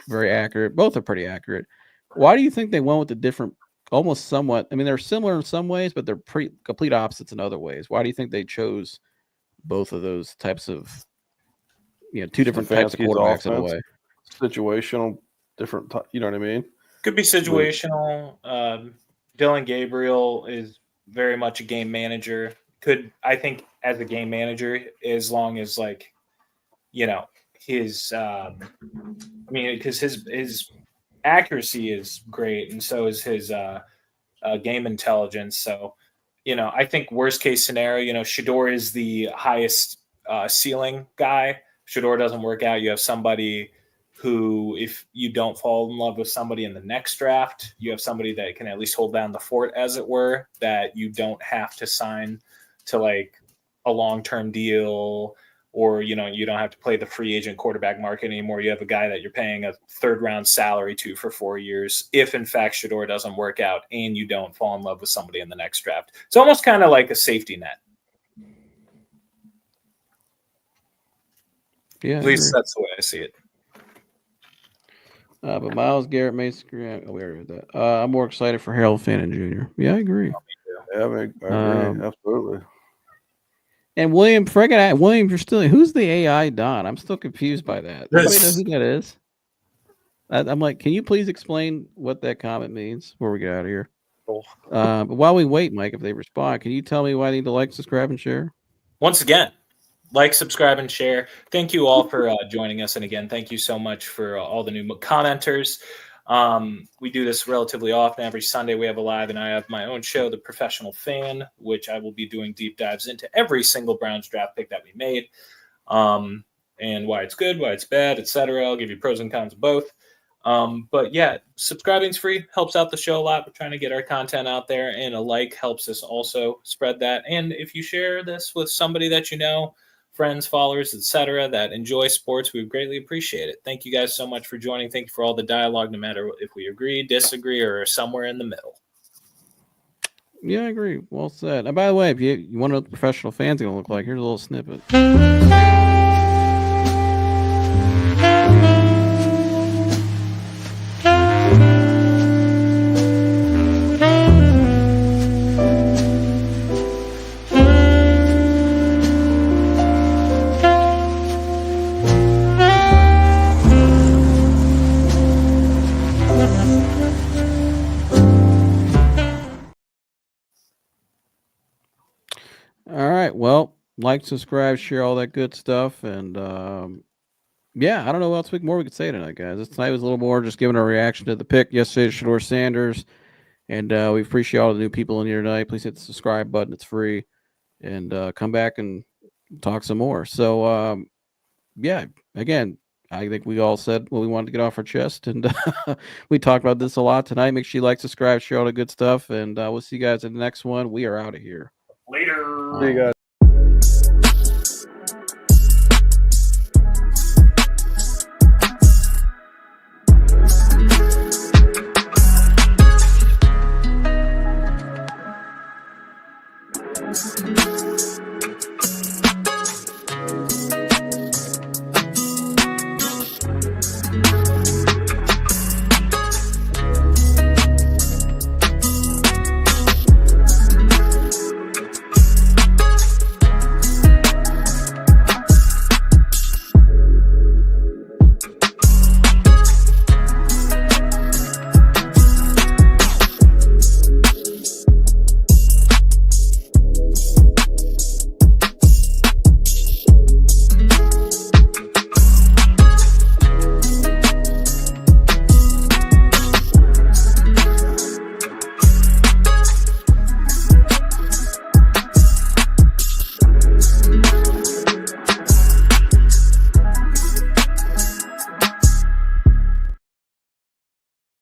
very accurate. Both are pretty accurate. Why do you think they went with the different, almost somewhat? I mean, they're similar in some ways, but they're complete opposites in other ways. Why do you think they chose both of those types of, two different types of Stefanski's quarterbacks in a offense, way? situational, different. You know what I mean? Could be situational. Dylan Gabriel is very much a game manager. I think as a game manager, as long as his, because his accuracy is great, and so is his game intelligence. So, I think worst case scenario, Shedeur is the highest ceiling guy. Shedeur doesn't work out. You have somebody who, if you don't fall in love with somebody in the next draft, you have somebody that can at least hold down the fort, as it were, that you don't have to sign to like a long-term deal, or, you don't have to play the free agent quarterback market anymore. You have a guy that you're paying a third-round salary to for 4 years, if in fact Shedeur doesn't work out and you don't fall in love with somebody in the next draft. It's almost kind of like a safety net. Yeah, at least that's the way I see it. But Myles Garrett, Mason Graham, we already heard that. I'm more excited for Harold Fannin Jr. Yeah, I agree. Yeah, I agree. Absolutely. And William, William, you're still, who's the AI Don? I'm still confused by that. Does anybody know who that is? I'm like, can you please explain what that comment means before we get out of here? But while we wait, Mike, if they respond, can you tell me why I need to like, subscribe, and share? Once again, like, subscribe, and share. Thank you all for joining us. And again, thank you so much for all the new commenters. We do this relatively often. Every Sunday we have a live, and I have my own show, The Professional Fan, which I will be doing deep dives into every single Browns draft pick that we made, and why it's good, why it's bad, etc. I'll give you pros and cons of both. But yeah, subscribing's free, helps out the show a lot. We're trying to get our content out there, and a like helps us also spread that. And if you share this with somebody that you know, friends, followers, etc., that enjoy sports, we would greatly appreciate it. Thank you guys so much for joining. Thank you for all the dialogue, no matter if we agree, disagree, or somewhere in the middle. Yeah, I agree. Well said. And by the way, if you want to know what the Professional Fan's going to look like, here's a little snippet. All right. Well, like, subscribe, share, all that good stuff. And yeah, I don't know what else more we could say tonight, guys. Tonight was a little more just giving a reaction to the pick yesterday, Shedeur Sanders. And we appreciate all the new people in here tonight. Please hit the subscribe button. It's free. And come back and talk some more. So, yeah, again, I think we all said what we wanted to get off our chest. And we talked about this a lot tonight. Make sure you like, subscribe, share all the good stuff. And we'll see you guys in the next one. We are out of here. Later. See you guys.